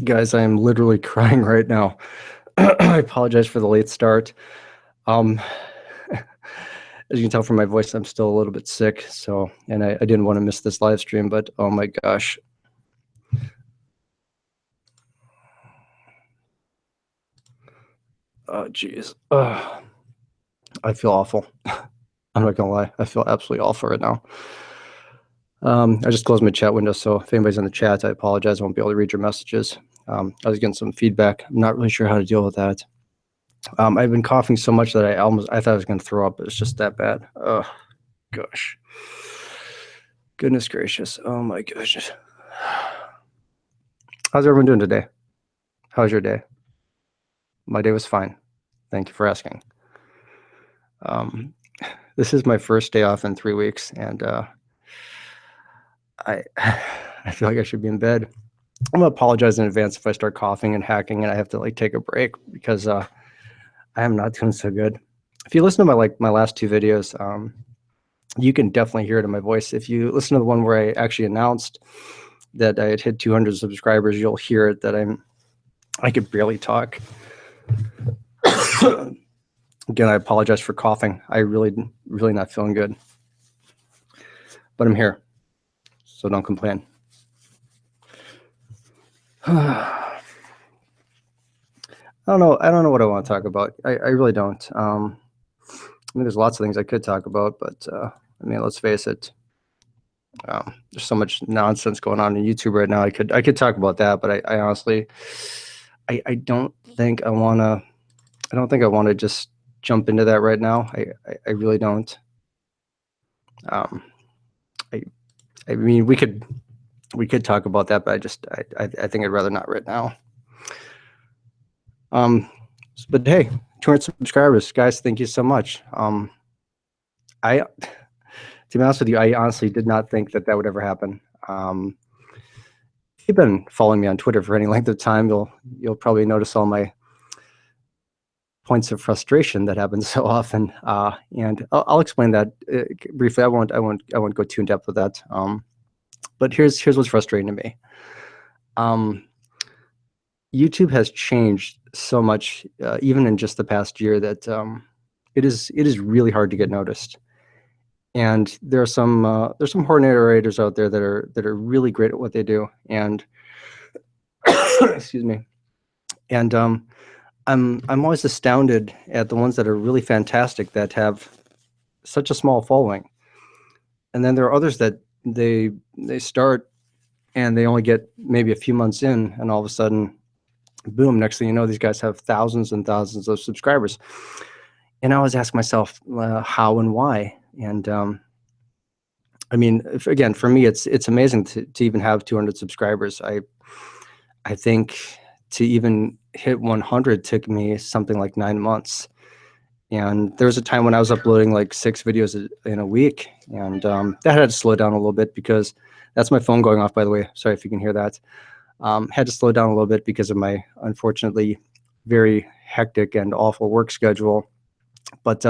Guys, I am literally crying right now. I apologize for the late start. Um, as you can tell from my voice, I'm still a little bit sick. And I didn't want to miss this live stream, but oh my gosh. Oh, geez. I feel awful. I'm not gonna lie. I feel absolutely awful right now. I just closed my chat window, so if anybody's in the chat, I apologize. I won't be able to read your messages. I was getting some feedback. I'm not really sure how to deal with that. I've been coughing so much that I thought I was going to throw up. It's just that bad. Oh, gosh. Goodness gracious. Oh, my gosh. How's everyone doing today? How's your day? My day was fine. Thank you for asking. This is my first day off in 3 weeks, and I feel like I should be in bed. I'm going to apologize in advance if I start coughing and hacking and I have to like take a break because I am not doing so good. If you listen to my last 2 videos, you can definitely hear it in my voice. If you listen to the one where I actually announced that I had hit 200 subscribers, you'll hear it that I could barely talk. Again, I apologize for coughing. I really not feeling good, but I'm here, so don't complain. I don't know what I want to talk about. I really don't. I mean, there's lots of things I could talk about, but I mean, let's face it. There's so much nonsense going on in YouTube right now. I could talk about that, but I honestly, I don't think I want to. I don't think I want to just jump into that right now. I really don't. I mean, we could talk about that, but I think I'd rather not right now. But hey, 200 subscribers, guys. Thank you so much. To be honest with you, I honestly did not think that would ever happen. If you've been following me on Twitter for any length of time, you'll probably notice all my points of frustration that happen so often. And I'll explain that briefly. I won't go too in depth with that. But here's what's frustrating to me. YouTube has changed so much, even in just the past year, that it is really hard to get noticed. And there's some horror narrators out there that are really great at what they do. And excuse me. And I'm always astounded at the ones that are really fantastic that have such a small following. And then there are others that they start and they only get maybe a few months in, and all of a sudden, boom, next thing you know, these guys have thousands and thousands of subscribers. And I always ask myself, how and why? And I mean, again, for me, it's amazing to even have 200 subscribers. I think to even hit 100 took me something like 9 months. And there was a time when I was uploading like 6 videos in a week, and that had to slow down a little bit because that's my phone going off, by the way. Sorry if you can hear that. Had to slow down a little bit because of my unfortunately very hectic and awful work schedule. But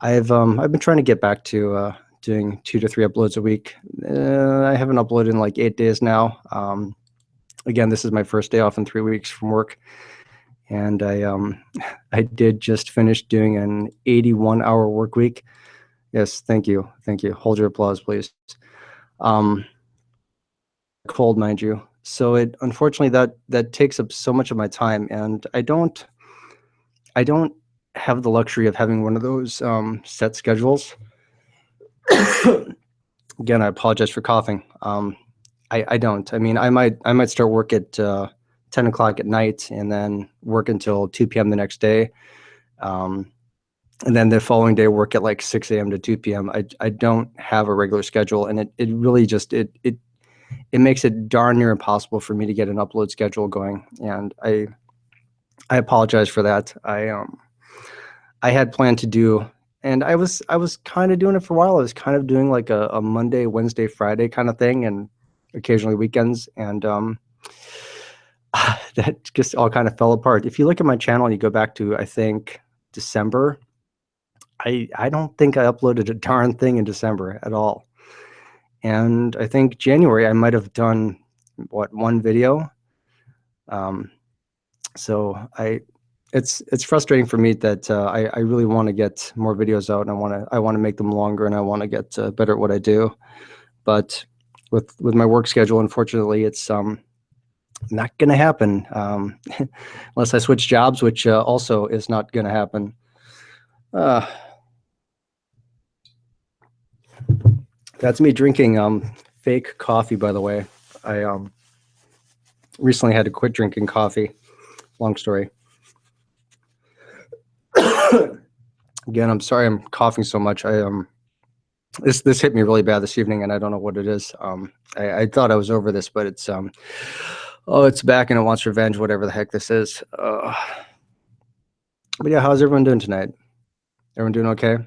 I've been trying to get back to doing 2 to 3 uploads a week. I haven't uploaded in like 8 days now. Again, this is my first day off in 3 weeks from work. And I did just finish doing an 81-hour work week. Yes, thank you. Hold your applause, please. Cold, mind you. So it unfortunately that takes up so much of my time, and I don't have the luxury of having one of those set schedules. Again, I apologize for coughing. I don't. I mean, I might start work at 10 o'clock at night and then work until 2 p.m. the next day. And then the following day work at like 6 a.m. to 2 p.m. I don't have a regular schedule, and it really just it makes it darn near impossible for me to get an upload schedule going. And I apologize for that. I had planned to do, and I was kind of doing it for a while. I was kind of doing like a Monday, Wednesday, Friday kind of thing, and occasionally weekends. And that just all kind of fell apart. If you look at my channel and you go back to, I think, December, I don't think I uploaded a darn thing in December at all. And I think January I might have done, what, 1 video. So it's frustrating for me that I really want to get more videos out, and I want to make them longer, and I want to get better at what I do. But with my work schedule, unfortunately, it's not going to happen unless I switch jobs, which also is not going to happen. That's me drinking fake coffee, by the way. I recently had to quit drinking coffee. Long story. Again, I'm sorry I'm coughing so much. This hit me really bad this evening, and I don't know what it is. I thought I was over this, but it's it's back and it wants revenge, whatever the heck this is. But yeah, how's everyone doing tonight? Everyone doing okay?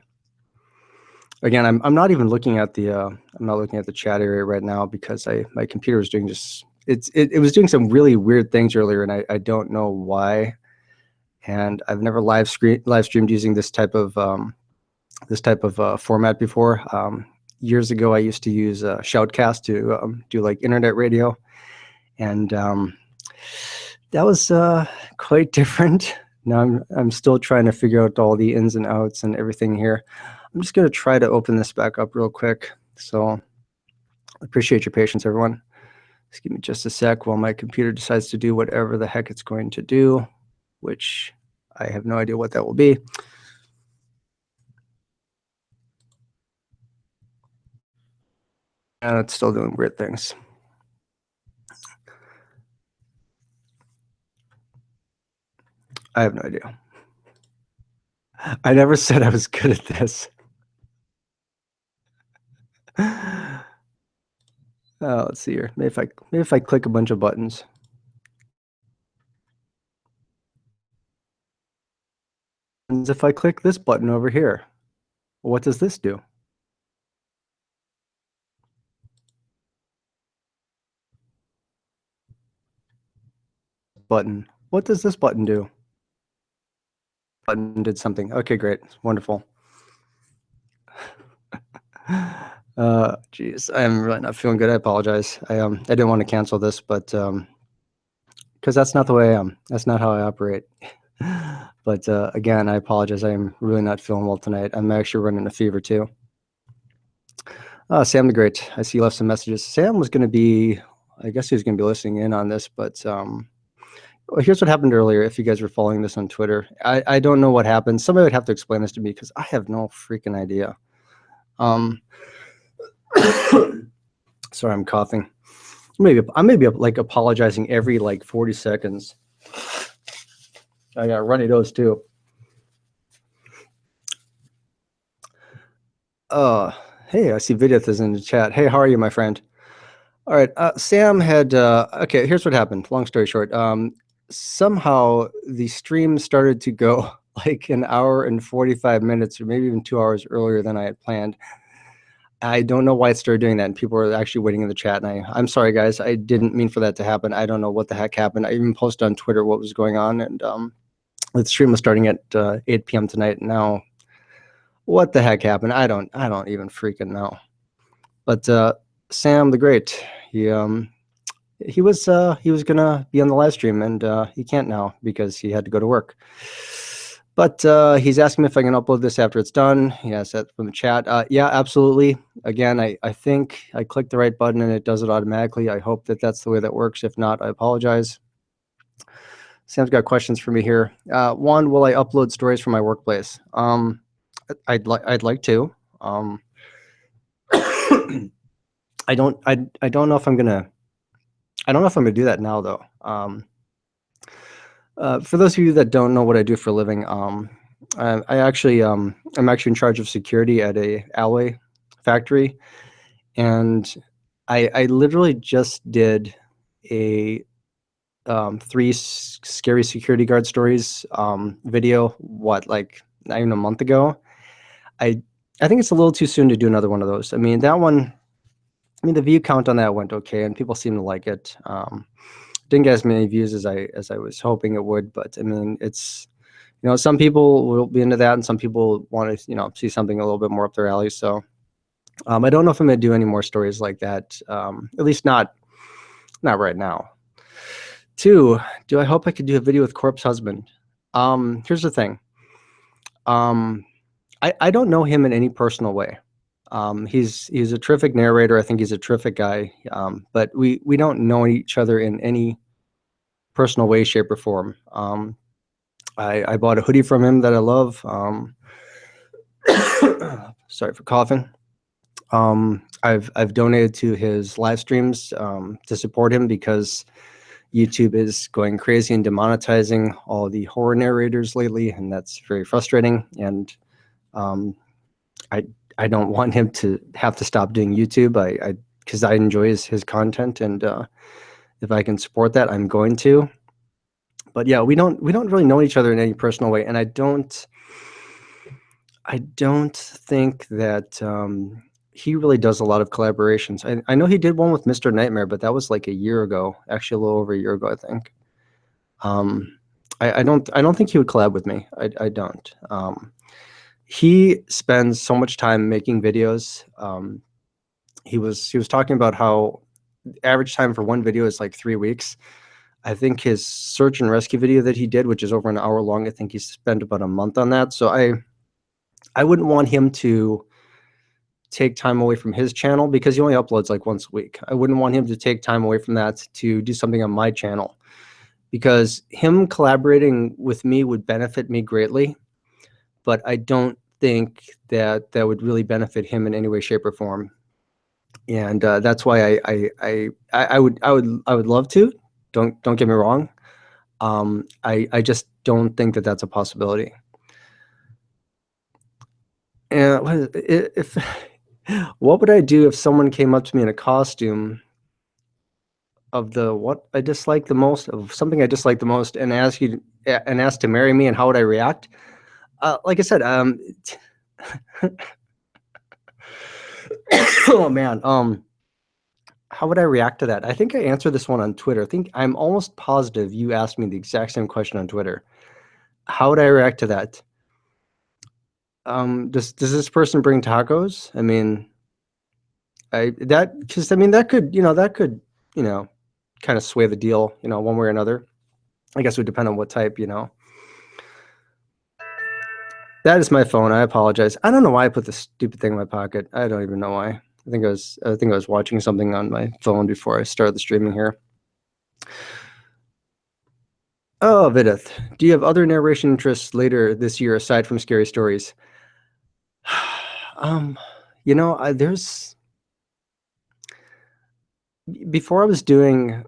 Again, I'm not even looking at the I'm not looking at the chat area right now because my computer was doing it was doing some really weird things earlier, and I don't know why. And I've never live streamed using this type of format before. Years ago, I used to use Shoutcast to do like internet radio, and that was quite different. Now I'm still trying to figure out all the ins and outs and everything here. I'm just going to try to open this back up real quick. So I appreciate your patience, everyone. Just give me just a sec while my computer decides to do whatever the heck it's going to do, which I have no idea what that will be. And it's still doing weird things. I have no idea. I never said I was good at this. Let's see here. Maybe if I click a bunch of buttons. And if I click this button over here, what does this do? Button. What does this button do? Button did something. Okay, great. Wonderful. Geez, I'm really not feeling good. I apologize. I didn't want to cancel this, but because that's not the way I am. That's not how I operate. But again, I apologize. I'm really not feeling well tonight. I'm actually running a fever too. Sam the Great. I see you left some messages. Sam was going to be, I guess he was going to be listening in on this, but well, here's what happened earlier. If you guys were following this on Twitter, I don't know what happened. Somebody would have to explain this to me because I have no freaking idea. Sorry, I'm coughing. I may be like apologizing every like 40 seconds. I got runny nose too. Hey, I see Vidith is in the chat. Hey, how are you, my friend? All right, Sam had, okay, here's what happened. Long story short, somehow the stream started to go like an hour and 45 minutes or maybe even 2 hours earlier than I had planned. I don't know why it started doing that, and people were actually waiting in the chat, and I'm sorry, guys. I didn't mean for that to happen. I don't know what the heck happened. I even posted on Twitter what was going on, and the stream was starting at 8 p.m. tonight. Now, what the heck happened? I don't even freaking know. But Sam the Great, he was gonna be on the live stream, and he can't now because he had to go to work. But he's asking me if I can upload this after it's done. He asked that from the chat. Yeah, absolutely. Again, I think I clicked the right button and it does it automatically. I hope that that's the way that works. If not, I apologize. Sam's got questions for me here. One, will I upload stories from my workplace? I'd like to. I don't know if I'm gonna. I don't know if I'm gonna do that now though. For those of you that don't know what I do for a living, I'm actually in charge of security at a alloy factory, and I literally just did a 3 scary security guard stories video. Like not even a month ago. I think it's a little too soon to do another one of those. I mean, that one. I mean, the view count on that went okay, and people seem to like it. Didn't get as many views as I was hoping it would, but I mean, it's, you know, some people will be into that, and some people want to, you know, see something a little bit more up their alley. So I don't know if I'm going to do any more stories like that. At least not right now. 2, do I hope I could do a video with Corpse Husband? Here's the thing. I don't know him in any personal way. He's a terrific narrator. I think he's a terrific guy. But we don't know each other in any personal way, shape, or form. I bought a hoodie from him that I love. Sorry for coughing. I've donated to his live streams to support him because YouTube is going crazy and demonetizing all the horror narrators lately, and that's very frustrating. And I don't want him to have to stop doing YouTube. Because I enjoy his content, and if I can support that, I'm going to. But yeah, we don't really know each other in any personal way, and I don't think that he really does a lot of collaborations. I know he did one with Mr. Nightmare, but that was like a year ago, actually a little over a year ago, I think. I don't think he would collab with me. I don't. He spends so much time making videos. He was talking about how average time for one video is like 3 weeks. I think his search and rescue video that he did, which is over an hour long, I think he spent about a month on that. So I wouldn't want him to take time away from his channel because he only uploads like once a week. I wouldn't want him to take time away from that to do something on my channel, because him collaborating with me would benefit me greatly, but I don't think that would really benefit him in any way, shape, or form. And that's why I would love to. Don't get me wrong. I just don't think that that's a possibility. And what would I do if someone came up to me in a costume of what I dislike the most, of something I dislike the most, and asked to marry me, and how would I react? Like I said, oh man, how would I react to that? I think I answered this one on Twitter. I'm almost positive you asked me the exact same question on Twitter. How would I react to that? Does this person bring tacos? I mean, that could kind of sway the deal, one way or another. I guess it would depend on what type, That is my phone. I apologize. I don't know why I put this stupid thing in my pocket. I don't even know why. I think I was watching something on my phone before I started the streaming here. Oh, Vidith, do you have other narration interests later this year aside from scary stories? There's before I was doing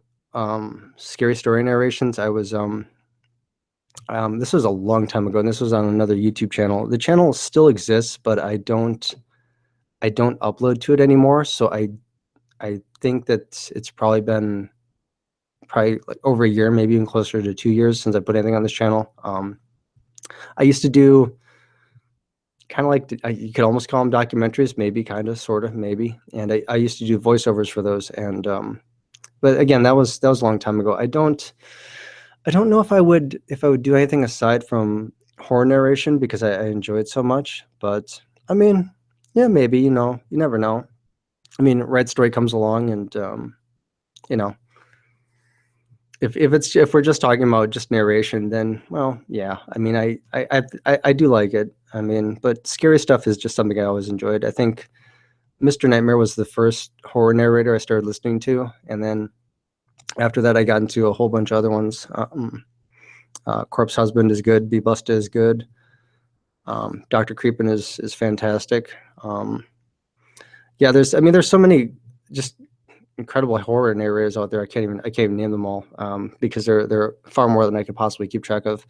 scary story narrations, I was this was a long time ago, and this was on another YouTube channel. The channel still exists, but I don't upload to it anymore. So I think that it's probably been like over a year, maybe even closer to 2 years since I put anything on this channel. I used to do kind of like, you could almost call them documentaries, maybe, kind of, sort of, maybe. And I used to do voiceovers for those. And but again, that was a long time ago. I don't know if I would do anything aside from horror narration, because I enjoy it so much. But I mean, yeah, maybe, you never know. I mean, Red Story comes along, and if we're just talking about just narration, then, well, yeah. I mean, I do like it. I mean, but scary stuff is just something I always enjoyed. I think Mr. Nightmare was the first horror narrator I started listening to, and then after that, I got into a whole bunch of other ones. Corpse Husband is good. Be Busta is good. Dr. Creepin is fantastic. Yeah, there's so many just incredible horror narrators out there. I can't even name them all, because they're far more than I could possibly keep track of.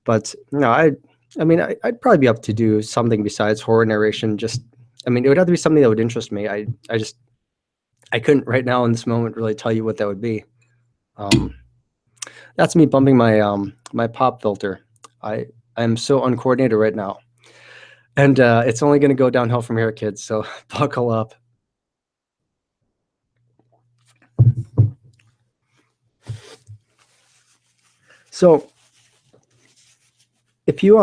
But no, I mean, I'd probably be up to do something besides horror narration. Just, I mean, it would have to be something that would interest me. I couldn't right now in this moment really tell you what that would be. That's me bumping my my pop filter. I'm so uncoordinated right now, and it's only going to go downhill from here, kids. So buckle up. So if you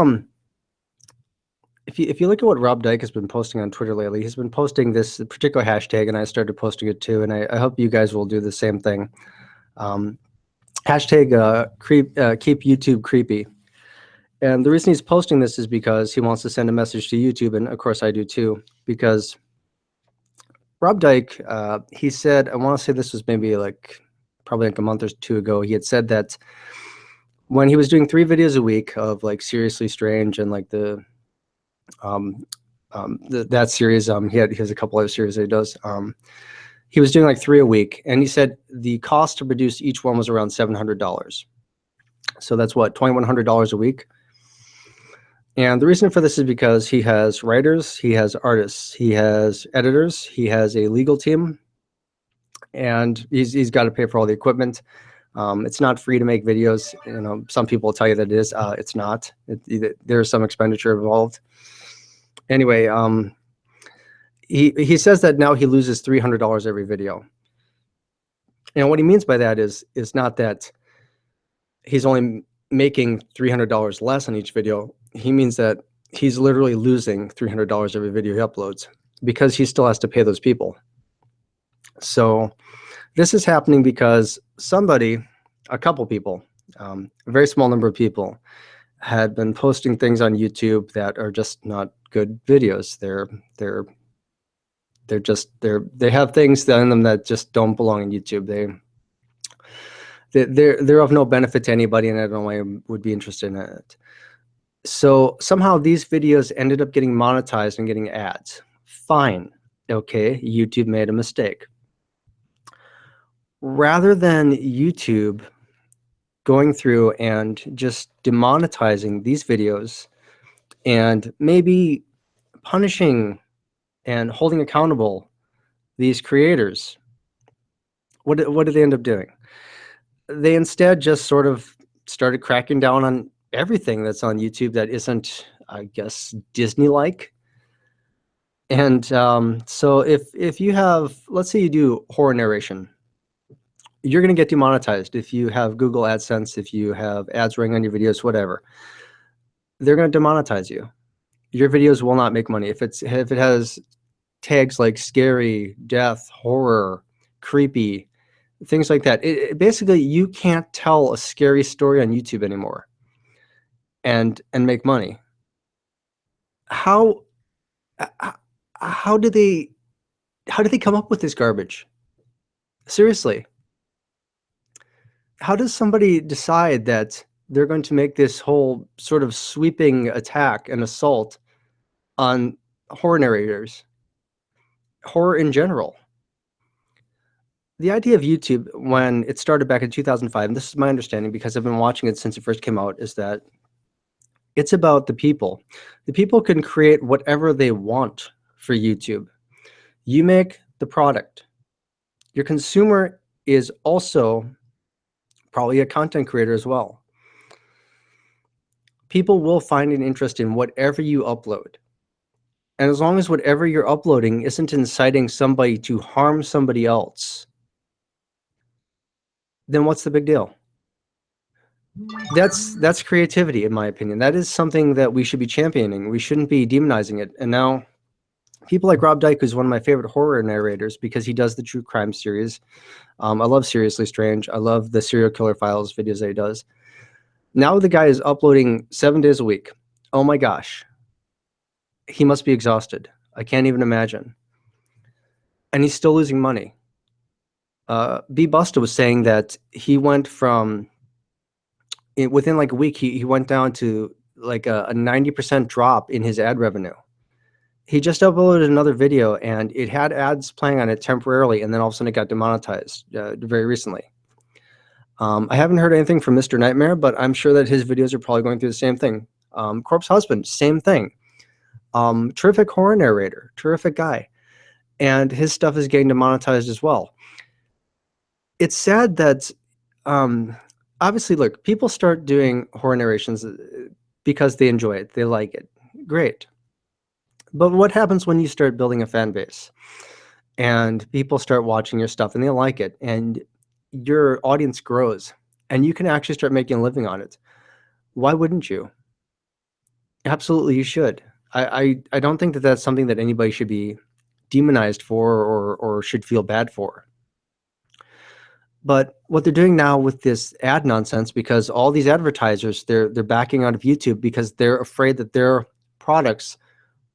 look at what Rob Dyke has been posting on Twitter lately, he's been posting this particular hashtag, and I started posting it too, and I hope you guys will do the same thing. Hashtag keep YouTube creepy. And the reason he's posting this is because he wants to send a message to YouTube, and of course I do too, because Rob Dyke, he said, I want to say this was maybe like probably like a month or two ago, he had said that when he was doing 3 videos a week of like Seriously Strange and like that series, he has a couple other series that he does. He was doing like 3 a week, and he said the cost to produce each one was around $700. So that's what, $2,100 a week. And the reason for this is because he has writers, he has artists, he has editors, he has a legal team, and he's got to pay for all the equipment. It's not free to make videos. You know, some people will tell you that it is. It's not. There's some expenditure involved. Anyway, he says that now he loses $300 every video. And what he means by that is not that he's only making $300 less on each video. He means that he's literally losing $300 every video he uploads because he still has to pay those people. So this is happening because a couple people, a very small number of people, had been posting things on YouTube that are just not good videos. They have things in them that just don't belong on YouTube. They're of no benefit to anybody, and I don't know why I would be interested in it. So somehow these videos ended up getting monetized and getting ads. Fine. Okay, YouTube made a mistake. Rather than YouTube going through and just demonetizing these videos and maybe punishing and holding accountable these creators, what did they end up doing? They instead just sort of started cracking down on everything that's on YouTube that isn't, I guess, Disney-like. And so if you have, let's say you do horror narration, you're going to get demonetized. If you have Google AdSense, if you have ads running on your videos, whatever, they're going to demonetize you. Your videos will not make money. If it has tags like scary, death, horror, creepy, things like that, basically you can't tell a scary story on YouTube anymore and make money. How did they come up with this garbage? Seriously. How does somebody decide that they're going to make this whole sort of sweeping attack and assault on horror narrators, horror in general? The idea of YouTube, when it started back in 2005, and this is my understanding because I've been watching it since it first came out, is that it's about the people. The people can create whatever they want for YouTube. You make the product. Your consumer is also probably a content creator as well. People will find an interest in whatever you upload. And as long as whatever you're uploading isn't inciting somebody to harm somebody else, then what's the big deal? That's creativity, in my opinion. That is something that we should be championing. We shouldn't be demonizing it. And now people like Rob Dyke, who's one of my favorite horror narrators because he does the true crime series. I love Seriously Strange. I love the Serial Killer Files videos that he does. Now the guy is uploading 7 days a week. Oh my gosh. He must be exhausted. I can't even imagine. And he's still losing money. B. Busta was saying that he went from, within like a week, he went down to like a 90% drop in his ad revenue. He just uploaded another video and it had ads playing on it temporarily, and then all of a sudden it got demonetized very recently. I haven't heard anything from Mr. Nightmare, but I'm sure that his videos are probably going through the same thing. Corpse Husband, same thing. Terrific horror narrator, terrific guy. And his stuff is getting demonetized as well. It's sad that, obviously, look, people start doing horror narrations because they enjoy it, they like it. Great. But what happens when you start building a fan base and people start watching your stuff and they like it and your audience grows and you can actually start making a living on it? Why wouldn't you? Absolutely, you should. I don't think that that's something that anybody should be demonized for or should feel bad for. But what they're doing now with this ad nonsense, because all these advertisers, they're backing out of YouTube because they're afraid that their products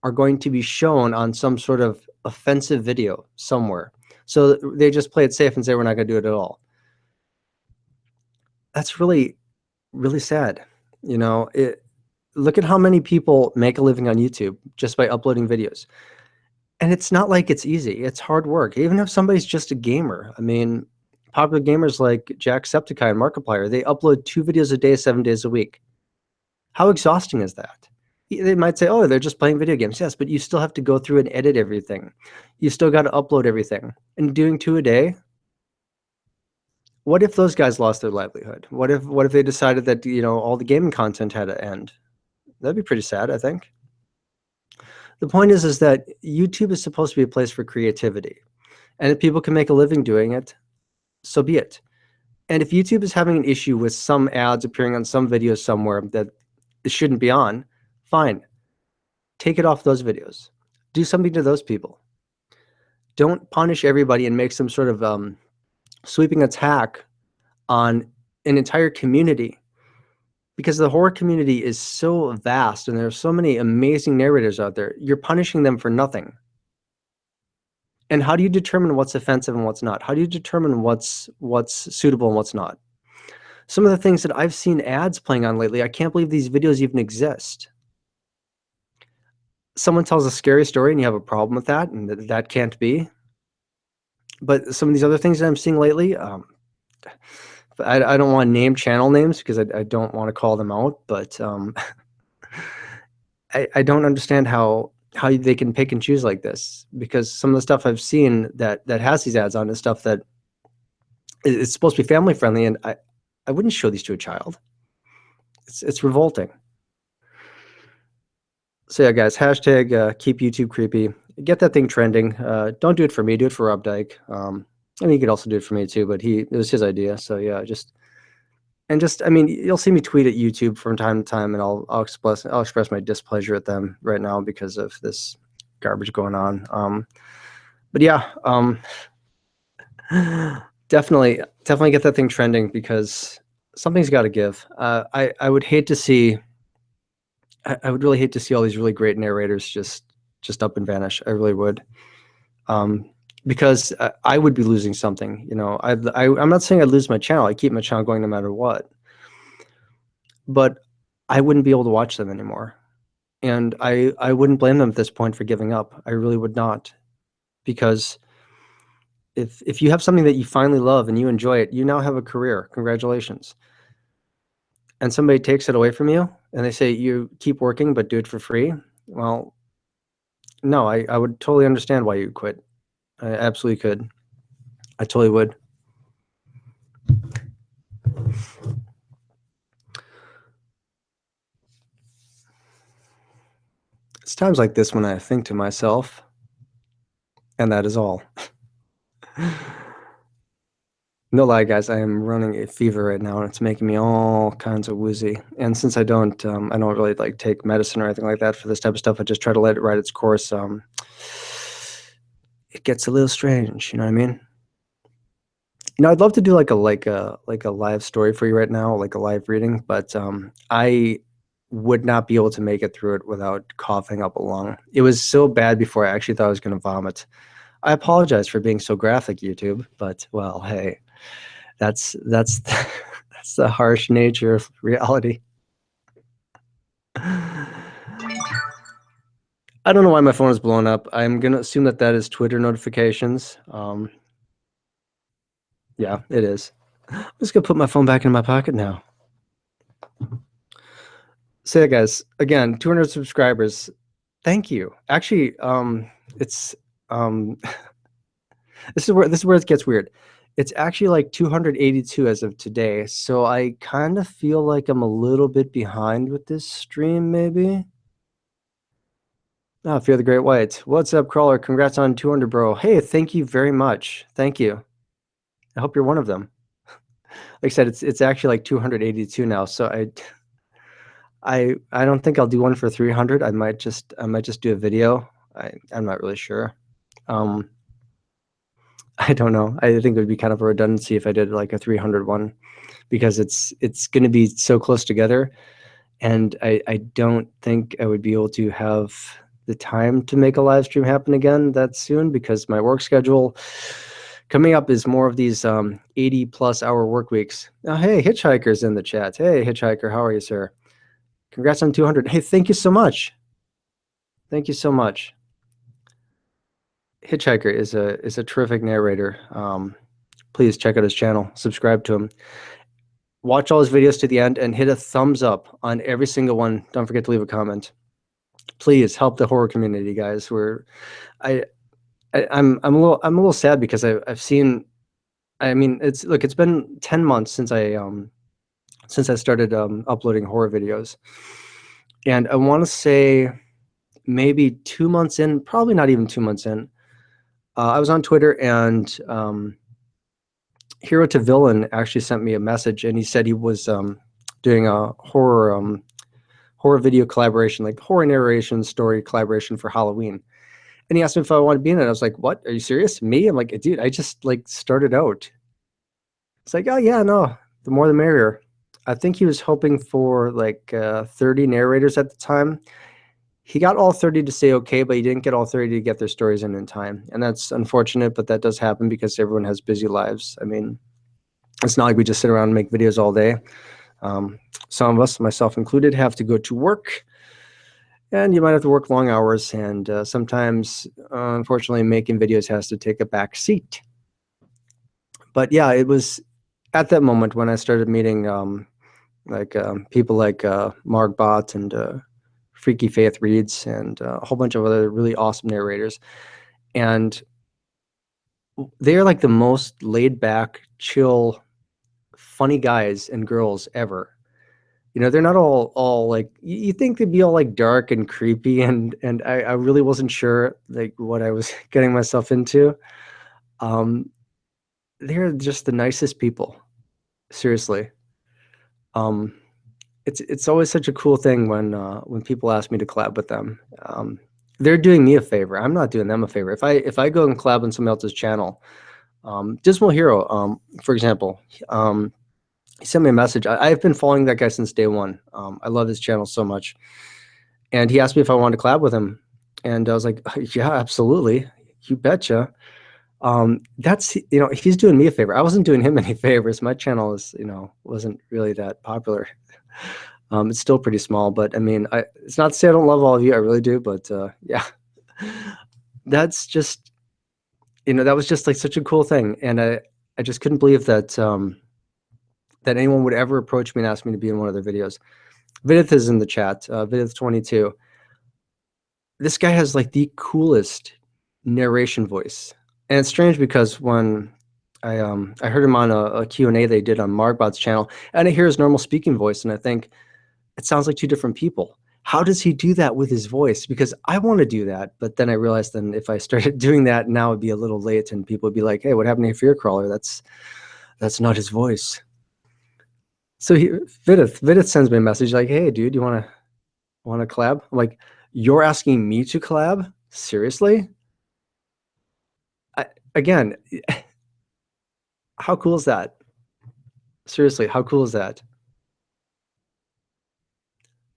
are going to be shown on some sort of offensive video somewhere. So they just play it safe and say we're not going to do it at all. That's really, really sad. You know, look at how many people make a living on YouTube just by uploading videos. And it's not like it's easy. It's hard work. Even if somebody's just a gamer. I mean, popular gamers like Jacksepticeye and Markiplier, they upload 2 videos a day, 7 days a week. How exhausting is that? They might say, oh, they're just playing video games. Yes, but you still have to go through and edit everything. You still got to upload everything. And doing 2 a day, what if those guys lost their livelihood? What if they decided that, you know, all the gaming content had to end? That'd be pretty sad, I think. The point is that YouTube is supposed to be a place for creativity. And if people can make a living doing it, so be it. And if YouTube is having an issue with some ads appearing on some videos somewhere that it shouldn't be on, fine. Take it off those videos. Do something to those people. Don't punish everybody and make some sort of sweeping attack on an entire community, because the horror community is so vast and there are so many amazing narrators out there. You're punishing them for nothing. And how do you determine what's offensive and what's not? How do you determine what's suitable and what's not? Some of the things that I've seen ads playing on lately, I can't believe these videos even exist. Someone tells a scary story and you have a problem with that, and that can't be. But some of these other things that I'm seeing lately, I don't want to name channel names because I don't want to call them out, but I don't understand how they can pick and choose like this, because some of the stuff I've seen that has these ads on is stuff that it's supposed to be family friendly, and I wouldn't show these to a child. It's revolting. So yeah, guys, hashtag keep YouTube creepy. Get that thing trending. Don't do it for me. Do it for Rob Dyke. I mean, you could also do it for me too, but it was his idea. So yeah, I mean, you'll see me tweet at YouTube from time to time, and I'll express my displeasure at them right now because of this garbage going on. But yeah, definitely get that thing trending, because something's got to give. I would hate to see. I would really hate to see all these really great narrators just up and vanish. I really would. Because I would be losing something. You know, I'm not saying I'd lose my channel. I keep my channel going no matter what. But I wouldn't be able to watch them anymore. And I wouldn't blame them at this point for giving up. I really would not. Because if you have something that you finally love and you enjoy it, you now have a career. Congratulations. And somebody takes it away from you and they say you keep working but do it for free. Well, no, I would totally understand why you quit. I absolutely could. I totally would. It's times like this when I think to myself, and that is all. No lie, guys, I am running a fever right now, and it's making me all kinds of woozy. And since I don't really like take medicine or anything like that for this type of stuff, I just try to let it ride its course. It gets a little strange, you know what I mean? You know, I'd love to do like a live story for you right now, like a live reading, but I would not be able to make it through it without coughing up a lung. It was so bad before I actually thought I was going to vomit. I apologize for being so graphic, YouTube, but well, hey, that's that's the harsh nature of reality. I don't know why my phone is blowing up. I'm gonna assume that is Twitter notifications. Yeah, it is. I'm just gonna put my phone back in my pocket now. So yeah, guys, again, 200 subscribers. Thank you. Actually, it's this is where it gets weird. It's actually like 282 as of today, so I kind of feel like I'm a little bit behind with this stream, maybe. Oh, Fear the Great White. What's up, Crawler? Congrats on 200, bro. Hey, thank you very much. Thank you. I hope you're one of them. Like I said, it's actually like 282 now, so I don't think I'll do one for 300. I might just do a video. I'm not really sure. I don't know. I think it would be kind of a redundancy if I did like a 300 one, because it's going to be so close together, and I don't think I would be able to have the time to make a live stream happen again that soon, because my work schedule coming up is more of these 80+ hour work weeks. Oh, hey, Hitchhiker's in the chat. Hey, Hitchhiker, how are you, sir? Congrats on 200. Hey, thank you so much. Thank you so much. Hitchhiker is a terrific narrator. Please check out his channel, subscribe to him, watch all his videos to the end, and hit a thumbs up on every single one. Don't forget to leave a comment. Please help the horror community, guys. I'm a little sad because I've seen. I mean, it's been 10 months since I started uploading horror videos, and I want to say maybe 2 months in, probably not even 2 months in. I was on Twitter, and Hero to Villain actually sent me a message, and he said he was doing a horror video collaboration, like horror narration story collaboration for Halloween. And he asked me if I wanted to be in it. I was like, "What? Are you serious? Me?" I'm like, "Dude, I just like started out." It's like, "Oh yeah, no, the more the merrier." I think he was hoping for like 30 narrators at the time. He got all 30 to say okay, but he didn't get all 30 to get their stories in time. And that's unfortunate, but that does happen because everyone has busy lives. I mean, it's not like we just sit around and make videos all day. Some of us, myself included, have to go to work, and you might have to work long hours. And sometimes, unfortunately, making videos has to take a back seat. But yeah, it was at that moment when I started meeting people like Margbot and Freaky Faith Reads and a whole bunch of other really awesome narrators. And they're like the most laid back, chill, funny guys and girls ever. You know, they're not all like, you think they'd be all like dark and creepy, and I really wasn't sure like what I was getting myself into. They're just the nicest people. Seriously. It's always such a cool thing when people ask me to collab with them. They're doing me a favor. I'm not doing them a favor. If I go and collab on somebody else's channel, Dismal Hero, for example, he sent me a message. I've been following that guy since day one. I love his channel so much, and he asked me if I wanted to collab with him, and I was like, yeah, absolutely, you betcha. That's, you know, he's doing me a favor. I wasn't doing him any favors. My channel is, you know, wasn't really that popular. It's still pretty small, but I mean, it's not to say I don't love all of you. I really do, but yeah, that's just, you know, that was just like such a cool thing, and I just couldn't believe that that anyone would ever approach me and ask me to be in one of their videos. Vidith is in the chat. Vidith22. This guy has like the coolest narration voice, and it's strange because when I heard him on a Q&A they did on Margbot's channel, and I hear his normal speaking voice, and I think it sounds like two different people. How does he do that with his voice? Because I want to do that, but then I realized then if I started doing that now, it'd be a little late, and people would be like, "Hey, what happened to Fear Crawler? That's not his voice." So Vidith sends me a message like, "Hey, dude, you wanna collab?" I'm like, "You're asking me to collab? Seriously?" Again, how cool is that? Seriously, how cool is that?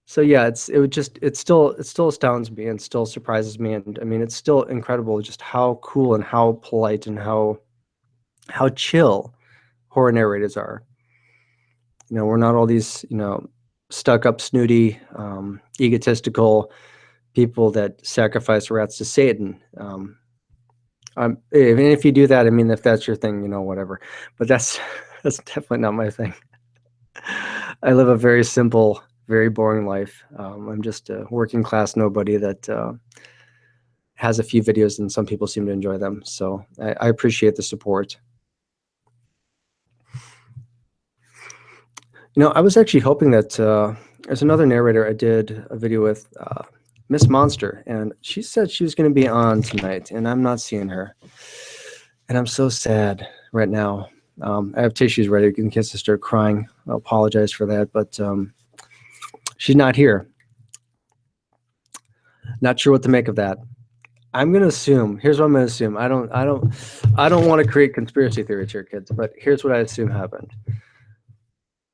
So yeah, it still astounds me and still surprises me, and I mean, it's still incredible just how cool and how polite and how chill horror narrators are. You know, we're not all these, you know, stuck up, snooty, egotistical people that sacrifice rats to Satan. Even if you do that, I mean, if that's your thing, you know, whatever. But that's definitely not my thing. I live a very simple, very boring life. I'm just a working class nobody that has a few videos, and some people seem to enjoy them. So I appreciate the support. You know, I was actually hoping that there's another narrator I did a video with, Miss Monster, and she said she was going to be on tonight, and I'm not seeing her. And I'm so sad right now. I have tissues ready in case I start crying. I apologize for that, but she's not here. Not sure what to make of that. I'm gonna assume. Here's what I'm gonna assume. I don't want to create conspiracy theories here, kids. But here's what I assume happened.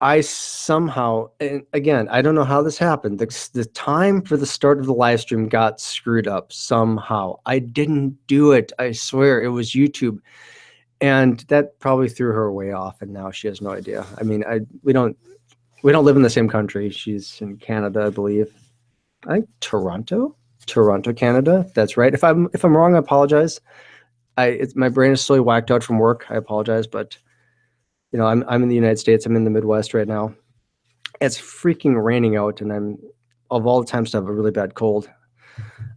I somehow, and again, I don't know how this happened. The time for the start of the live stream got screwed up somehow. I didn't do it. I swear it was YouTube, and that probably threw her way off. And now she has no idea. I mean, we don't live in the same country. She's in Canada, I believe. I think Toronto, Canada. That's right. If I'm wrong, I apologize. My brain is slowly whacked out from work. I apologize, but you know, I'm in the United States. I'm in the Midwest right now. It's freaking raining out, and I'm of all the times to have a really bad cold.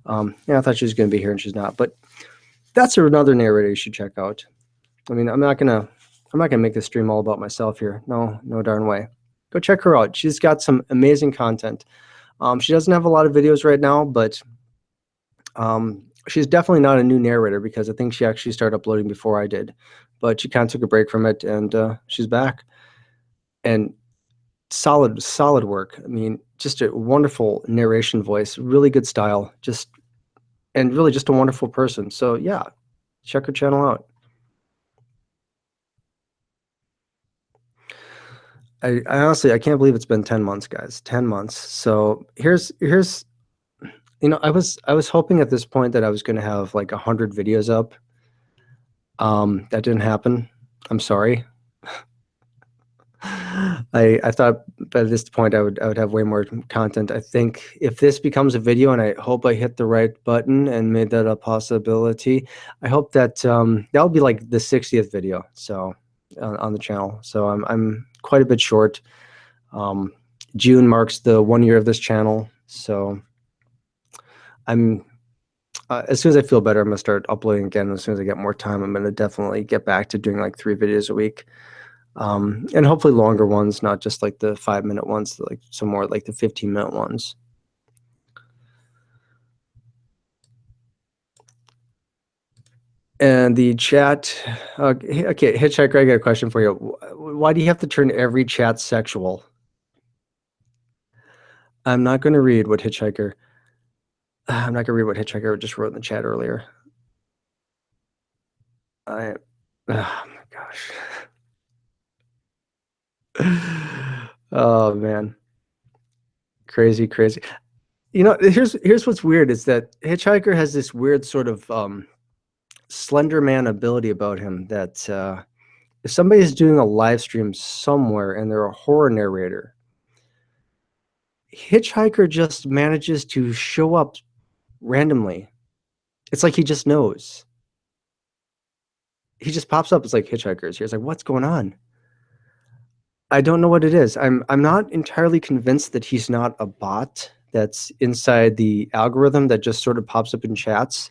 Yeah, I thought she was going to be here, and she's not. But that's another narrator you should check out. I mean, I'm not gonna make this stream all about myself here. No darn way. Go check her out. She's got some amazing content. She doesn't have a lot of videos right now, but she's definitely not a new narrator because I think she actually started uploading before I did. But she kind of took a break from it, and she's back. And solid work. I mean, just a wonderful narration voice, really good style, and really just a wonderful person. So yeah, check her channel out. I honestly, I can't believe it's been 10 months, guys. 10 months. So here's you know, I was hoping at this point that I was going to have like 100 videos up. That didn't happen. I'm sorry. I thought by this point I would have way more content. I think if this becomes a video, and I hope I hit the right button and made that a possibility, I hope that that'll be like the 60th video. So on the channel. So I'm quite a bit short. June marks the 1 year of this channel. So I'm as soon as I feel better, I'm gonna start uploading again. As soon as I get more time, I'm gonna definitely get back to doing like 3 videos a week. And hopefully longer ones, not just like the 5-minute ones, like some more like the 15-minute ones. And the chat, okay, Hitchhiker, I got a question for you. Why do you have to turn every chat sexual? I'm not going to read what Hitchhiker just wrote in the chat earlier. Oh my gosh. Oh man. Crazy. You know, here's what's weird is that Hitchhiker has this weird sort of Slender Man ability about him that if somebody's doing a live stream somewhere and they're a horror narrator, Hitchhiker just manages to show up randomly. It's like he just knows. He just pops up. It's like Hitchhiker's here. It's like, what's going on? I don't know what it is. I'm not entirely convinced that he's not a bot that's inside the algorithm that just sort of pops up in chats.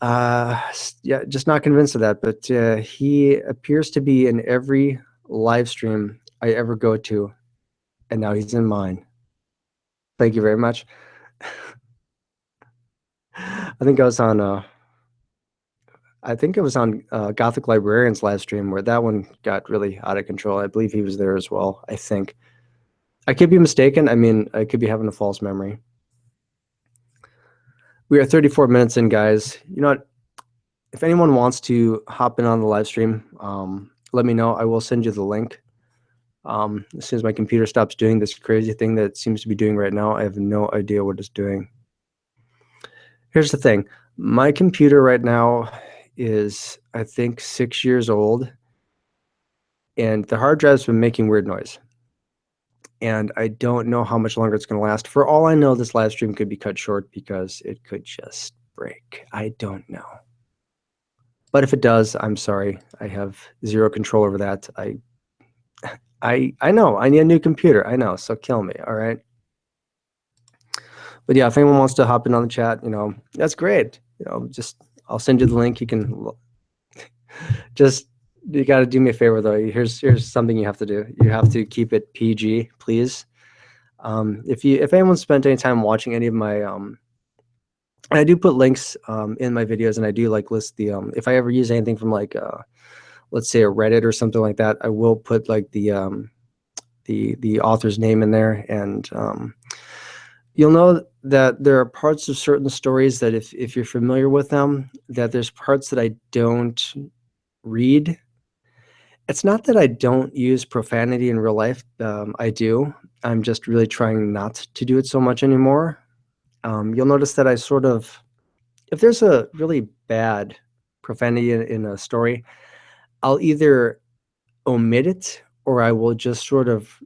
Yeah, just not convinced of that. But he appears to be in every live stream I ever go to, and now he's in mine. Thank you very much. I think it was on Gothic Librarian's live stream where that one got really out of control. I believe he was there as well. I think. I could be mistaken. I mean, I could be having a false memory. We are 34 minutes in, guys. You know what? If anyone wants to hop in on the live stream, let me know. I will send you the link. As soon as my computer stops doing this crazy thing that it seems to be doing right now, I have no idea what it's doing. Here's the thing. My computer right now is, I think, 6 years old, and the hard drive's been making weird noise. And I don't know how much longer it's going to last. For all I know, this live stream could be cut short because it could just break. I don't know. But if it does, I'm sorry. I have zero control over that. I know. I need a new computer. I know. So kill me. All right. But yeah, if anyone wants to hop in on the chat, you know, that's great. You know, just I'll send you the link. You can just you got to do me a favor though. Here's something you have to do. You have to keep it PG, please. If anyone spent any time watching any of my and I do put links in my videos, and I do like list the if I ever use anything from like let's say a Reddit or something like that, I will put like the author's name in there, and You'll know that there are parts of certain stories that if you're familiar with them, that there's parts that I don't read. It's not that I don't use profanity in real life, I do. I'm just really trying not to do it so much anymore. You'll notice that I sort of if there's a really bad profanity in a story, I'll either omit it or I will just sort of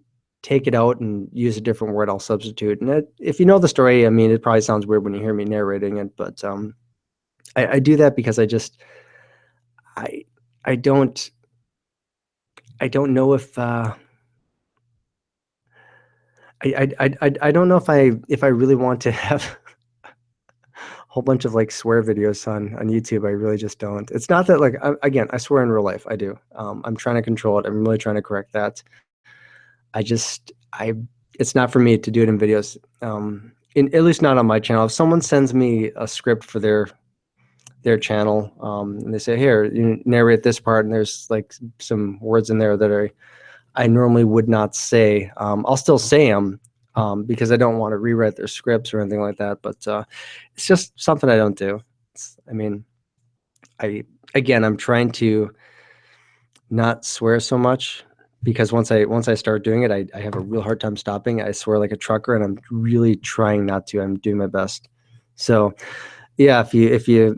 take it out and use a different word I'll substitute. And if you know the story, I mean, it probably sounds weird when you hear me narrating it, but I do that because I I don't I don't know if I don't know if I really want to have a whole bunch of like swear videos on YouTube. I really just don't. It's not that like again, I swear in real life. I do. I'm trying to control it. I'm really trying to correct that. I it's not for me to do it in videos. At least not on my channel. If someone sends me a script for their channel, and they say, "Here, you narrate this part," and there's like some words in there that I normally would not say. I'll still say them because I don't want to rewrite their scripts or anything like that. But it's just something I don't do. I mean, I'm trying to not swear so much because once I start doing it, I have a real hard time stopping. I swear like a trucker, and I'm really trying not to. I'm doing my best. So yeah, if you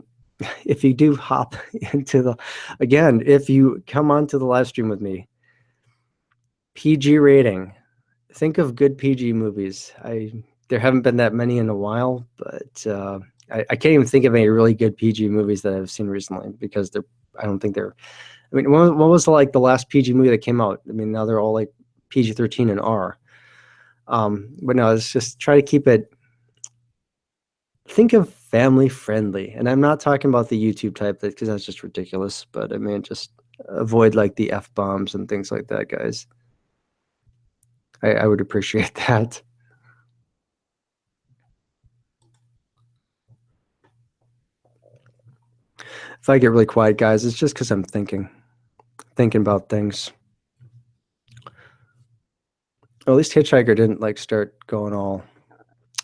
do hop into the again, if you come onto the live stream with me, PG rating. Think of good PG movies. There haven't been that many in a while, but I can't even think of any really good PG movies that I've seen recently because I don't think they're. I mean, what was like the last PG movie that came out? I mean, now they're all like PG-13 and R. But no, it's just try to keep it. Think of family friendly, and I'm not talking about the YouTube type because that's just ridiculous. But I mean, just avoid like the F bombs and things like that, guys. I would appreciate that. If I get really quiet, guys, it's just because I'm thinking about things. Or at least Hitchhiker didn't like start going all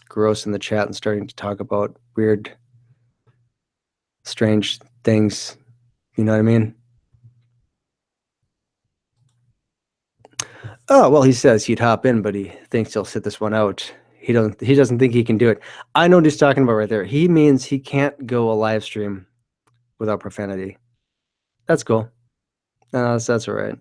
gross in the chat and starting to talk about weird, strange things. You know what I mean? Oh, well, he says he'd hop in, but he thinks he'll sit this one out. He doesn't think he can do it. I know what he's talking about right there. He means he can't go a live stream without profanity. That's cool. That's all right.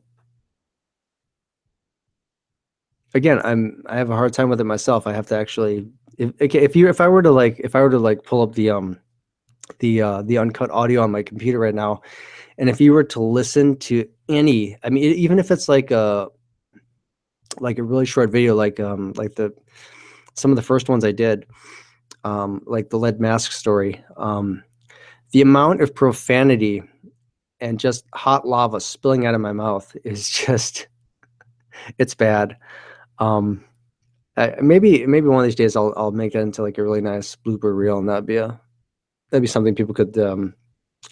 Again, I have a hard time with it myself. I have to actually if I were to like pull up the uncut audio on my computer right now, and if you were to listen to any, I mean, even if it's like a really short video, like some of the first ones I did, like the lead mask story, the amount of profanity and just hot lava spilling out of my mouth is just it's bad. Maybe one of these days I'll make that into like a really nice blooper reel, and that'd be something people could I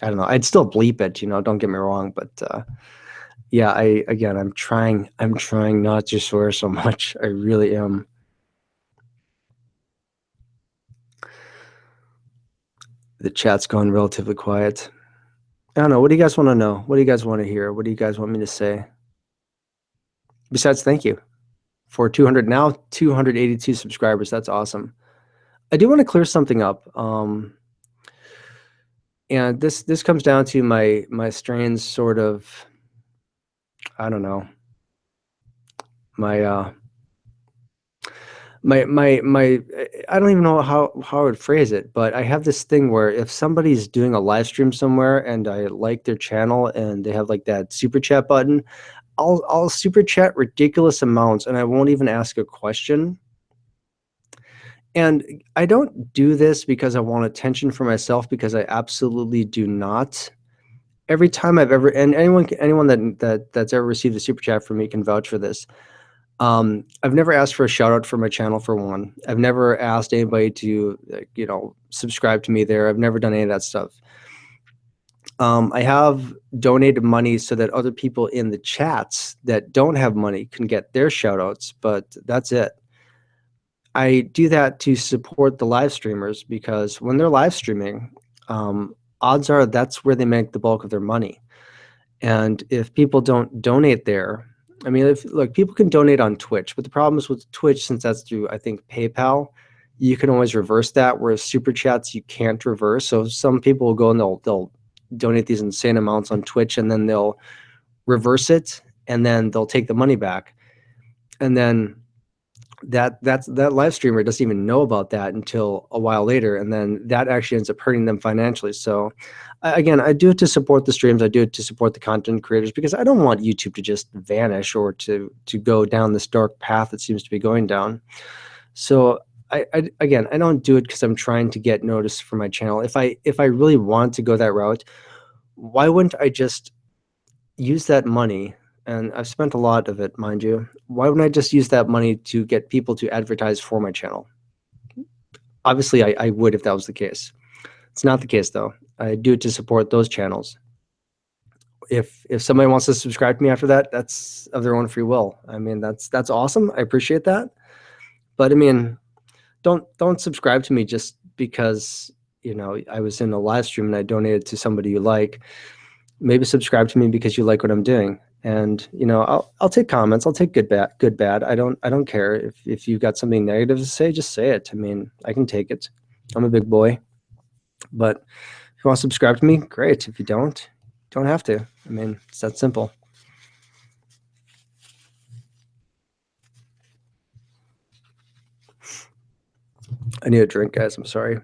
don't know. I'd still bleep it, you know, don't get me wrong, but yeah, I'm trying not to swear so much. I really am. The chat's gone relatively quiet. I don't know. What do you guys want to know? What do you guys want to hear? What do you guys want me to say? Besides, thank you for 282 subscribers. That's awesome. I do want to clear something up. And this comes down to my strange sort of, I don't know, my I don't even know how I would phrase it, but I have this thing where if somebody's doing a live stream somewhere and I like their channel and they have like that super chat button, I'll super chat ridiculous amounts and I won't even ask a question. And I don't do this because I want attention for myself, because I absolutely do not. Every time I've ever, and anyone that's ever received a super chat from me can vouch for this. I've never asked for a shout out for my channel, for one. I've never asked anybody to, you know, subscribe to me there. I've never done any of that stuff. I have donated money so that other people in the chats that don't have money can get their shout outs, but that's it. I do that to support the live streamers because when they're live streaming, odds are that's where they make the bulk of their money. And if people don't donate there, I mean, if look, people can donate on Twitch, but the problem is with Twitch, since that's through, I think, PayPal, you can always reverse that, whereas super chats you can't reverse. So some people will go and they'll donate these insane amounts on Twitch, and then they'll reverse it, and then they'll take the money back, and then that live streamer doesn't even know about that until a while later, and then that actually ends up hurting them financially. So again, I do it to support the streams, I do it to support the content creators, because I don't want YouTube to just vanish or to go down this dark path it seems to be going down. So again, I don't do it because I'm trying to get noticed for my channel. If I really want to go that route, why wouldn't I just use that money? And I've spent a lot of it, mind you. Why wouldn't I just use that money to get people to advertise for my channel? Obviously, I would if that was the case. It's not the case, though. I do it to support those channels. If somebody wants to subscribe to me after that, that's of their own free will. I mean, that's awesome. I appreciate that. But I mean, don't subscribe to me just because, you know, I was in a live stream and I donated to somebody you like. Maybe subscribe to me because you like what I'm doing. And you know, I'll take comments. I'll take good bad. I don't care if you've got something negative to say, just say it. I mean, I can take it. I'm a big boy. But if you want to subscribe to me, great. If you don't have to. I mean, it's that simple. I need a drink, guys. I'm sorry.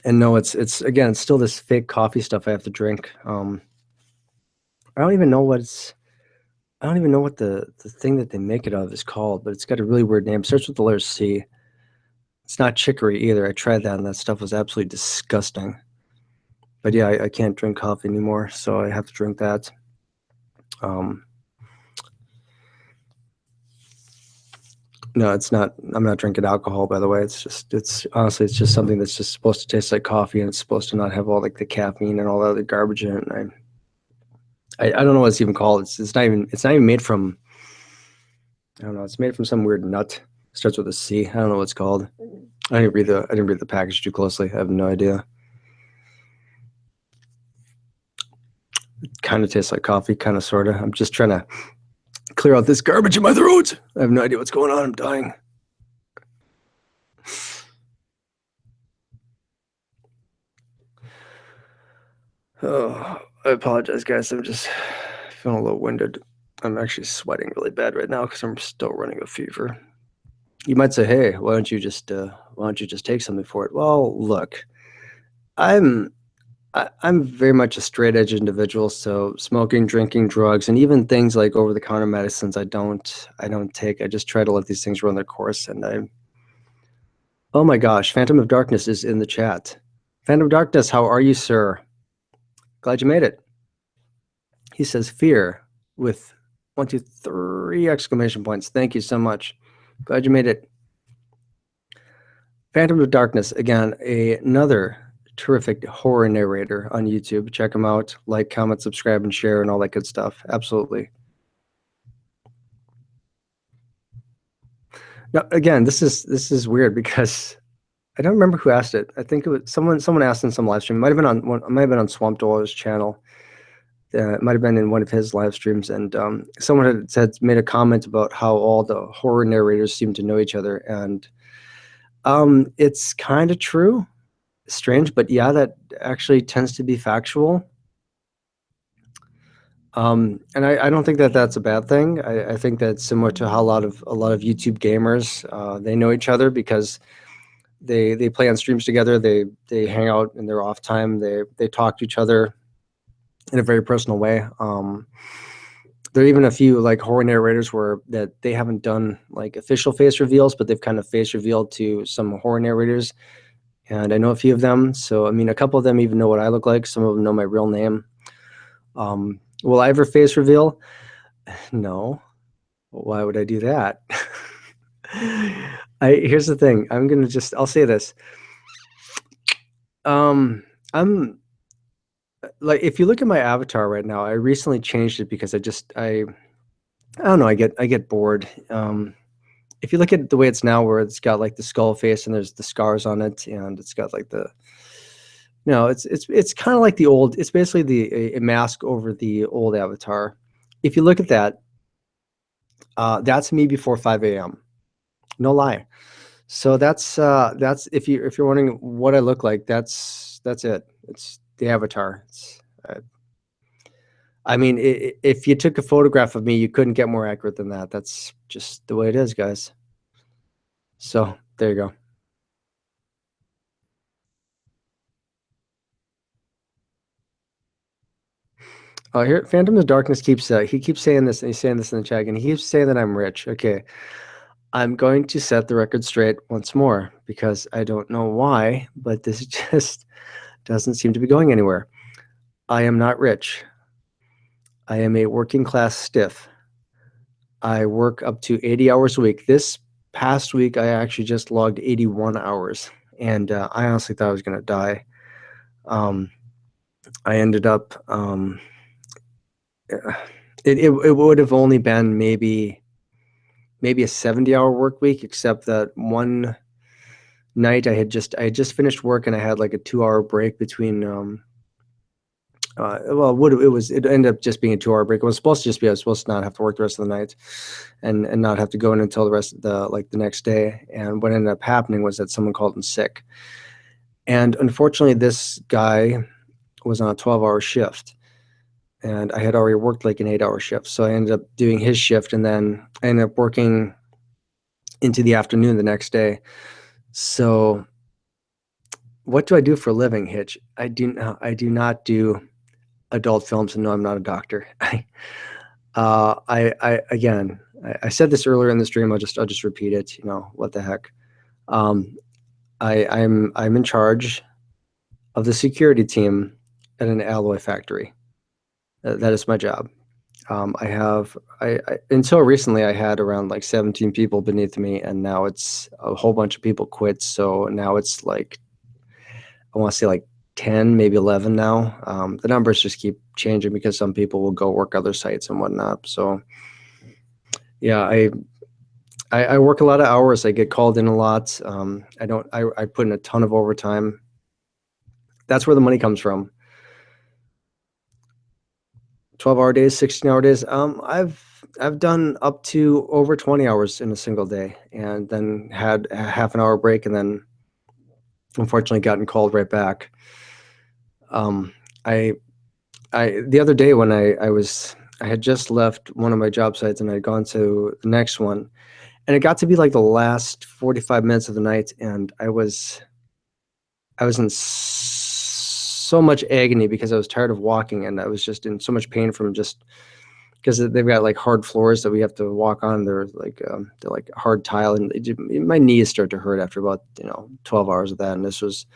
And no, it's again, it's still this fake coffee stuff I have to drink. I don't even know what the thing that they make it of is called, but it's got a really weird name. It starts with the letter C. It's not chicory either. I tried that, and that stuff was absolutely disgusting. But yeah, I can't drink coffee anymore, so I have to drink that. No, it's not. I'm not drinking alcohol, by the way. It's honestly, it's just something that's just supposed to taste like coffee, and it's supposed to not have all like the caffeine and all that other garbage in it. And I don't know what it's even called. It's not even made from. I don't know. It's made from some weird nut. It starts with a C. I don't know what it's called. I didn't read the package too closely. I have no idea. It kind of tastes like coffee, kind of, sort of. I'm just trying to clear out this garbage in my throat. I have no idea what's going on. I'm dying. Oh, I apologize, guys. I'm just feeling a little winded. I'm actually sweating really bad right now because I'm still running a fever. You might say, "Hey, why don't you just take something for it?" Well, look, I'm very much a straight edge individual, so smoking, drinking, drugs, and even things like over the counter medicines, I don't take. I just try to let these things run their course. And oh my gosh, Phantom of Darkness is in the chat. Phantom of Darkness, how are you, sir? Glad you made it. He says fear with 1, 2, 3 exclamation points. Thank you so much. Glad you made it. Phantom of Darkness, again, another terrific horror narrator on YouTube. Check him out. Like, comment, subscribe, and share, and all that good stuff. Absolutely. Now, again, this is weird because I don't remember who asked it. I think it was someone asked in some live stream. It might have been on Swamp Dweller's channel. It might have been in one of his live streams, and someone had made a comment about how all the horror narrators seem to know each other, and it's kind of true. Strange, but yeah, that actually tends to be factual. And I don't think that that's a bad thing. I think that's similar to how a lot of YouTube gamers they know each other because they play on streams together. They hang out in their off time. They talk to each other in a very personal way. There are even a few like horror narrators that they haven't done like official face reveals, but they've kind of face revealed to some horror narrators. And I know a few of them. So, I mean, a couple of them even know what I look like. Some of them know my real name. Will I ever face reveal? No. Why would I do that? Here's the thing. I'll say this. I'm Like if you look at my avatar right now, I recently changed it because I don't know, I get bored. If you look at the way it's now, where it's got like the skull face and there's the scars on it, and it's got like the, it's kind of like the old. It's basically a mask over the old avatar. If you look at that, that's me before 5 a.m. No lie. So that's if you're wondering what I look like, that's it. It's the avatar. I mean, if you took a photograph of me, you couldn't get more accurate than that. That's just the way it is, guys. So there you go. Here, Phantom of Darkness he keeps saying this, and he's saying this in the chat, and he keeps saying that I'm rich. Okay, I'm going to set the record straight once more because I don't know why, but this just doesn't seem to be going anywhere. I am not rich. I am a working class stiff. I work up to 80 hours a week. This past week, I actually just logged 81 hours, and I honestly thought I was going to die. I ended up, it would have only been maybe a 70-hour work week, except that one night I had just finished work and I had like a 2-hour break between it ended up just being a 2-hour break. It was supposed to just be, I was supposed to not have to work the rest of the night and not have to go in until the rest of the next day. And what ended up happening was that someone called in sick. And unfortunately, this guy was on a 12-hour shift. And I had already worked like an 8-hour shift. So I ended up doing his shift, and then I ended up working into the afternoon the next day. So what do I do for a living, Hitch? I do not do adult films, and no, I'm not a doctor. I said this earlier in the stream. I'll just repeat it. You know, what the heck? I'm in charge of the security team at an alloy factory. That is my job. Until recently I had around like 17 people beneath me, and now it's a whole bunch of people quit. So now it's like, I want to say like 10, maybe 11 now. The numbers just keep changing because some people will go work other sites and whatnot. So yeah, I work a lot of hours. I get called in a lot. I put in a ton of overtime. That's where the money comes from. 12-hour days, 16-hour days. I've done up to over 20 hours in a single day, and then had a half an hour break, and then unfortunately gotten called right back. The other day when I had just left one of my job sites and I had gone to the next one, and it got to be like the last 45 minutes of the night, and I was in so much agony because I was tired of walking, and I was just in so much pain from just because they've got like hard floors that we have to walk on. They're like hard tile, and my knees start to hurt after about 12 hours of that. And this was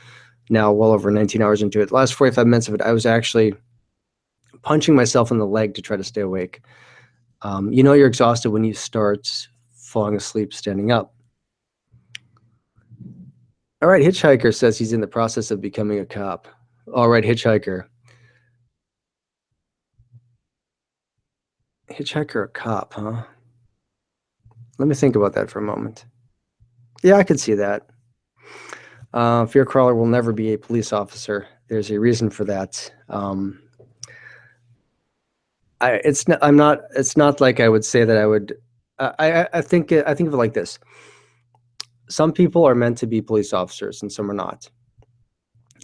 now well over 19 hours into it. The last 45 minutes of it, I was actually punching myself in the leg to try to stay awake. You're exhausted when you start falling asleep standing up. All right, Hitchhiker says he's in the process of becoming a cop. All right, Hitchhiker. Hitchhiker, a cop, huh? Let me think about that for a moment. Yeah, I could see that. Fearcrawler will never be a police officer. There's a reason for that. It's not like I would say that I would. I think of it like this. Some people are meant to be police officers, and some are not.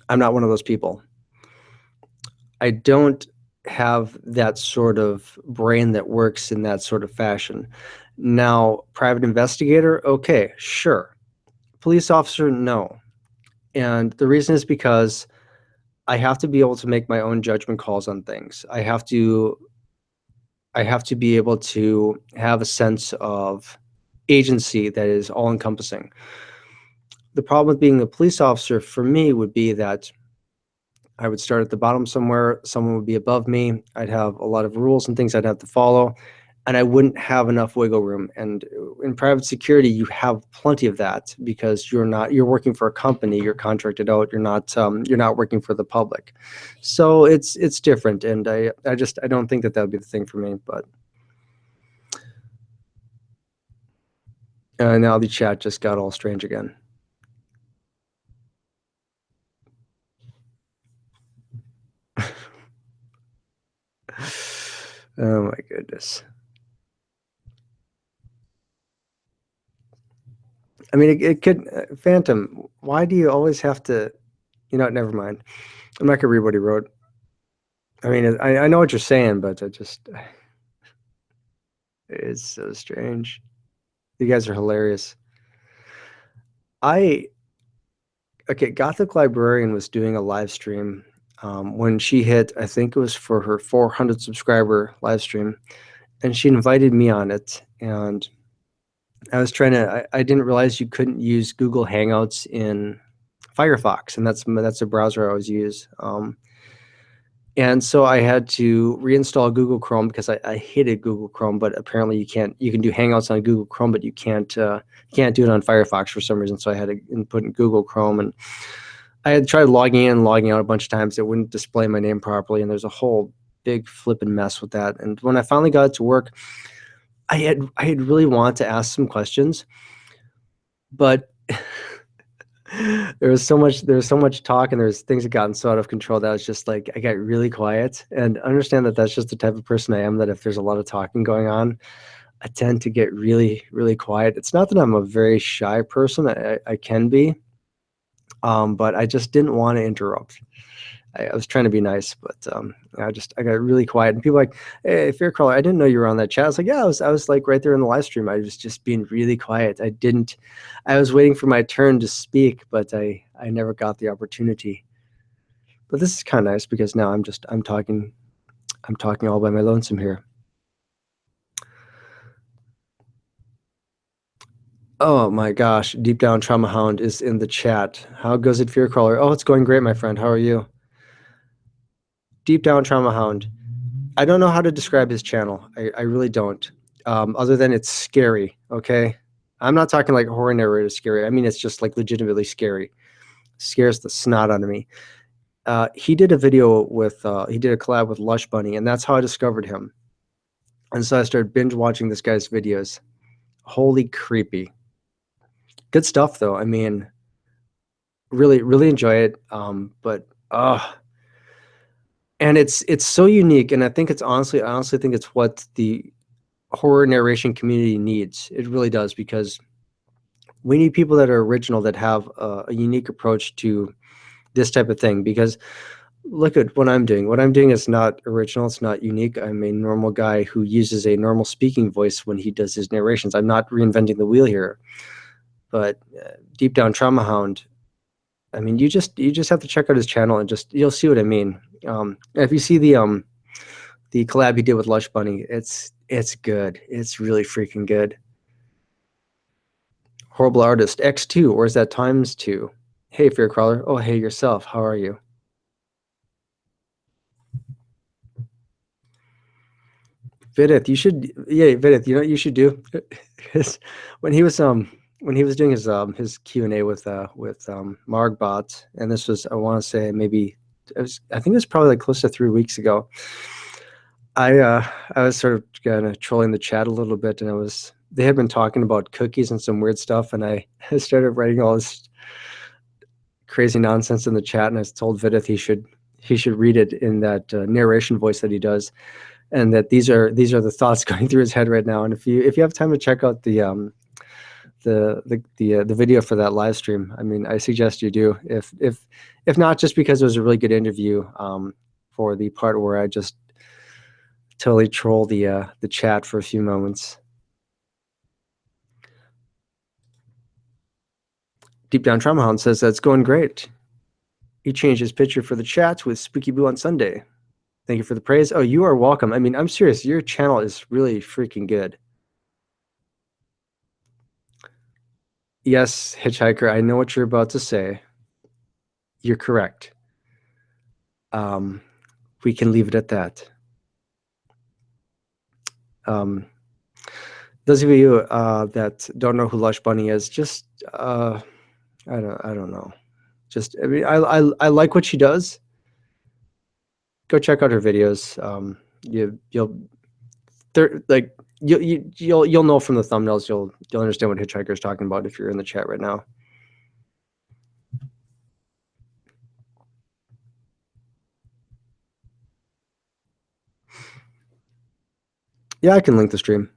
I'm not one of those people. I don't have that sort of brain that works in that sort of fashion. Now, private investigator, okay, sure. Police officer, no. And the reason is because I have to be able to make my own judgment calls on things. I have to be able to have a sense of agency that is all encompassing. The problem with being a police officer for me would be that I would start at the bottom somewhere, someone would be above me, I'd have a lot of rules and things I'd have to follow, and I wouldn't have enough wiggle room. And in private security, you have plenty of that because you're working for a company, you're contracted out, you're not working for the public. So it's different, and I don't think that would be the thing for me. But now the chat just got all strange again. Oh my goodness. I mean, it could, Phantom, why do you always have to, never mind. I'm not gonna read what he wrote. I mean, I know what you're saying, but it's so strange. You guys are hilarious. Okay, Gothic Librarian was doing a live stream when she hit, I think it was for her 400 subscriber live stream, and she invited me on it. And I was I didn't realize you couldn't use Google Hangouts in Firefox, and that's a browser I always use. And so I had to reinstall Google Chrome because I hated Google Chrome, but apparently you can do Hangouts on Google Chrome, but you can't do it on Firefox for some reason. So I had to input in Google Chrome, and I had tried logging in and logging out a bunch of times. It wouldn't display my name properly, and there's a whole big flipping mess with that. And when I finally got it to work, I had really wanted to ask some questions, but there was so much talk, and there's things that gotten so out of control that I was just like, I got really quiet. And understand that that's just the type of person I am, that if there's a lot of talking going on, I tend to get really, really quiet. It's not that I'm a very shy person. I can be, but I just didn't want to interrupt. I was trying to be nice, but I got really quiet, and people were like, "Hey, Fearcrawler, I didn't know you were on that chat." I was like, "Yeah, I was like right there in the live stream. I was just being really quiet. I was waiting for my turn to speak, but I never got the opportunity." But this is kind of nice because now I'm talking all by my lonesome here. Oh my gosh, Deep Down Trauma Hound is in the chat. How goes it, Fearcrawler? Oh, it's going great, my friend. How are you? Deep Down Trauma Hound. I don't know how to describe his channel. I really don't. Other than it's scary, okay? I'm not talking like horror narrator scary. I mean, it's just like legitimately scary. Scares the snot out of me. He did a video he did a collab with Lush Bunny, and that's how I discovered him. And so I started binge watching this guy's videos. Holy creepy. Good stuff though. I mean, really, really enjoy it. But and it's so unique, and I think I honestly think it's what the horror narration community needs. It really does, because we need people that are original, that have a unique approach to this type of thing. Because look at what I'm doing. What I'm doing is not original. It's not unique. I'm a normal guy who uses a normal speaking voice when he does his narrations. I'm not reinventing the wheel here. But Deep Down Trauma Hound, I mean, you just have to check out his channel, and you'll see what I mean. If you see the collab he did with Lush Bunny, it's good. It's really freaking good. Horrible Artist X2, or is that times 2? Hey, Fearcrawler. Oh, hey yourself. How are you? Vidith, Vidith, you know what you should do? when he was doing his Q&A with Margbot, and this was, I want to say, I think it was probably like close to 3 weeks ago. I was sort of kind of trolling the chat a little bit, and they had been talking about cookies and some weird stuff, and I started writing all this crazy nonsense in the chat, and I told Vidith he should read it in that narration voice that he does, and that these are the thoughts going through his head right now. And if you have time to check out the video for that live stream, I mean, I suggest you do. If not, just because it was a really good interview, for the part where I just totally troll the chat for a few moments. Deep Down Trauma Hound says that's going great. He changed his picture for the chats with Spooky Boo on Sunday. Thank you for the praise. Oh, you are welcome. I mean, I'm serious. Your channel is really freaking good. Yes, Hitchhiker, I know what you're about to say. You're correct. We can leave it at that. Those of you that don't know who Lush Bunny is, just I don't know. Just I mean, I like what she does. Go check out her videos. You'll they're like you'll know from the thumbnails. You'll understand what Hitchhiker is talking about if you're in the chat right now. Yeah, I can link the stream.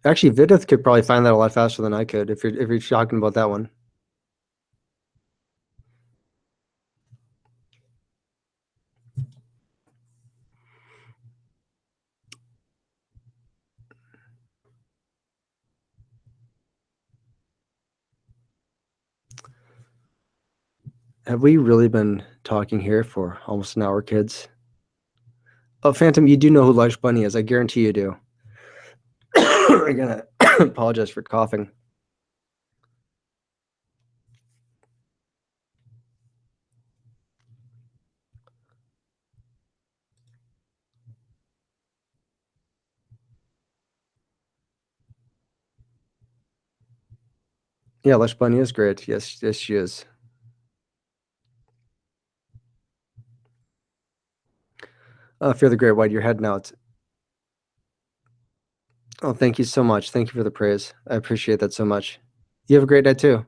Actually, Vidith could probably find that a lot faster than I could if you're talking about that one. Have we really been talking here for almost an hour, kids? Oh, Phantom, you do know who Lush Bunny is. I guarantee you do. I'm gonna apologize for coughing. Yeah, Lush Bunny is great. Yes, yes, she is. Fear the Great White, you're heading out. Oh, thank you so much. Thank you for the praise. I appreciate that so much. You have a great day too.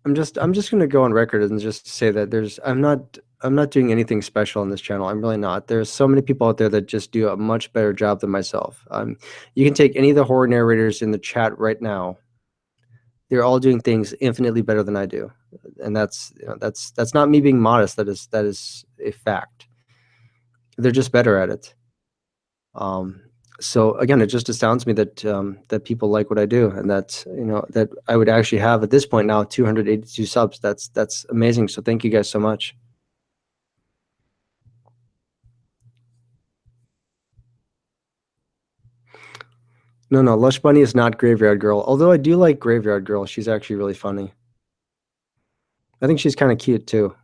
I'm just gonna go on record and just say that I'm not doing anything special on this channel. I'm really not. There's so many people out there that just do a much better job than myself. You can take any of the horror narrators in the chat right now. They're all doing things infinitely better than I do, and that's that's not me being modest. That is a fact. They're just better at it. So again, it just astounds me that that people like what I do, and that that I would actually have at this point now 282 subs. That's amazing. So thank you guys so much. No, Lush Bunny is not Graveyard Girl. Although I do like Graveyard Girl. She's actually really funny. I think she's kind of cute too.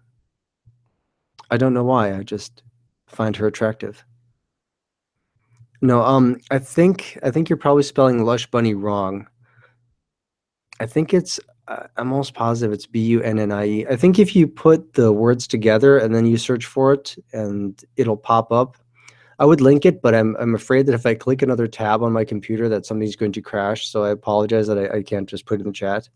I don't know why. I just find her attractive. No, I think you're probably spelling Lush Bunny wrong. I think it's I'm almost positive it's Bunnie. I think if you put the words together and then you search for it and it'll pop up. I would link it, but I'm afraid that if I click another tab on my computer that something's going to crash. So I apologize that I can't just put it in the chat.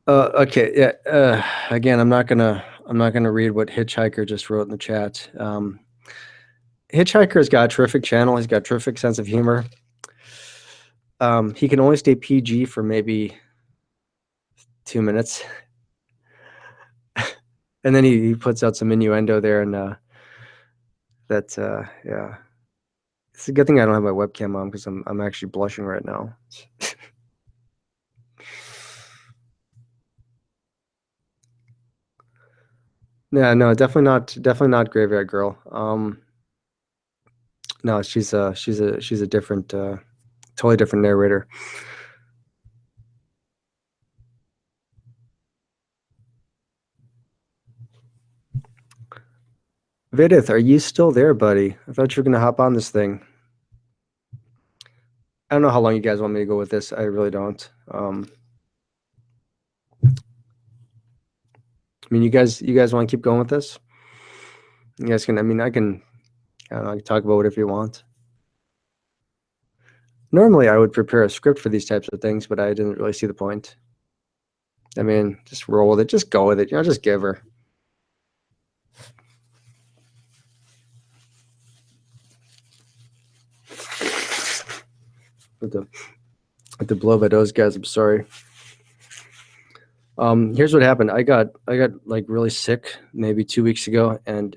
Okay, yeah. Again, I'm not gonna read what Hitchhiker just wrote in the chat. Hitchhiker's got a terrific channel. He's got a terrific sense of humor. He can only stay PG for maybe 2 minutes, and then he puts out some innuendo there, and yeah. It's a good thing I don't have my webcam on because I'm actually blushing right now. Yeah, no, definitely not Graveyard Girl. No, she's a different, totally different narrator. Vidith, are you still there, buddy? I thought you were gonna hop on this thing. I don't know how long you guys want me to go with this. I really don't. I mean, you guys want to keep going with this? You guys can. I mean, I don't know. I can talk about whatever you want. Normally, I would prepare a script for these types of things, but I didn't really see the point. I mean, just roll with it. Just go with it. Just give her. With the blow by those guys, I'm sorry. Here's what happened. I got like really sick maybe 2 weeks ago, and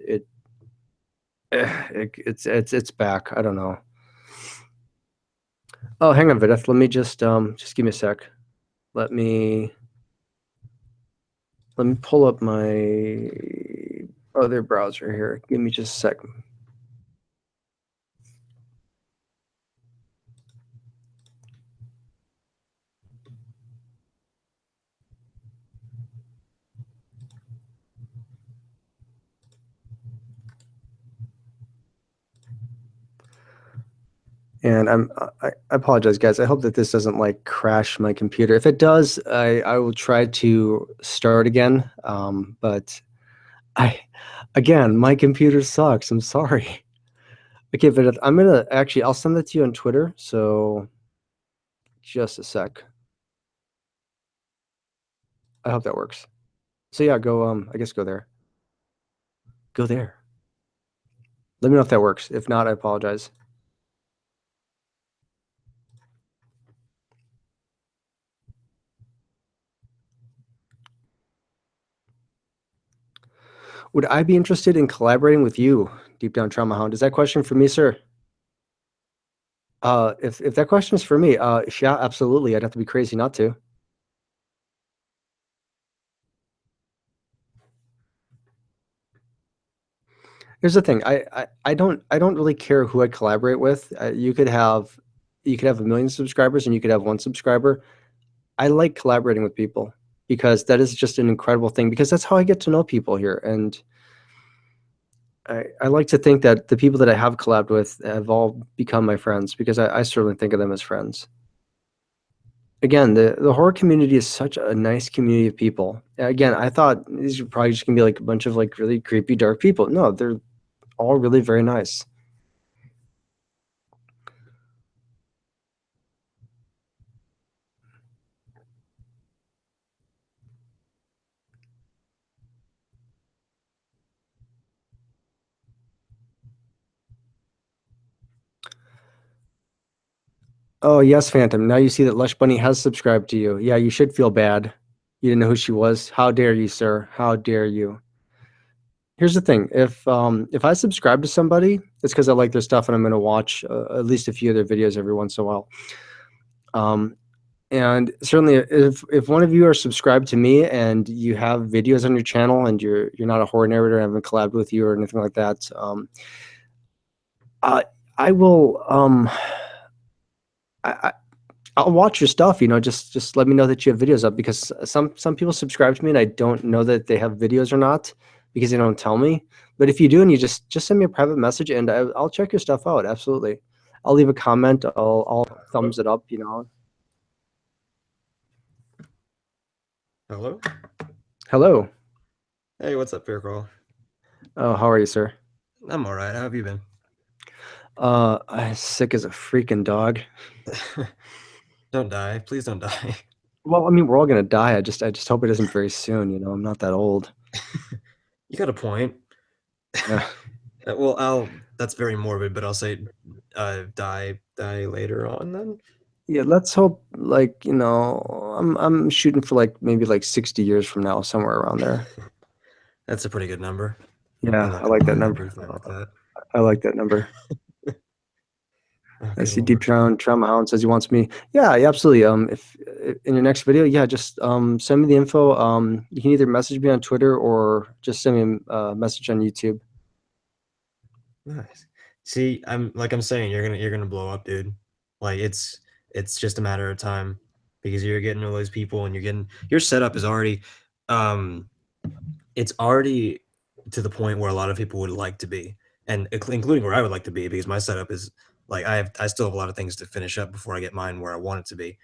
it's back. I don't know. Oh, hang on, Vidith. Let me just give me a sec. Let me pull up my other browser here. Give me just a second. And I apologize, guys. I hope that this doesn't like crash my computer. If it does, I will try to start again. But I again, my computer sucks. I'm sorry. Okay, but I'm gonna actually I'll send that to you on Twitter. So just a sec. I hope that works. So yeah, go I guess go there. Go there. Let me know if that works. If not, I apologize. Would I be interested in collaborating with you, Deep Down Trauma Hound? Is that question for me, sir? If that question is for me, yeah, absolutely. I'd have to be crazy not to. Here's the thing. I don't really care who I collaborate with. You could have a million subscribers and you could have one subscriber. I like collaborating with people because that is just an incredible thing because that's how I get to know people here. And I like to think that the people that I have collabed with have all become my friends because I certainly think of them as friends. Again, the horror community is such a nice community of people. Again, I thought these are probably just gonna be like a bunch of like really creepy, dark people. No, they're all really very nice. Oh, yes, Phantom. Now you see that Lush Bunny has subscribed to you. Yeah, you should feel bad. You didn't know who she was. How dare you, sir? How dare you? Here's the thing. If I subscribe to somebody, it's because I like their stuff and I'm gonna watch at least a few of their videos every once in a while. Um, and certainly if one of you are subscribed to me and you have videos on your channel and you're not a horror narrator, I haven't collabed with you or anything like that, I will I, I'll watch your stuff, just let me know that you have videos up because some people subscribe to me and I don't know that they have videos or not because they don't tell me. But if you do and you just send me a private message and I'll check your stuff out. Absolutely. I'll leave a comment. I'll thumbs it up. Hello? Hello. Hey, what's up, Bear Crawl? Oh, how are you, sir? I'm all right. How have you been? I'm sick as a freaking dog. Don't die. Please don't die. Well, I mean, we're all gonna die. I just hope it isn't very soon. I'm not that old. You got a point. Yeah. That's very morbid, but I'll say die later on then. Yeah, let's hope I'm shooting for like maybe like 60 years from now, somewhere around there. That's a pretty good number. I'm Yeah, not I gonna like that lie, I'd be number. fine with that. I like that number. Oh, I good see Deep Lord. Trauma Hound says he wants me. Yeah, yeah, absolutely. If in your next video, yeah, just send me the info. You can either message me on Twitter or just send me a message on YouTube. Nice. See, I'm saying, you're gonna blow up, dude. Like it's just a matter of time because you're getting all those people and your setup is already um it's already to the point where a lot of people would like to be, and including where I would like to be, because my setup is like I still have a lot of things to finish up before I get mine where I want it to be.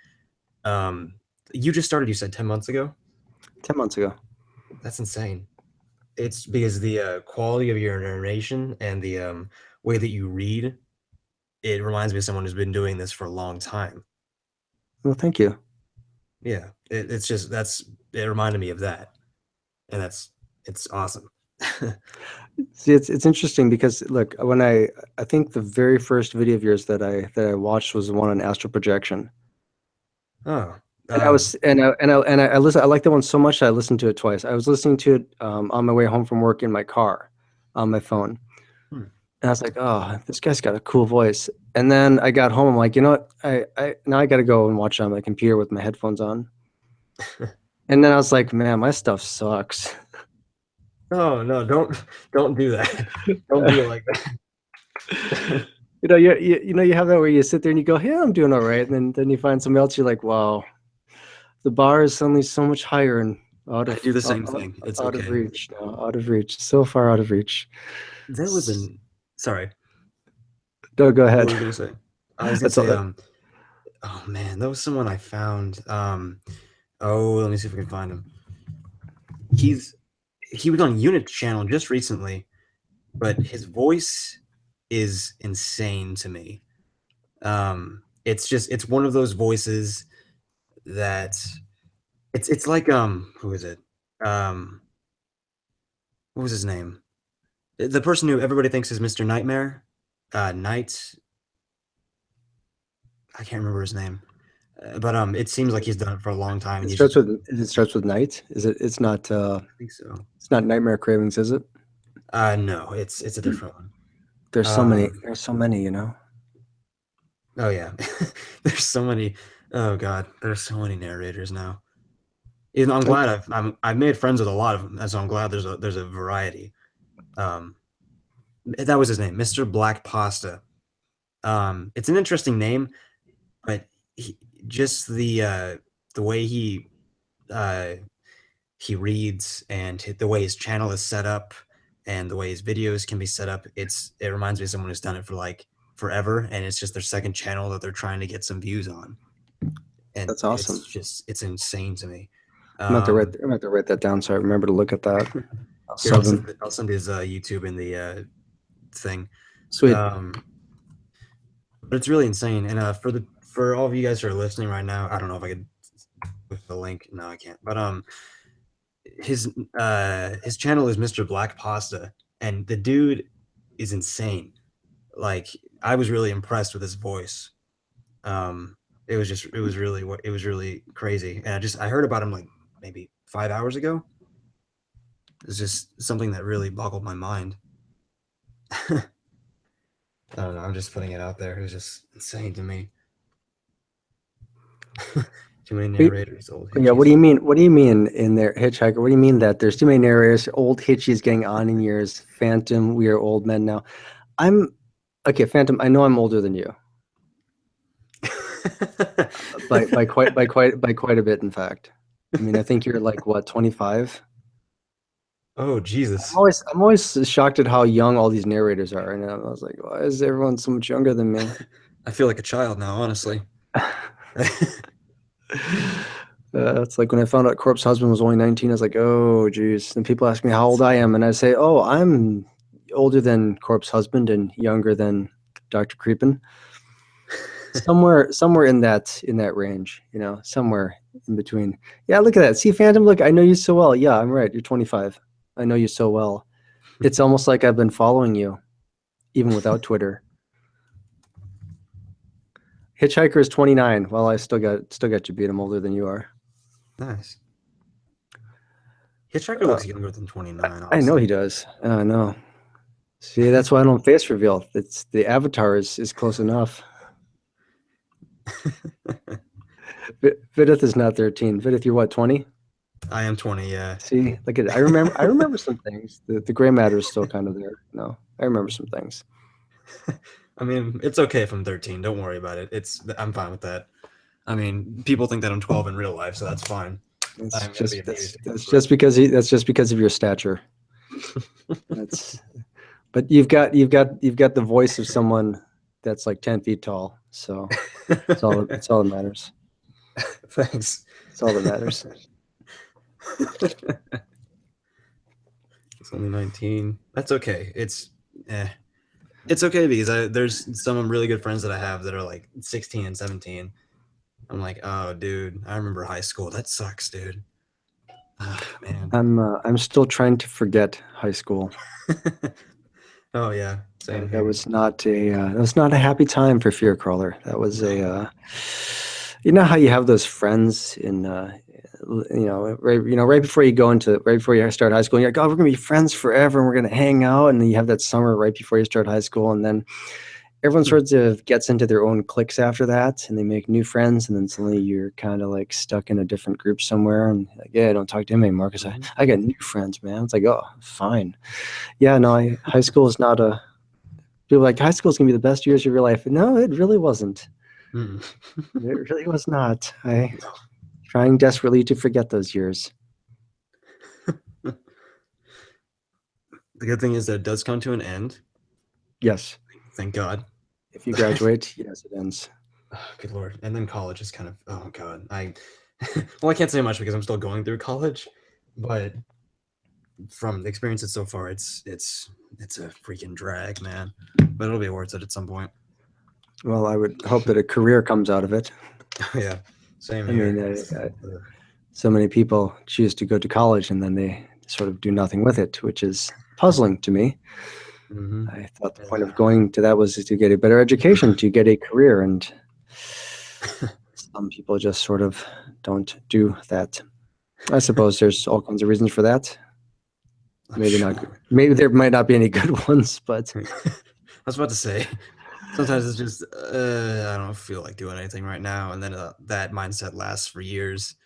Um, you just started, you said 10 months ago. 10 months ago. That's insane. It's because the quality of your narration and the way that you read, it reminds me of someone who's been doing this for a long time. Well, thank you. Yeah, it's just it reminded me of that, and it's awesome. See, it's interesting because look, when I think the very first video of yours that I watched was the one on astral projection. Oh, And I was and I listen. I like that one so much that I listened to it twice. I was listening to it on my way home from work in my car, on my phone, hmm. and I was like, "Oh, this guy's got a cool voice." And then I got home. I'm like, you know what? I now I got to go and watch it on my computer with my headphones on. And then I was like, "Man, my stuff sucks." Oh no, don't do that. Don't be like that. You have that where you sit there and you go, "Yeah, I'm doing all right," and then you find somebody else. You're like, "Wow, the bar is suddenly so much higher and out I of do the out, same thing. It's out of okay. reach now, out of reach, so far out of reach." There was an Sorry, No, go what ahead. were you gonna say? I was gonna That's all. say, oh man, that was someone I found. Oh, let me see if I can find him. He's he was on Unit channel just recently, but his voice is insane to me. It's just it's one of those voices that it's like who is it? Um, what was his name? The person who everybody thinks is Mr. Nightmare, Knight. I can't remember his name, but it seems like he's done it for a long time, It and he's just starts with it starts with night. Is it? It's not. I think so. It's not Nightmare Cravings, is it? No, it's a Hmm. different one. There's so many. Um, There's so many. oh yeah, there's so many. Oh god, there's so many narrators now. And I'm I, glad I've made friends with a lot of them, and so I'm glad there's a variety. Um, that was his name, Mr. Black Pasta. It's an interesting name, but he, just the way uh, he reads and the way his channel is set up and the way his videos can be set up, it reminds me of someone who's done it for like forever, and it's just their second channel that they're trying to get some views on, and that's awesome. it's insane to me. I'm going to write. Um, I'm going to write that down so I remember to look at that. I'll Here, sub him. I'll send his YouTube in the thing. Sweet. Um, but it's really insane. And for all of you guys who are listening right now, I don't know if I could with the link. No, I can't. But his channel is Mr. Black Pasta, and the dude is insane. Like I was really impressed with his voice. Um, it was really crazy. And I heard about him like maybe 5 hours ago. It's just something that really boggled my mind. I don't know. I'm just putting it out there. It was just insane to me. Too many Wait, narrators, old yeah. What do hitchies. you mean? What do you mean in there, Hitchhiker? What do you mean that there's too many narrators? Old Hitchies getting on in years. Phantom, we are old men now. I'm okay. Phantom, I know I'm older than you by quite a bit. In fact, I mean, I think you're like what 25. Oh I'm Jesus! always I'm always shocked at how young all these narrators are, and I was like, why is everyone so much younger than me? I feel like a child now, honestly. It's like when I found out Corp's husband was only 19, I was like, oh, geez. And people ask me how old I am, and I say, oh, I'm older than Corp's husband and younger than Dr. Creepin. Somewhere in that range, somewhere in between. Yeah, look at that. See, Phantom, look, I know you so well. Yeah, I'm right. You're 25. I know you so well. It's almost like I've been following you, even without Twitter. Hitchhiker is 29. Well, I still got you beat. I'm older than you are. Nice. Hitchhiker Uh, looks younger than 29, I know he honestly. does. I know. See, that's why I don't face reveal. It's the avatar is close enough. Vidith is not 13. Vidith, you're what, 20? I am 20. Yeah. See, look at it. I remember some things. The gray matter is still kind of there. No, I remember some things. I mean, it's okay if I'm 13. Don't worry about it. I'm fine with that. I mean, people think that I'm 12 in real life, so that's fine. That's I'm gonna be just amused. that's just because of your stature. That's but you've got the voice of someone that's like 10 feet tall. So it's all that matters. Thanks. It's all that matters. It's only 19. That's okay. Eh. It's okay because there's some really good friends that I have that are like 16 and 17. I'm like, oh, dude, I remember high school. That sucks, dude. Ah, man. I'm still trying to forget high school. Oh yeah, same That here. was not a happy time for Fear Crawler. That was you know how you have those friends in right before you start high school, and you're like, oh, we're gonna be friends forever, and we're gonna hang out, and then you have that summer right before you start high school, and then everyone sort of gets into their own cliques after that, and they make new friends, and then suddenly you're kind of like stuck in a different group somewhere, and like, yeah, I don't talk to him anymore because I, Mhm. I got new friends, man. It's like, oh, fine. Yeah, no, high school is not a people are like high school is gonna be the best years of your life. No, it really wasn't. Mm. It really was not. I trying desperately to forget those years. The good thing is that it does come to an end. Yes. Thank God. If you graduate, yes, it ends. Oh, good lord. And then college is kind of, oh god. Well, I can't say much because I'm still going through college, but from the experiences so far, it's a freaking drag, man. But it'll be worth it at some point. Well, I would hope that a career comes out of it. Yeah, same I mean, here. Ugh. so many people choose to go to college and then they sort of do nothing with it, which is puzzling to me. Mhm. I thought the point of Yeah. going to that was to get a better education, to get a career, and some people just sort of don't do that. I suppose there's all kinds of reasons for that. I'm Maybe not. sure. Maybe there might not be any good ones, but I was about to say, sometimes it's just I don't feel like doing anything right now, and then that mindset lasts for years.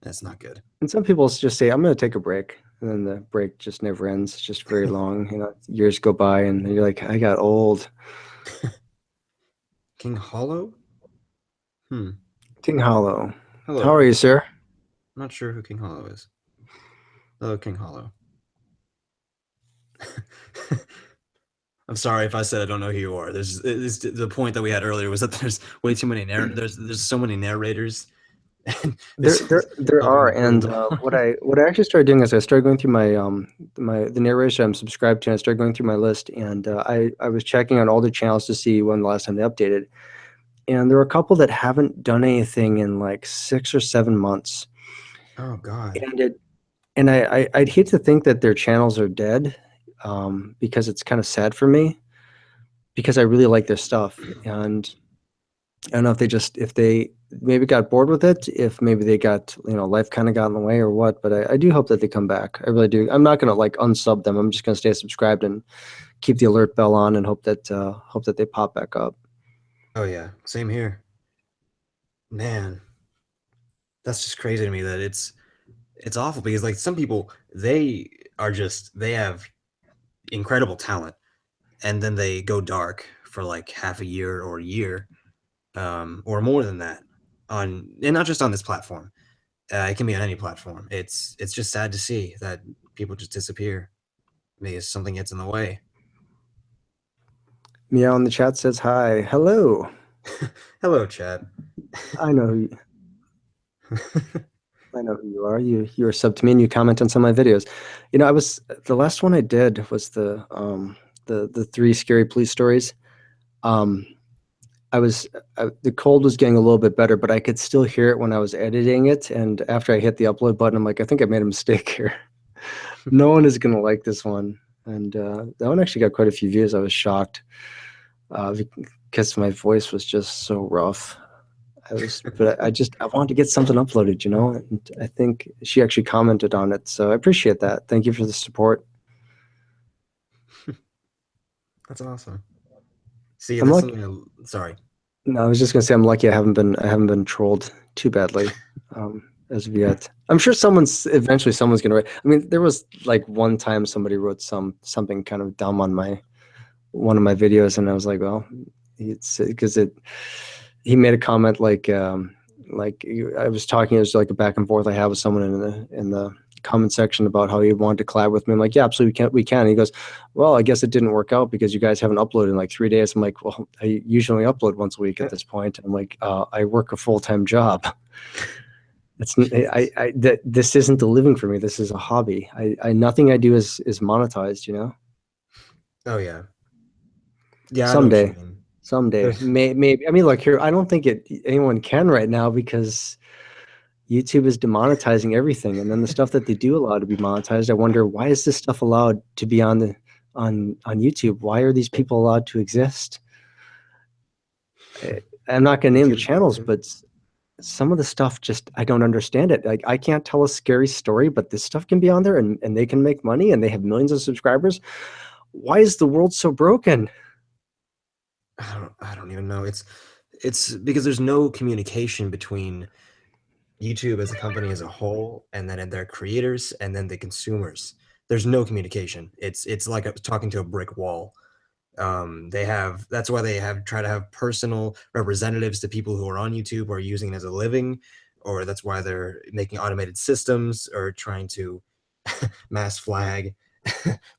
That's not good. and some people just say, "I'm going to take a break," and then the break just never ends. It's just very long. Years go by, and you're like, "I got old." King Hollow? Hmm. King Hollow, how Hello. are you, sir? I'm not sure who King Hollow is. Hello, King Hollow. I'm sorry if I said I don't know who you are. The point that we had earlier was that there's way too many there's so many narrators, and There, this there, is there helping are, me prove and them. what I actually started doing is I started going through the narration I'm subscribed to, and I started going through my list, and I was checking on all the channels to see when the last time they updated, and there were a couple that haven't done anything in like 6 or 7 months, Oh God. and I'd hate to think that their channels are dead, because it's kind of sad for me because I really like their stuff, and I don't know if they maybe got bored with it, if maybe they got, life kind of got in the way or what, but I do hope that they come back. I really do. I'm not going to like unsub them. I'm just going to stay subscribed and keep the alert bell on and hope that they pop back up. Oh yeah. Same here. Man, that's just crazy to me that it's awful because like some people they have incredible talent and then they go dark for like half a year or a year or more than that on and not just on this platform. It can be on any platform. It's just sad to see that people just disappear because something gets in the way. Meow in the chat says hi. Hello. Hello, Chad. I know who I know who you are. You're sub to me and you comment on some of my videos. I was the last one I did was the three scary police stories. Um, the cold was getting a little bit better, but I could still hear it when I was editing it. And after I hit the upload button, I'm like, I think I made a mistake here. No one is gonna like this one. And that one actually got quite a few views. I was shocked because my voice was just so rough. But I wanted to get something uploaded, and I think she actually commented on it. So I appreciate that. Thank you for the support. That's awesome. See, I'm that's lucky. something. Sorry. No, I was just gonna say I'm lucky I haven't been trolled too badly as of yet. I'm sure someone's gonna write. I mean, there was like one time somebody wrote something kind of dumb on my one of my videos, and I was like, well, it's because he made a comment I was talking, it was like a back and forth I had with someone in the comment section about how he wanted to collab with me. I'm like, yeah, absolutely, we can. And he goes, well, I guess it didn't work out because you guys haven't uploaded in like 3 days. I'm like, well, I usually upload once a week at this point. I'm like, I work a full-time job. This isn't a living for me. This is a hobby. Nothing I do is monetized. Oh yeah. Yeah, I know what you Someday, mean. someday, There's maybe. I mean, look here. I don't think anyone can right now because YouTube is demonetizing everything, and then the stuff that they do allow to be monetized, I wonder why is this stuff allowed to be on YouTube? Why are these people allowed to exist? I, I'm not going to name the YouTube is channels, broken. but some of the stuff just I don't understand it. Like I can't tell a scary story, but this stuff can be on there, and they can make money, and they have millions of subscribers. Why is the world so broken? I don't even know. It's because there's no communication between YouTube as a company as a whole, and then their creators, and then the consumers. There's no communication. It's like talking to a brick wall. They have that's why they have try to have personal representatives to people who are on YouTube or using it as a living, or that's why they're making automated systems or trying to mass flag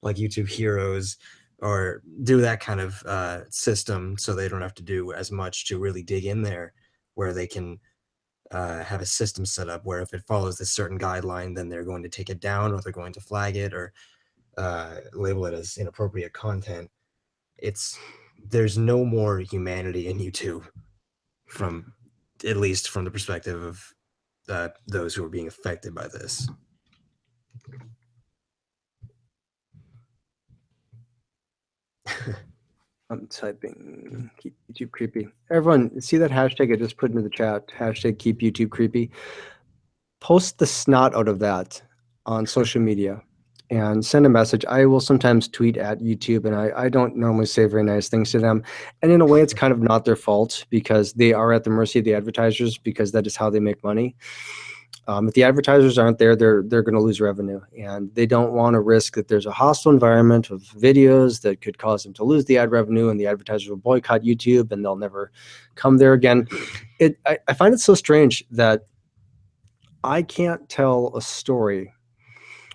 like YouTube heroes or do that kind of system so they don't have to do as much to really dig in there, where they can have a system set up where if it follows this certain guideline, then they're going to take it down, or they're going to flag it, or label it as inappropriate content. It's There's no more humanity in YouTube, from at least from the perspective of those who are being affected by this. I'm typing keep YouTube creepy. Everyone, see that hashtag I just put into the chat? Hashtag keep YouTube creepy. Post the snot out of that on social media and send a message. I will sometimes tweet at YouTube, and I don't normally say very nice things to them. And in a way, it's kind of not their fault, because they are at the mercy of the advertisers, because that is how they make money. If the advertisers aren't there, they're going to lose revenue, and they don't want to risk that there's a hostile environment of videos that could cause them to lose the ad revenue, and the advertisers will boycott YouTube and they'll never come there again. I find it so strange that I can't tell a story,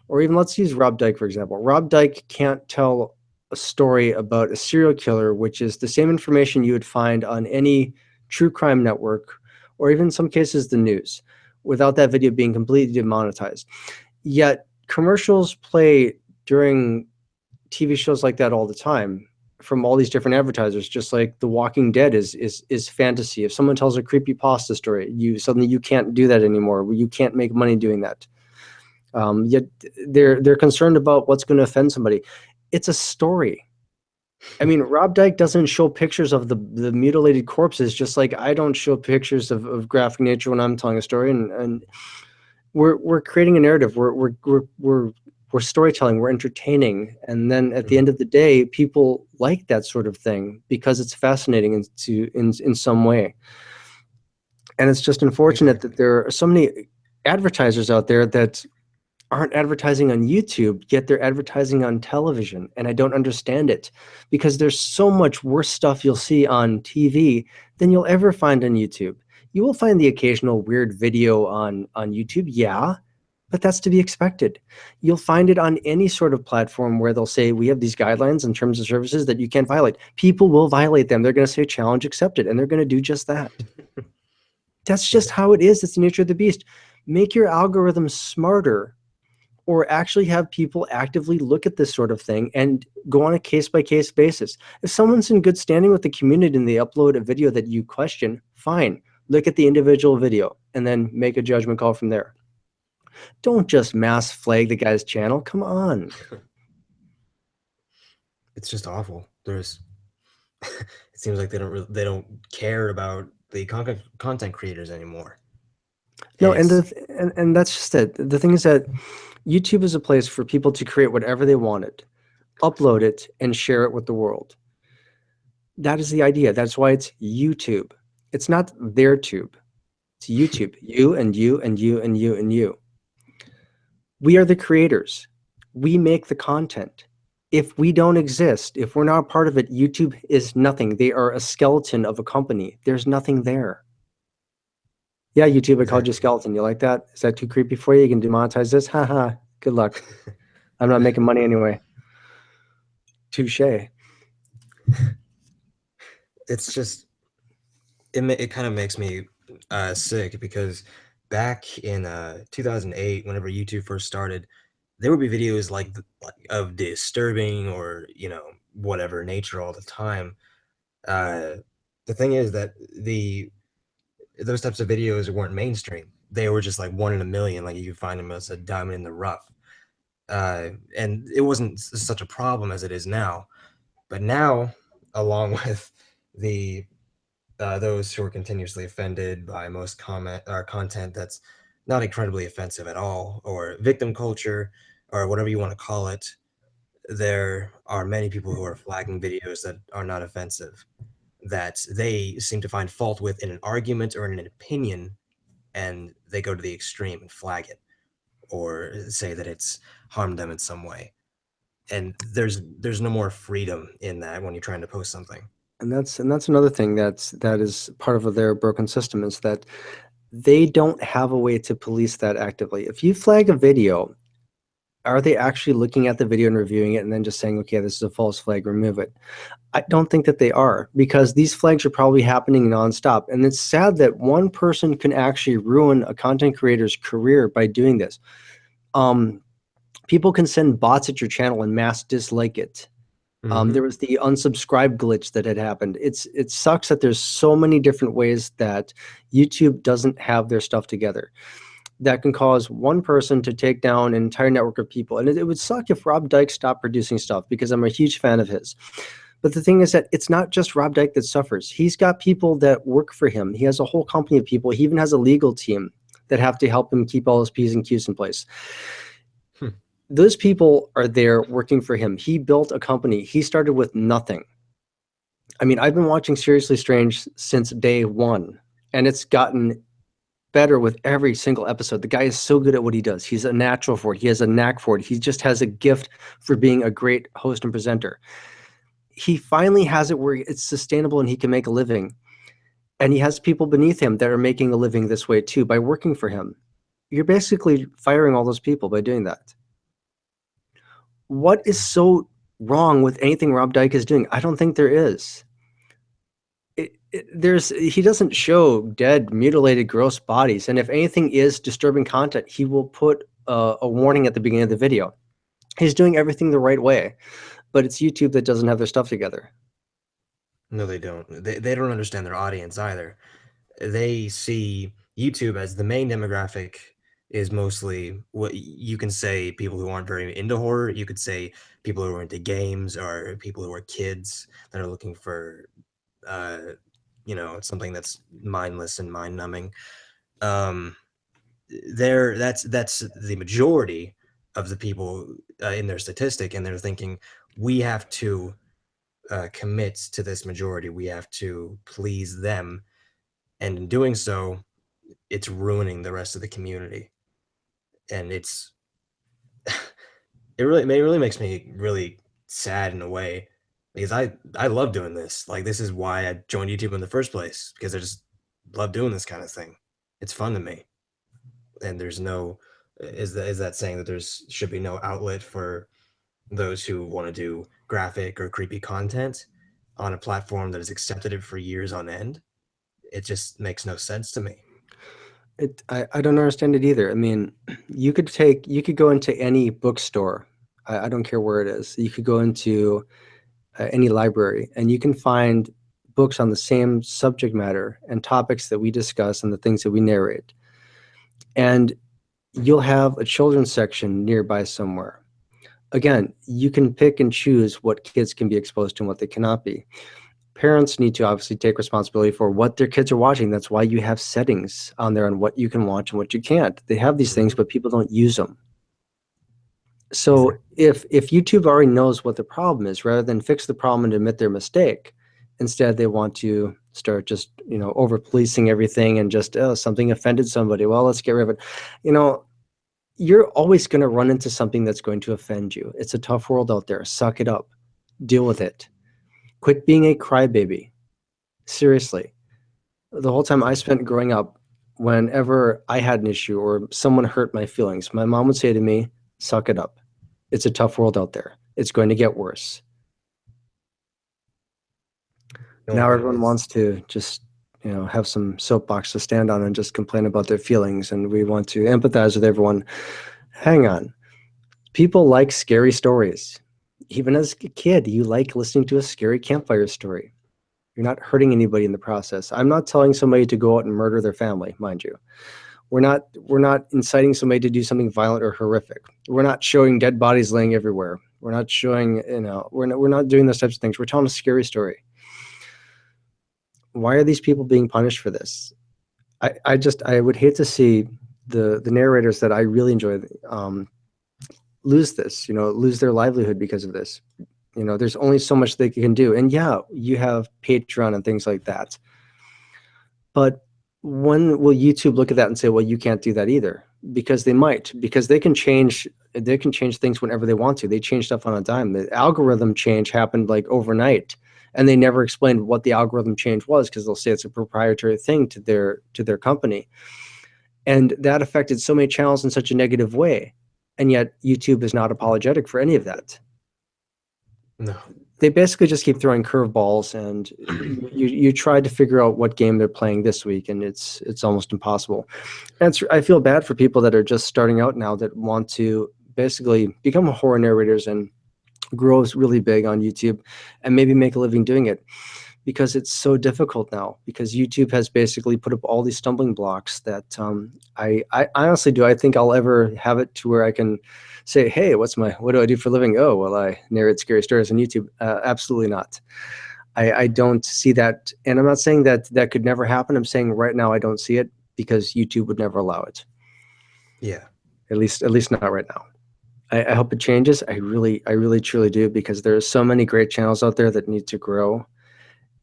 or even let's use Rob Dyke, for example. Rob Dyke can't tell a story about a serial killer, which is the same information you would find on any true crime network, or even in some cases the news, without that video being completely demonetized. Yet commercials play during TV shows like that all the time from all these different advertisers, just like The Walking Dead is fantasy. If someone tells a creepy pasta story, suddenly you can't do that anymore. You can't make money doing that. Yet they're concerned about what's going to offend somebody. It's a story. I mean, Rob Dyke doesn't show pictures of the mutilated corpses, just like I don't show pictures of graphic nature when I'm telling a story. And we're creating a narrative. We're storytelling. We're entertaining. And then at the end of the day, people like that sort of thing because it's fascinating in some way. And it's just unfortunate that there are so many advertisers out there that aren't advertising on YouTube, yet they're advertising on television. And I don't understand it, because there's so much worse stuff you'll see on TV than you'll ever find on YouTube. You will find the occasional weird video on YouTube, yeah, but that's to be expected. You'll find it on any sort of platform where they'll say, we have these guidelines in terms of services that you can't violate. People will violate them. They're going to say challenge accepted, and they're going to do just that. That's just how it is. It's the nature of the beast. Make your algorithm smarter, or actually have people actively look at this sort of thing and go on a case-by-case basis. If someone's in good standing with the community and they upload a video that you question, fine. Look at the individual video and then make a judgment call from there. Don't just mass flag the guy's channel. Come on. It's just awful. There's it seems like they don't care about the content creators anymore. No, and that's just it. The thing is that YouTube is a place for people to create whatever they wanted, upload it, and share it with the world. That is the idea. That's why it's YouTube. It's not their tube. It's YouTube. You and you and you and you and you. We are the creators. We make the content. If we don't exist, if we're not a part of it, YouTube is nothing. They are a skeleton of a company. There's nothing there. Yeah, YouTube, I called you skeleton. You like that? Is that too creepy for you? You can demonetize this? Haha, good luck. I'm not making money anyway. Touche. It's just, it kind of makes me sick, because back in 2008, whenever YouTube first started, there would be videos like of disturbing or, whatever nature all the time. The thing is that those types of videos weren't mainstream. They were just like 1 in a million. Like you could find them as a diamond in the rough. And it wasn't such a problem as it is now. But now, along with those who are continuously offended by most content that's not incredibly offensive at all, or victim culture, or whatever you want to call it, there are many people who are flagging videos that are not offensive, that they seem to find fault with in an argument or in an opinion, and they go to the extreme and flag it or say that it's harmed them in some way. And there's no more freedom in that when you're trying to post something. And that's another thing that is part of their broken system, is that they don't have a way to police that actively. If you flag a video, Are they actually looking at the video and reviewing it and then just saying, okay, this is a false flag, remove it? I don't think that they are, because these flags are probably happening nonstop. And it's sad that one person can actually ruin a content creator's career by doing this. People can send bots at your channel and mass dislike it. Mhm. There was the unsubscribe glitch that had happened. It sucks that there's so many different ways that YouTube doesn't have their stuff together that can cause one person to take down an entire network of people. And it would suck if Rob Dyke stopped producing stuff, because I'm a huge fan of his. But the thing is that it's not just Rob Dyke that suffers. He's got people that work for him. He has a whole company of people. He even has a legal team that have to help him keep all his P's and Q's in place. Hmm. Those people are there working for him. He built a company. He started with nothing. I mean, I've been watching Seriously Strange since day one, and it's gotten better with every single episode. The guy is so good at what he does. He's a natural for it. He has a knack for it. He just has a gift for being a great host and presenter. He finally has it where it's sustainable and he can make a living. And he has people beneath him that are making a living this way too, by working for him. You're basically firing all those people by doing that. What is so wrong with anything Rob Dyke is doing? I don't think there is. He doesn't show dead, mutilated, gross bodies. And if anything is disturbing content, he will put a warning at the beginning of the video. He's doing everything the right way, but it's YouTube that doesn't have their stuff together. No, they don't. They don't understand their audience either. They see YouTube as the main demographic is mostly what you can say people who aren't very into horror. You could say people who are into games, or people who are kids that are looking for, something that's mindless and mind numbing. Um, that's the majority of the people in their statistic, and they're thinking we have to commit to this majority. We have to please them, and in doing so, it's ruining the rest of the community. And it really makes me really sad in a way, because I love doing this. Like, this is why I joined YouTube in the first place, because I just love doing this kind of thing. It's fun to me. And there's no is that saying that there's should be no outlet for those who want to do graphic or creepy content on a platform that has accepted it for years on end? It just makes no sense to me. I don't understand it either. I mean, you could go into any bookstore. I don't care where it is. You could go into any library, and you can find books on the same subject matter and topics that we discuss and the things that we narrate. And you'll have a children's section nearby somewhere. Again, you can pick and choose what kids can be exposed to and what they cannot be. Parents need to obviously take responsibility for what their kids are watching. That's why you have settings on there on what you can watch and what you can't. They have these things, but people don't use them. So if YouTube already knows what the problem is, rather than fix the problem and admit their mistake, instead they want to start just, over policing everything and just, something offended somebody. Well, let's get rid of it. You're always going to run into something that's going to offend you. It's a tough world out there. Suck it up. Deal with it. Quit being a crybaby. Seriously. The whole time I spent growing up, whenever I had an issue or someone hurt my feelings, my mom would say to me, suck it up. It's a tough world out there. It's going to get worse. Now everyone wants to just, have some soapbox to stand on and just complain about their feelings, and we want to empathize with everyone. Hang on. People like scary stories. Even as a kid, you like listening to a scary campfire story. You're not hurting anybody in the process. I'm not telling somebody to go out and murder their family, mind you. We're not inciting somebody to do something violent or horrific. We're not showing dead bodies laying everywhere. We're not showing, we're not doing those types of things. We're telling a scary story. Why are these people being punished for this? I would hate to see the narrators that I really enjoy lose this, lose their livelihood because of this. There's only so much they can do. And yeah, you have Patreon and things like that. But when will YouTube look at that and say, well, you can't do that either? Because they might, because they can change things whenever they want to. They change stuff on a dime. The algorithm change happened like overnight, and they never explained what the algorithm change was, because they'll say it's a proprietary thing to their company. And that affected so many channels in such a negative way. And yet YouTube is not apologetic for any of that. No. They basically just keep throwing curveballs, and you try to figure out what game they're playing this week, and it's almost impossible. And I feel bad for people that are just starting out now that want to basically become horror narrators and grow really big on YouTube and maybe make a living doing it, because it's so difficult now, because YouTube has basically put up all these stumbling blocks that I honestly do. I think I'll ever have it to where I can say, hey, what do I do for a living? Oh, well, I narrate scary stories on YouTube. Absolutely not. I don't see that. And I'm not saying that that could never happen. I'm saying right now I don't see it because YouTube would never allow it. Yeah. At least not right now. I hope it changes. I really truly do, because there are so many great channels out there that need to grow.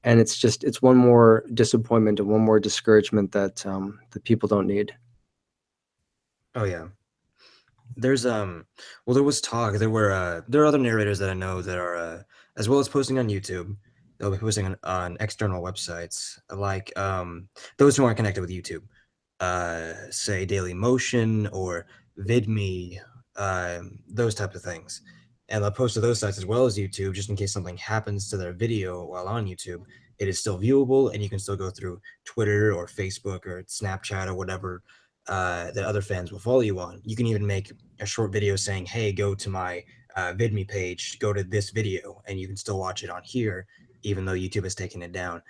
And it's one more disappointment and one more discouragement that that people don't need. Oh yeah. There's well, there was talk. There are other narrators that I know that are as well as posting on YouTube. They'll be posting on external websites like those who aren't connected with YouTube. Say Daily Motion or VidMe, those type of things. And they'll post to those sites as well as YouTube, just in case something happens to their video while on YouTube. It is still viewable, and you can still go through Twitter or Facebook or Snapchat or whatever that other fans will follow you on. You can even make a short video saying, "Hey, go to my VidMe page, go to this video," and you can still watch it on here, even though YouTube has taken it down.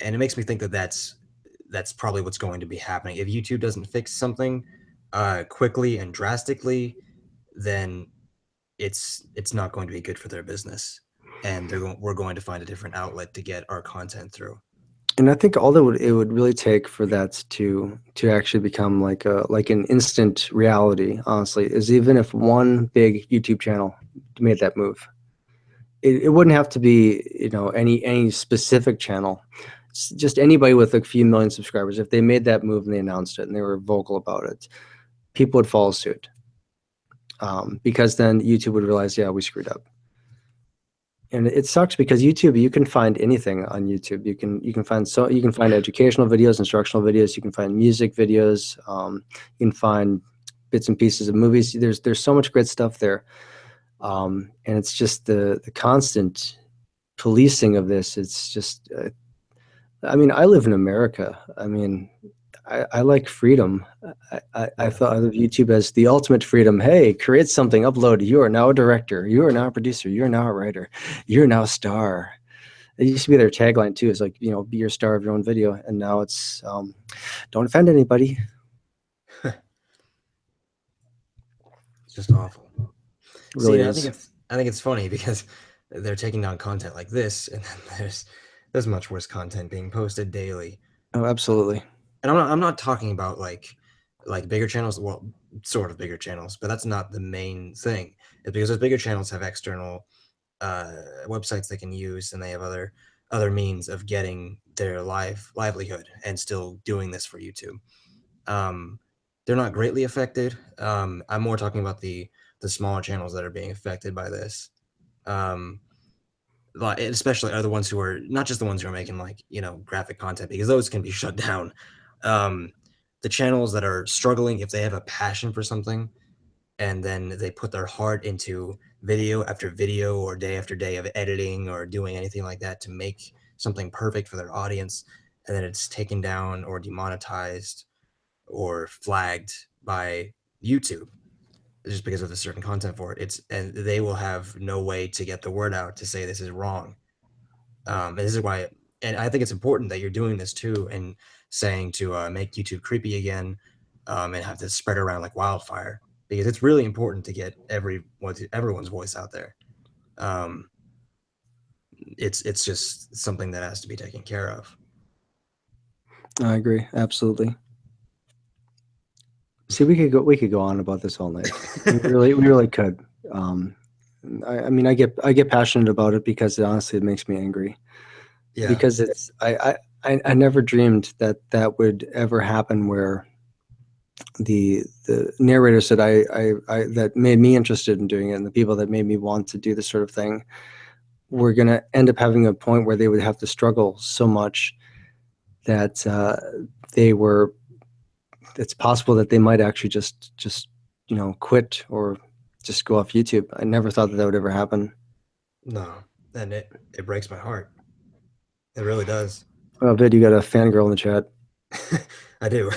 And it makes me think that that's probably what's going to be happening. If YouTube doesn't fix something quickly and drastically, then it's not going to be good for their business, and we're going to find a different outlet to get our content through. And I think all that it would really take for that to actually become like an instant reality, honestly, is even if one big YouTube channel made that move. It wouldn't have to be, any specific channel. Just anybody with a few million subscribers. If they made that move and they announced it and they were vocal about it, people would follow suit. Because then YouTube would realize, yeah, we screwed up. And it sucks because YouTube, you can find anything on YouTube. You can find educational videos, instructional videos. You can find music videos. You can find bits and pieces of movies. There's so much great stuff there. And it's just the constant policing of this. It's just, I mean, I live in America. I mean, I like freedom. I thought of YouTube as the ultimate freedom. Hey, create something, upload. You are now a director. You are now a producer. You are now a writer. You're now a star. It used to be their tagline too. It's like, be your star of your own video. And now it's, don't offend anybody. It's just awful. It really See, is. I think it's funny because they're taking down content like this, and then there's much worse content being posted daily. Oh, absolutely. And I'm not talking about like bigger channels, well, sort of bigger channels, but that's not the main thing. It's because those bigger channels have external websites they can use, and they have other means of getting their livelihood and still doing this for YouTube. They're not greatly affected. I'm more talking about the smaller channels that are being affected by this. Especially are the ones who are not just the ones who are making graphic content, because those can be shut down. The channels that are struggling, if they have a passion for something and then they put their heart into video after video or day after day of editing or doing anything like that to make something perfect for their audience, and then it's taken down or demonetized or flagged by YouTube just because of the certain content for it, and they will have no way to get the word out to say this is wrong. And this is why, and I think it's important that you're doing this too, and saying to make YouTube creepy again, and have this spread around like wildfire, because it's really important to get everyone's voice out there. It's just something that has to be taken care of. I agree. Absolutely. See, we could go on about this all night. we really could. I mean, I get passionate about it because honestly, it makes me angry. Yeah. Because it's I never dreamed that would ever happen, where the narrators that I that made me interested in doing it, and the people that made me want to do this sort of thing, were going to end up having a point where they would have to struggle so much that it's possible that they might actually just quit or just go off YouTube. I never thought that that would ever happen. No, and it breaks my heart. It really does. Oh, Vid, you got a fangirl in the chat. I do.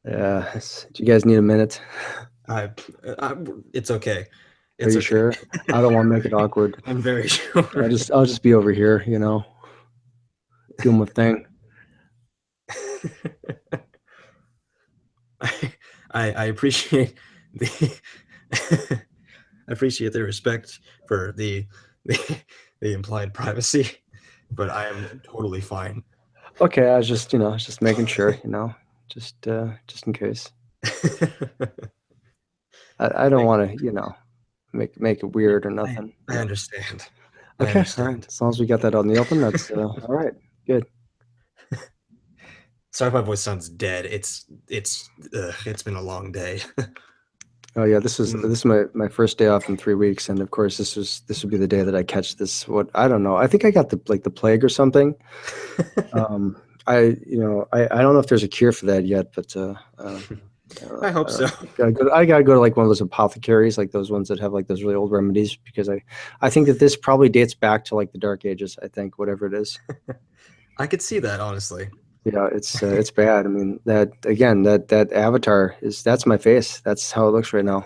Yeah. Do you guys need a minute? I, it's okay. Are It's you okay. sure? I don't want to make it awkward. I'm very sure. I'll just be over here, doing my thing. I appreciate the I appreciate the respect for the implied privacy, but I am totally fine. Okay, I was just making sure, just in case. I don't want to, make it weird or nothing. I understand. Okay, all right. understand. As long as we got that out in the open, that's all right. Good. Sorry if my voice sounds dead. It's been a long day. Oh yeah, this is my first day off in 3 weeks, and of course this would be the day that I catch this. What I don't know. I think I got the plague or something. I don't know if there's a cure for that yet, but I hope so. I gotta go to like one of those apothecaries, like those ones that have like those really old remedies, because I think that this probably dates back to like the Dark Ages. I think whatever it is. I could see that, honestly. Yeah, it's bad. I mean, that again, that avatar that's my face. That's how it looks right now.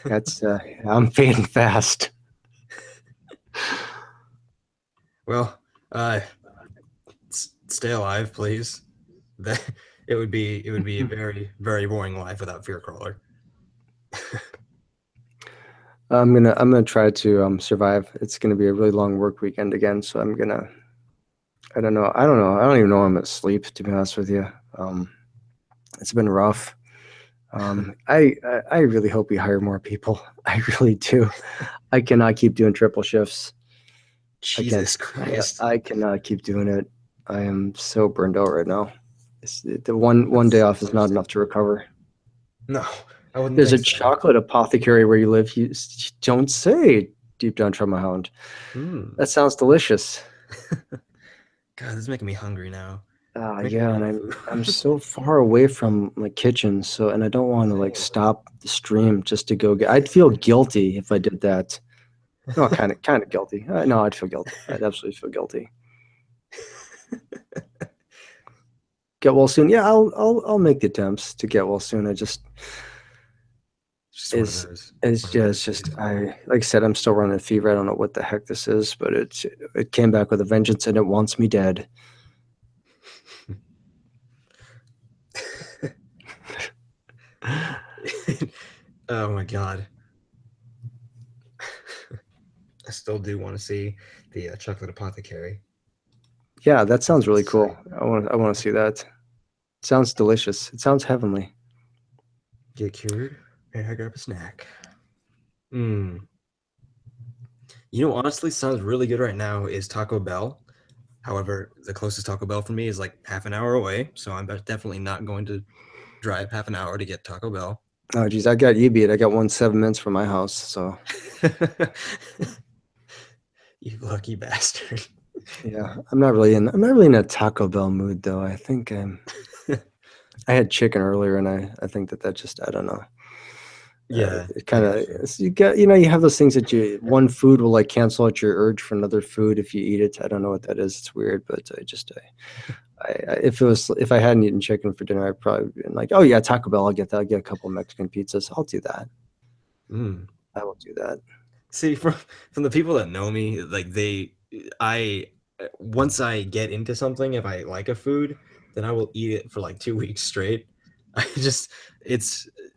That's I'm fading fast. Well, stay alive, please. That it would be a very, very boring life without Fear Crawler. I'm gonna try to survive. It's gonna be a really long work weekend again, so I don't know. I don't even know when I'm gonna sleep, to be honest with you. It's been rough. I really hope we hire more people. I really do. I cannot keep doing triple shifts. Jesus Christ. I cannot keep doing it. I am so burned out right now. The one day off is not enough to recover. No, I wouldn't. There's a think so. chocolate apothecary where you live. You don't say, Deep Down Trauma Hound. That sounds delicious. God, this is making me hungry now. Yeah, and I'm so far away from my kitchen, and I don't want to like stop the stream just to go get. I'd feel guilty if I did that. No, kind of guilty. No, I'd feel guilty. I'd absolutely feel guilty. Get well soon. Yeah, I'll make the attempts to get well soon. It's just like I said, I'm still running a fever. I don't know what the heck this is, but it came back with a vengeance and it wants me dead. Oh my God. I still do want to see the chocolate apothecary. Yeah, that sounds really cool. I want to see that. It sounds delicious. It sounds heavenly. Get cured, and I grab a snack. You know, honestly, sounds really good right now is Taco Bell. However, the closest Taco Bell for me is like half an hour away, so I'm definitely not going to drive half an hour to get Taco Bell. Oh geez, I got you beat. I got 7 minutes from my house, so. You lucky bastard. Yeah, I'm not really in a Taco Bell mood though. I think I had chicken earlier, and I think that just I don't know. Yeah, it kind of you have those things that one food will like cancel out your urge for another food if you eat it. I don't know what that is. It's weird, but if I hadn't eaten chicken for dinner, I'd probably been like, oh yeah, Taco Bell. I'll get that. I'll get a couple of Mexican pizzas. I'll do that. I will do that. See, from the people that know me, like once I get into something, if I like a food, then I will eat it for like 2 weeks straight. I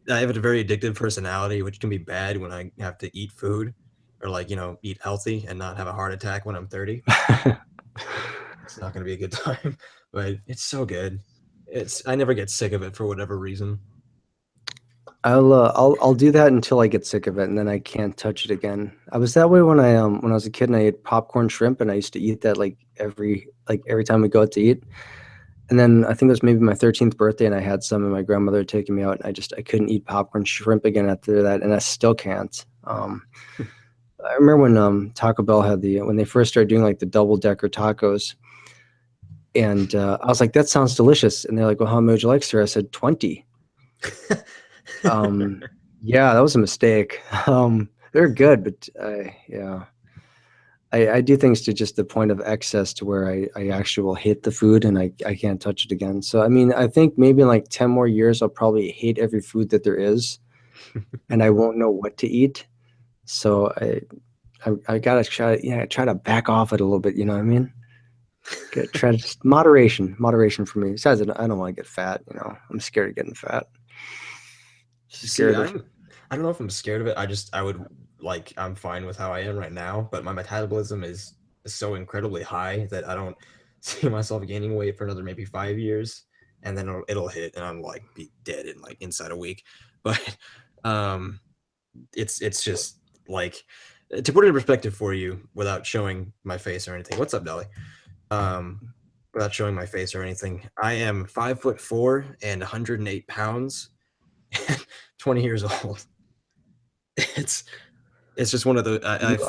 have a very addictive personality, which can be bad when I have to eat food or like, eat healthy and not have a heart attack when I'm 30. It's not going to be a good time, but it's so good. I never get sick of it for whatever reason. I'll do that until I get sick of it, and then I can't touch it again. I was that way when I was a kid and I ate popcorn shrimp, and I used to eat that like every time we go out to eat. And then I think it was maybe my 13th birthday, and I had some, and my grandmother had taken me out, and I couldn't eat popcorn shrimp again after that, and I still can't. I remember when Taco Bell had when they first started doing like the double-decker tacos, And I was like, that sounds delicious. And they're like, well, how many would you like, sir? I said 20. Yeah, that was a mistake. They're good, but yeah, I do things to just the point of excess to where I actually will hate the food and I can't touch it again. So, I mean, I think maybe in like 10 more years, I'll probably hate every food that there is and I won't know what to eat. So I gotta try to back off it a little bit. You know what I mean? Try to just moderation for me. Besides, I don't want to get fat. You know, I'm scared of getting fat. See, Scared of. I don't know if I'm scared of it. I would like I'm fine with how I am right now, but my metabolism is so incredibly high that I don't see myself gaining weight for another maybe 5 years, and then it'll hit, and I'm like be dead in like inside a week. But um, it's just like to put it in perspective for you without showing my face or anything. What's up, Dolly? Um, without showing my face or anything, I am 5'4" and 108 pounds, 20 years old. It's it's just one of the You I'm a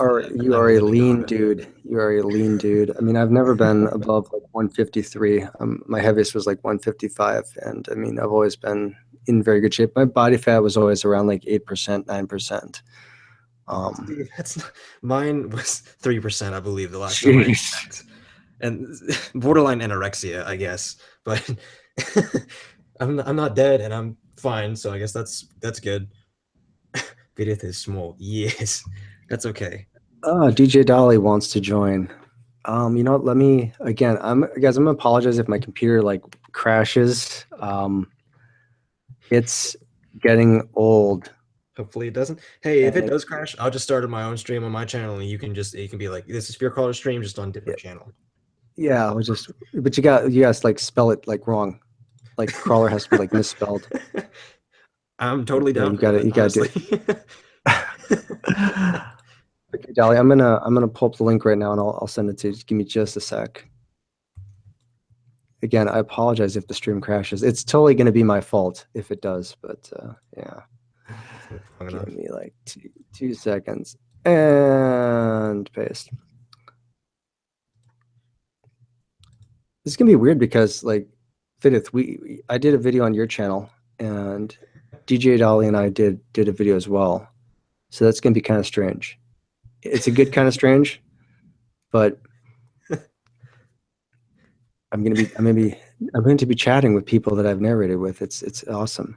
are a living lean dog. dude. You are a lean dude. I mean, I've never been above like 153. My heaviest was like 155, and I mean, I've always been in very good shape. My body fat was always around like 8%, 9%. See, that's not, mine was 3%, I believe, the last time I Jeez. checked, and borderline anorexia, I guess. But I'm not dead, and I'm fine. So I guess that's good. Vidith is small. Yes, that's okay. DJ Dolly wants to join. You know what? Let me again. I'm gonna apologize if my computer like crashes. It's getting old. Hopefully it doesn't. Hey, if And it does crash, I'll just start my own stream on my channel, and you can be like, this is Fear Crawler stream, just on different channel. yeah, I was just, but you guys like spell it like wrong. Like crawler has to be like misspelled. I'm totally down for that, You gotta do honestly. it. Okay, Dolly, I'm gonna pull up the link right now and I'll send it to you. Just give me just a sec. Again, I apologize if the stream crashes. It's totally gonna be my fault if it does, but yeah. Give me like two seconds and paste. This is gonna be weird because like Fidith, I did a video on your channel and DJ Dolly and I did a video as well. So that's gonna be kind of strange. It's a good kind of strange, but I'm going to be chatting with people that I've narrated with. It's awesome.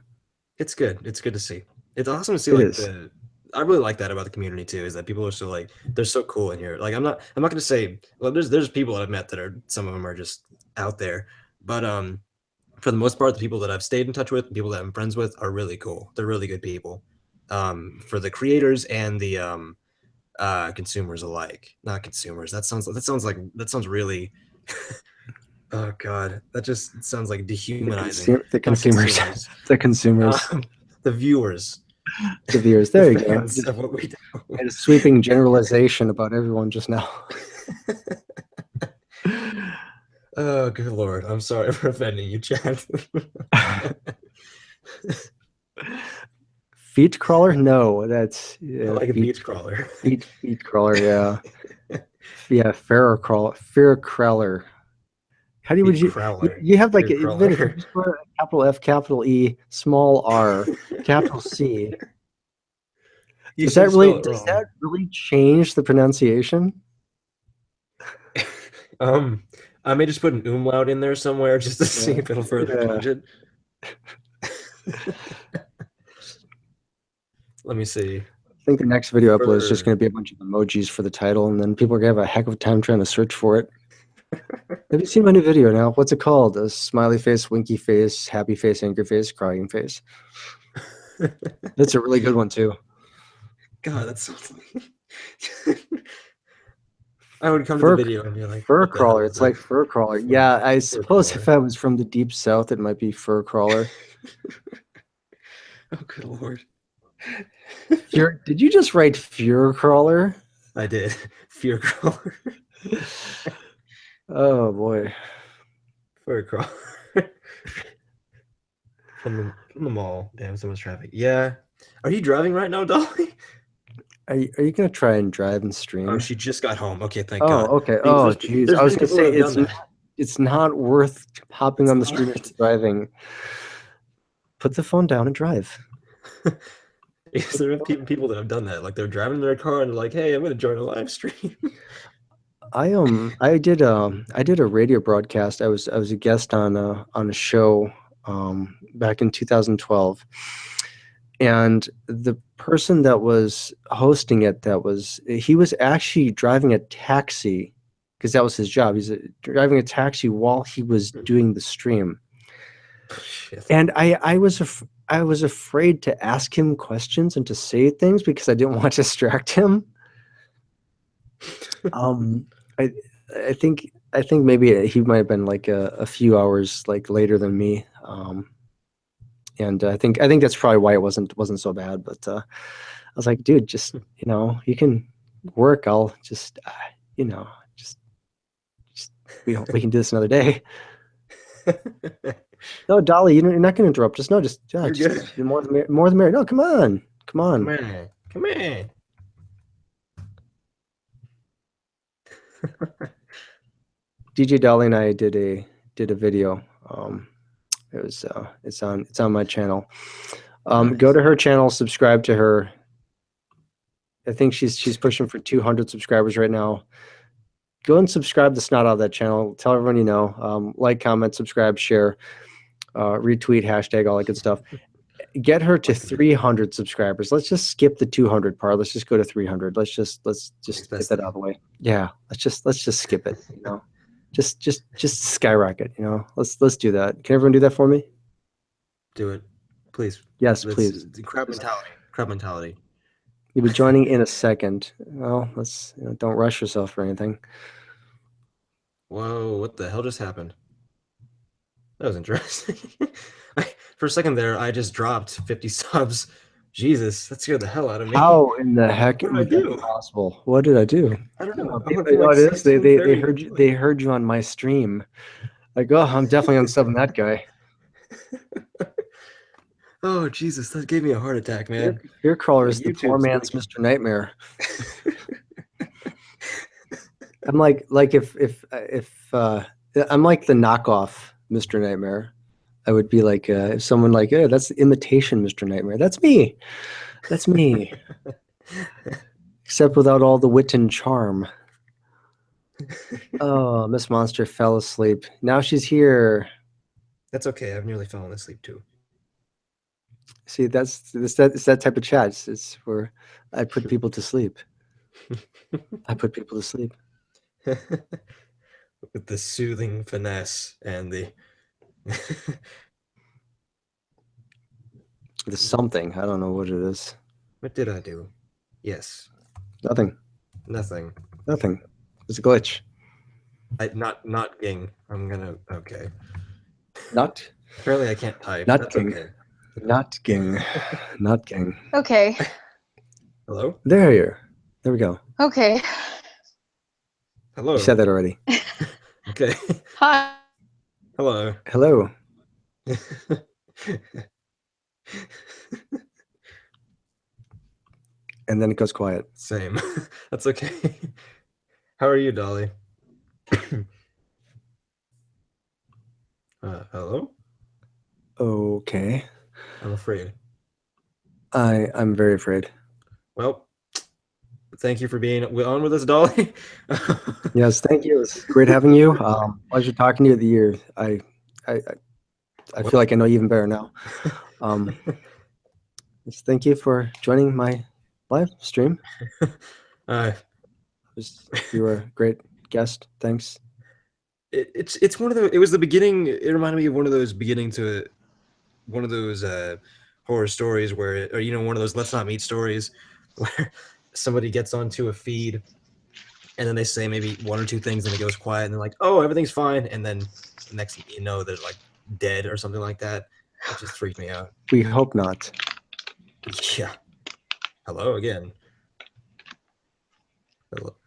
It's good. It's good to see. It's awesome to see I really like that about the community too, is that people are so like they're so cool in here. Like I'm not gonna say, well, there's people that I've met that are, some of them are just out there, but for the most part, the people that I've stayed in touch with, the people that I'm friends with, are really cool. They're really good people. For the creators and the consumers alike. Not consumers. That sounds really oh god, that just sounds like dehumanizing. The consumers. The consumers. The viewers. The viewers. There you go. Of what we do. A sweeping generalization about everyone just now. Oh, good lord. I'm sorry for offending you, Chad. Feet crawler? No, that's like a beach crawler. Feet crawler, yeah. Yeah, fear crawler. How do you, you have like a capital F, capital E, small R, capital C. Does that really change the pronunciation? I may just put an umlaut in there somewhere just to see if it'll further change it. Let me see. I think the next video upload is just going to be a bunch of emojis for the title, and then people are going to have a heck of a time trying to search for it. Have you seen my new video now? What's it called? A smiley face, winky face, happy face, angry face, crying face. That's a really good one too. God, that's so funny. I would come to the video and be like, fur crawler. It's like fur crawler. Yeah, I suppose if I was from the deep south, it might be fur crawler. Oh, good lord. Did you just write fear crawler? I did. Fear crawler. Oh boy. Fur crawler. From the mall. Damn, so much traffic. Yeah. Are you driving right now, Dolly? Are you gonna try and drive and stream? Oh, she just got home. Okay, thank God. Okay. Oh, jeez. I was gonna say it's It's not worth hopping It's on the street and not. driving. Put the phone down and drive. Because there have people that have done that. Like they're driving in their car and they're like, "Hey, I'm going to join a live stream." I did a radio broadcast. I was a guest on a show back in 2012, and the person that was hosting it, he was actually driving a taxi because that was his job. Driving a taxi while he was doing the stream. Shit. And I was afraid to ask him questions and to say things because I didn't want to distract him. Um, I I think maybe he might have been like a few hours like later than me. And I think that's probably why it wasn't so bad. But I was like, dude, just you can work. I'll just you know just just we can do this another day. No, Dolly, you're not going to interrupt us. No, just You're good. more than merry. No, come on, come Come on. on. Come on. DJ Dolly and I did a video. It's on my channel. Nice. Go to her channel, subscribe to her. I think she's pushing for 200 subscribers right now. Go and subscribe the snot out of that channel. Tell everyone you know. Like, comment, subscribe, share, retweet, hashtag, all that good stuff. Get her to 300 subscribers. Let's just skip the 200 part. Let's just go to 300. Let's just get that out of the way. Yeah, let's just skip it. Just skyrocket. Let's do that. Can everyone do that for me? Do it, please. Yes, please. Crab mentality. Crab mentality. You'll be joining in a second. Well, don't rush yourself or anything. Whoa! What the hell just happened? That was interesting. For a second there, I just dropped 50 subs. Jesus, that scared the hell out of me. How in the heck What did I do? Possible? What did I do? I don't know. You know what it is? They heard you on my stream. Like, oh, I'm definitely unsubbing that guy. Oh Jesus, that gave me a heart attack, man. Fear Crawler is the poor man's Mr. Nightmare. I'm like if I'm like the knockoff Mr. Nightmare. I would be like if someone like, oh, that's the imitation Mr. Nightmare. That's me. That's me. Except without all the wit and charm. Oh, Miss Monster fell asleep. Now she's here. That's okay. I've nearly fallen asleep too. See, it's that type of chat. It's where I put people to sleep. I put people to sleep. With the soothing finesse and the the something. I don't know what it is. What did I do? Yes. Nothing. Nothing. Nothing. It's a glitch. Not ging. I'm gonna okay. Not. Apparently I can't type. Not That's ging. okay. Not ging. Not ging. Okay. Hello? There we go. Okay. Hello. You said that already. Okay. Hi. Hello. Hello. And then it goes quiet. Same. That's okay. How are you, Dolly? Hello? Okay. I'm afraid. I'm very afraid. Well, thank you for being on with us, Dolly. Yes, thank you. It's great having you. Pleasure talking to you. The year. I feel like I know you even better now. Just thank you for joining my live stream. You were a great guest. Thanks. It's one of the. It was the beginning. It reminded me of one of those horror stories where, or one of those Let's Not Meet stories where somebody gets onto a feed and then they say maybe one or two things and it goes quiet and they're like, oh, everything's fine, and then the next thing you know they're like dead or something like that. It just freaked me out. We hope not. Yeah. Hello again.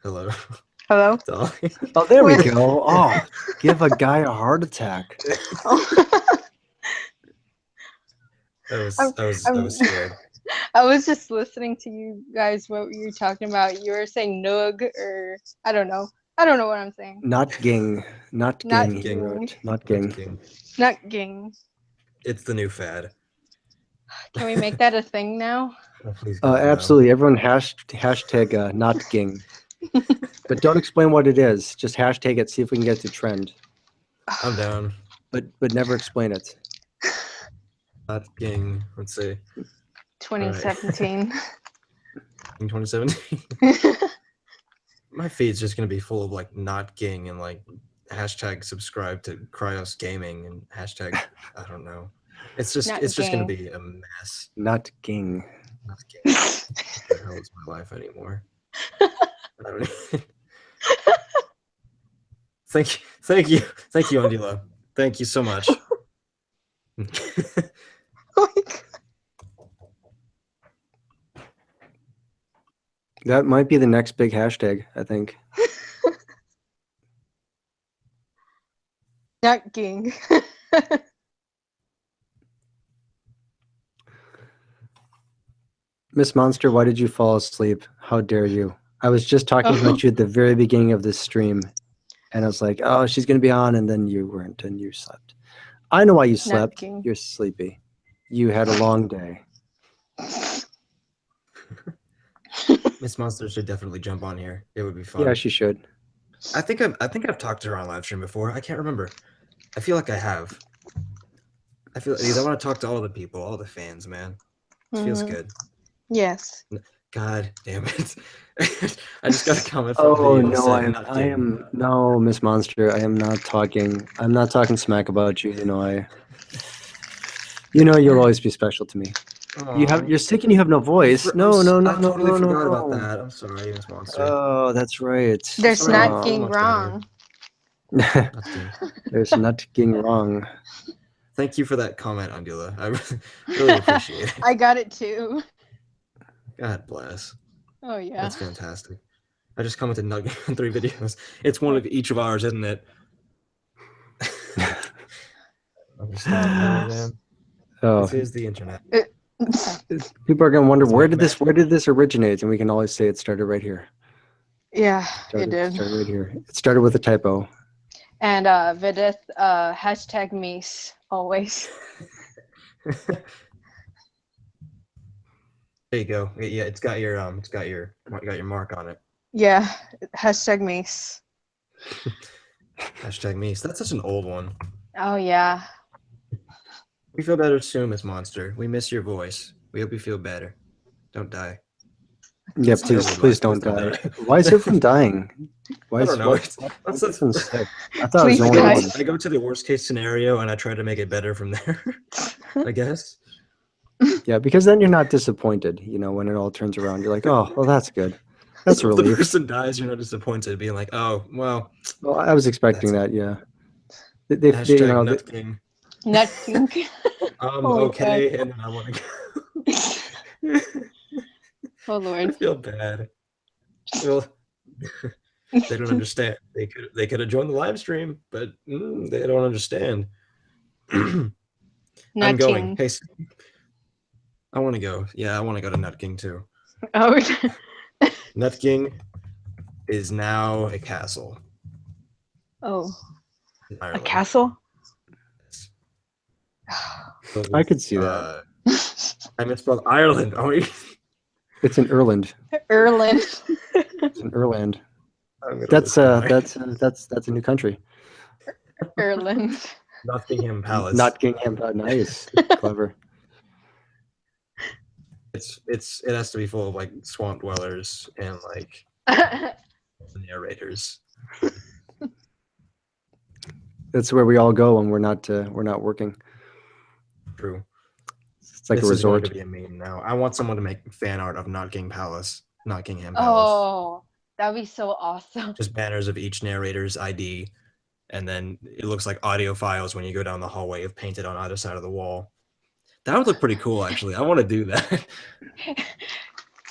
Hello. Hello. Dolly. Oh, there we go. Oh, give a guy a heart attack. I was scared. I was just listening to you guys, what you were talking about. You were saying Noog, or I don't know. I don't know what I'm saying. Not ging. Not Not ging. He ging. wrote. Not ging. Ging. Not ging. It's the new fad. Can we make that a thing now? Oh, please God, no. Absolutely. Everyone hashtag not ging. But don't explain what it is. Just hashtag it. See if we can get to trend. I'm down. But never explain it. Not Ging. Let's see. 2017. In 2017. My feed's just gonna be full of like not Ging and like hashtag subscribe to Cryos Gaming and hashtag I don't know. It's just Not gonna Ging. be a mess. Not ging. Not Ging. What the hell is my life anymore? I don't even- Thank you, Andila. Thank you so much. Oh my God. That might be the next big hashtag, I think. Not ging. Miss Monster, why did you fall asleep? How dare you? I was just talking about you at the very beginning of this stream. And I was like, oh, she's going to be on. And then you weren't and you slept. I know why you slept. ging. You're sleepy. You had a long day. Miss Monster should definitely jump on here. It would be fun. Yeah, she should. I think I've talked to her on live stream before. I can't remember. I feel like I have. Because I want to talk to all the people, all the fans, man. It feels Mhm. good. Yes. God damn it. I just got a comment from Oh Vee that no, said not Ging. no, Miss Monster. I am not talking. I'm not talking smack about you. You'll always be special to me. You're sick and you have no voice. No. I totally forgot about that. I'm sorry, Miss Monster. Oh, that's right. There's sorry, not I feel ging much better. wrong. Not Ging. There's nothing wrong. Thank you for that comment, Andula. I really appreciate it. I got it too. God bless. Oh yeah. That's fantastic. I just commented Nugget in 3 videos. It's one of each of ours, isn't it? Man. Oh, This is the internet. people are gonna wonder It's where like did this originate, and we can always say it started right here. Yeah, Started, it did. started right here. It started with a typo. And Vidith, hashtag Mies always. There you go. Yeah, it's got your mark on it. Yeah, hashtag Mies. Hashtag me. So that's such an old one. Oh yeah. We feel better soon, Miss Monster. We miss your voice. We hope you feel better. Don't die. Yeah, That's please terrible please advice. don't Please die. Why is everyone dying? Why I is don't know. what- That's everyone's sick? I thought it was Please, the only guys. one. I go to the worst case scenario and I try to make it better from there. I guess. Yeah, because then you're not disappointed. When it all turns around, you're like, oh, well, that's good. That's a If the relief. person dies, you're not disappointed, being like, oh, well, Well, I was expecting That's- that. Yeah. They, hashtag nothing. Not ging. I'm Oh my okay, and then I want to go. Oh I Lord. feel bad. Well, they don't understand. They could have joined the live stream, but they don't understand. I'm Not going. ging. Hey, I want to go. Yeah, I want to go to Nut King too. Oh. Nut King is now a castle. Oh. in A Ireland. castle? I could see that. I misspelled Ireland. Oh, It's in Ireland. Erland. It's in Ireland. I'm gonna That's listen. that's a new country. Erland. Nottingham Palace. Nottingham. Nice. Clever. It has to be full of like swamp dwellers and like narrators. That's where we all go when we're not working. True. It's like This a is going resort. to be a meme now. I want someone to make fan art of Nottingham Palace. Nottingham Palace. Oh, that'd be so awesome. Just banners of each narrator's ID. And then it looks like audio files when you go down the hallway of painted on either side of the wall. That would look pretty cool, actually. I want to do that.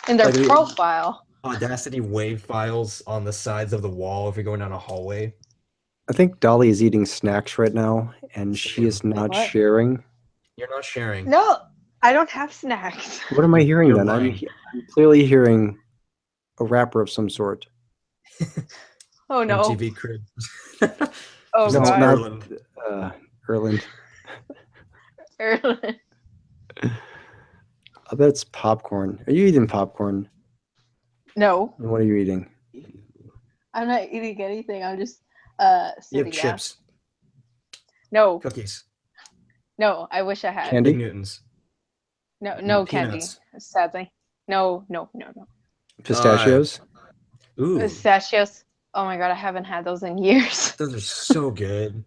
In their Like the- profile. Audacity wave files on the sides of the wall if you're going down a hallway. I think Dolly is eating snacks right now, and she is not What? sharing. You're not sharing. No, I don't have snacks. What am I hearing You're then? lying. I'm clearly hearing a rapper of some sort. Oh no. MTV Crib. Oh No, No, god. not Erland. Erland. Erlen. I bet it's popcorn. Are you eating popcorn? No, And what are you eating? I'm not eating anything. I'm just You have sitting down. chips, No, cookies, no. I wish I had. Candy? Big Newtons, No candy. peanuts. Sadly. No. Pistachios? Ooh, Pistachios. Oh my god, I haven't had those in years. those are so good.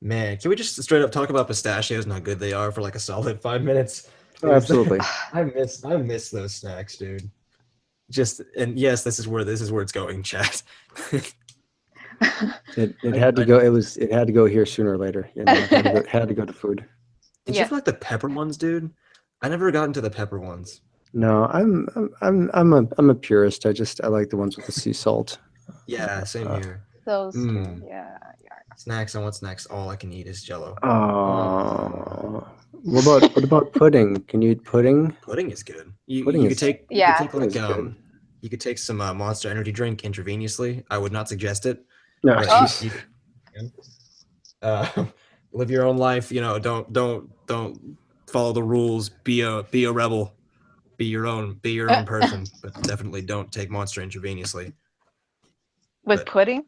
Man, can we just straight up talk about pistachios and how good they are for like a solid 5 minutes? Oh, absolutely. I miss those snacks, dude. Just and yes, this is where it's going, chat. It had to go. It had to go here sooner or later. You know, it had to go to food. Did Yeah. you like the pepper ones, dude? I never got into the pepper ones. No, I'm a purist. I like the ones with the sea salt. Yeah, same here. Those two. Mm. Yeah. Snacks and what's next? All I can eat is Jello. Oh, what about pudding? Can you eat pudding? Pudding is good. You Pudding could is- take Yeah. like Pudding is good. you could take some Monster Energy drink intravenously. I would not suggest it. No, But jeez. Live your own life. You know, don't follow the rules. Be a rebel. Be your own person. But definitely don't take Monster intravenously With But- pudding?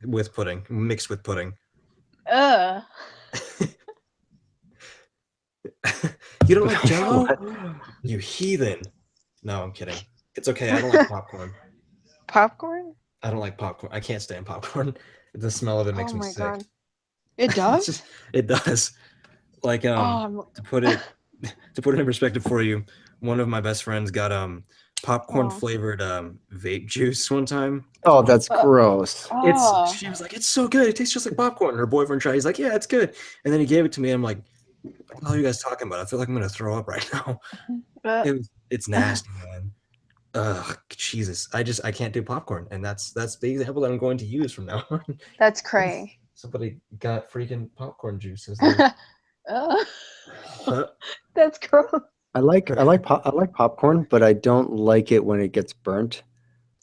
with pudding, mixed with pudding. Ugh. You don't like Jello? You heathen. No, I'm kidding. It's okay. I don't like popcorn. Popcorn? I don't like popcorn. I can't stand popcorn. The smell of it makes Oh me my sick. god. It It's does? just- it does. Like Oh, to put it in perspective for you, one of my best friends got popcorn Oh. flavored vape juice one time. Oh, that's gross. oh. She was like, "It's so good. It tastes just like popcorn." And her boyfriend tried. He's like, "Yeah, it's good." And then he gave it to me. And I'm like, "What the hell are you guys talking about? I feel like I'm gonna throw up right now." It's nasty, man. Ugh, Jesus. I can't do popcorn, and that's the example that I'm going to use from now on. That's cray. Somebody got freaking popcorn juices. Ugh. That's gross. I like popcorn, but I don't like it when it gets burnt.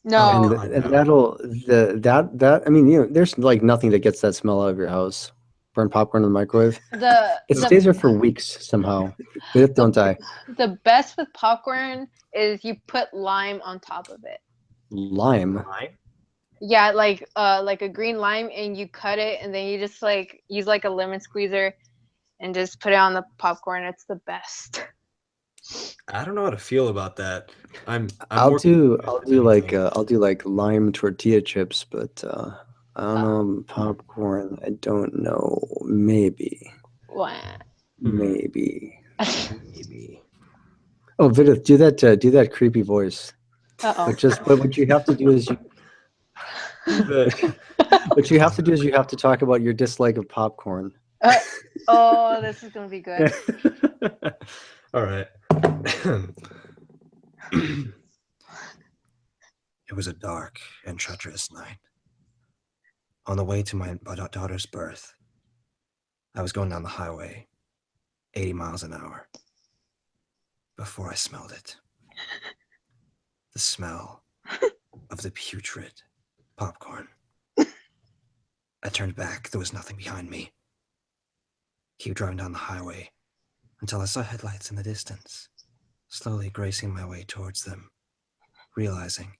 No. God, And no. that'll that I mean, you know, there's like nothing that gets that smell out of your house. Burnt popcorn in the microwave. It stays there for weeks somehow. But don't die. The best with popcorn is you put lime on top of it. Lime. Yeah, like a green lime, and you cut it, and then you just like use like a lemon squeezer, and just put it on the popcorn. It's the best. I don't know how to feel about that. I'll more do confused like lime tortilla chips, but I don't know popcorn. I don't know. Maybe. Wow. Maybe. maybe. Oh, Vidith, do that creepy voice. Uh-oh. But what you have to do is what you have to do is you have to talk about your dislike of popcorn. Oh, this is gonna be good. All right. It was a dark and treacherous night. On the way to my daughter's birth, I was going down the highway, 80 miles an hour, before I smelled it. The smell of the putrid popcorn. I turned back. There was nothing behind me. Keep driving down the highway until I saw headlights in the distance, slowly gracing my way towards them, realizing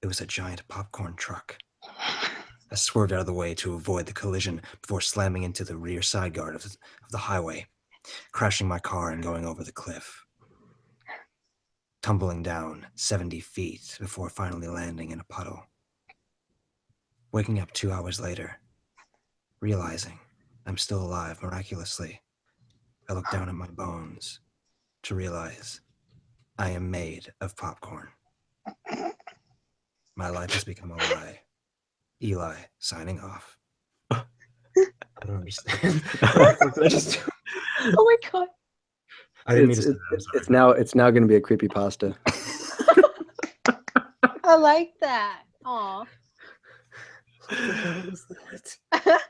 it was a giant popcorn truck. I swerved out of the way to avoid the collision before slamming into the rear side guard of the highway, crashing my car and going over the cliff, tumbling down 70 feet before finally landing in a puddle. Waking up 2 hours later, realizing I'm still alive miraculously, I look down at my bones to realize I am made of popcorn. My life has become a lie. Eli, signing off. I don't understand. What did I just do? Oh my god. I didn't mean to say that. I'm sorry. It's now going to be a creepy pasta. I like that. Aw. What the hell is that?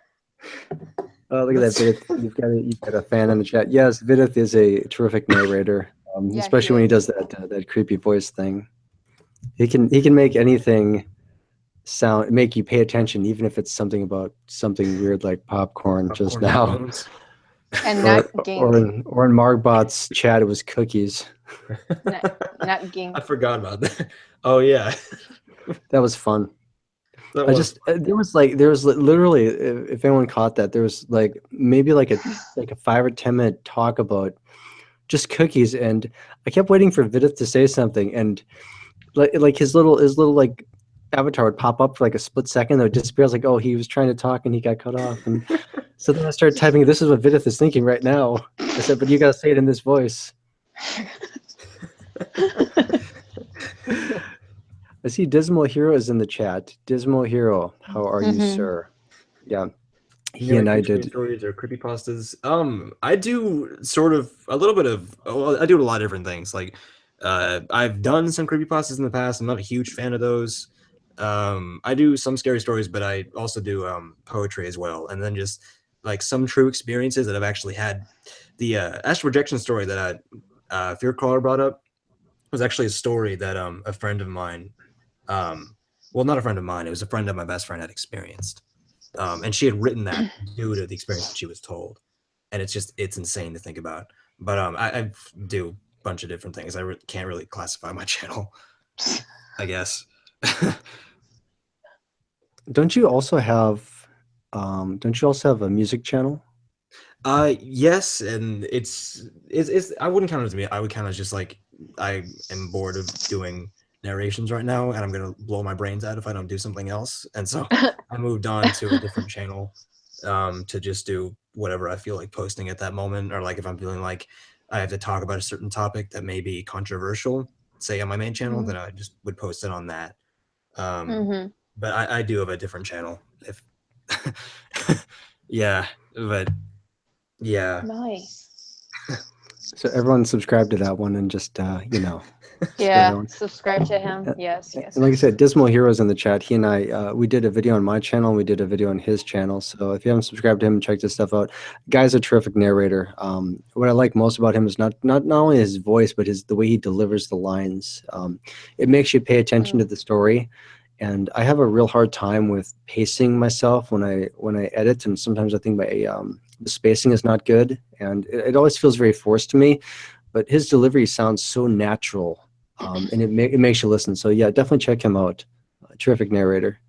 Oh, look at that, Vidith. You've got a fan in the chat. Yes, Vidith is a terrific narrator, Yeah, especially he when he is. does that creepy voice thing. He can make anything make you pay attention, even if it's something about something weird like popcorn just Popcorn now. bones. And Or, not or gink. in Margbot's chat, it was cookies. Not gink. I forgot about that. Oh yeah, That was fun. that I was just there was literally, if anyone caught that, there was like maybe like a 5 or 10 minute talk about just cookies, and I kept waiting for Vidith to say something, and like his little like avatar would pop up for like a split second, then it would disappear. I was like, oh, he was trying to talk and he got cut off, and so then I started typing, "This is what Vidith is thinking right now." I said, "But you gotta say it in this voice." I see Dismal Hero is in the chat. Dismal Hero, how are you, Mhm. sir? Yeah, he You and like I creepy did. stories or creepypastas. I do sort of a little bit of. Well, I do a lot of different things. Like, I've done some creepypastas in the past. I'm not a huge fan of those. I do some scary stories, but I also do poetry as well, and then just like some true experiences that I've actually had. The astral projection story that Fear Caller brought up was actually a story that a friend of mine, well, not a friend of mine, it was a friend of my best friend had experienced. And she had written that due to the experience that she was told. And it's insane to think about. But I do a bunch of different things. I can't really classify my channel, I guess. Don't you also have a music channel? Yes, and it's I wouldn't count it as me. I would count it as just like I am bored of doing narrations right now, and I'm gonna blow my brains out if I don't do something else. And so I moved on to a different channel to just do whatever I feel like posting at that moment, or like if I'm feeling like I have to talk about a certain topic that may be controversial, say on my main channel, then I just would post it on that. Mhm. But I do have a different channel. If yeah, but yeah. Nice. So everyone subscribe to that one and just Yeah. everyone. Subscribe to him. Uh, Yes. Yes. And like I said, Dismal Heroes in the chat. He and I, we did a video on my channel, and we did a video on his channel. So if you haven't subscribed to him, check this stuff out. Guy's a terrific narrator. What I like most about him is not only his voice, but the way he delivers the lines. It makes you pay attention to the story. And I have a real hard time with pacing myself when I edit, and sometimes I think the spacing is not good, and it always feels very forced to me. But his delivery sounds so natural, and it makes you listen. So yeah, definitely check him out. Terrific narrator.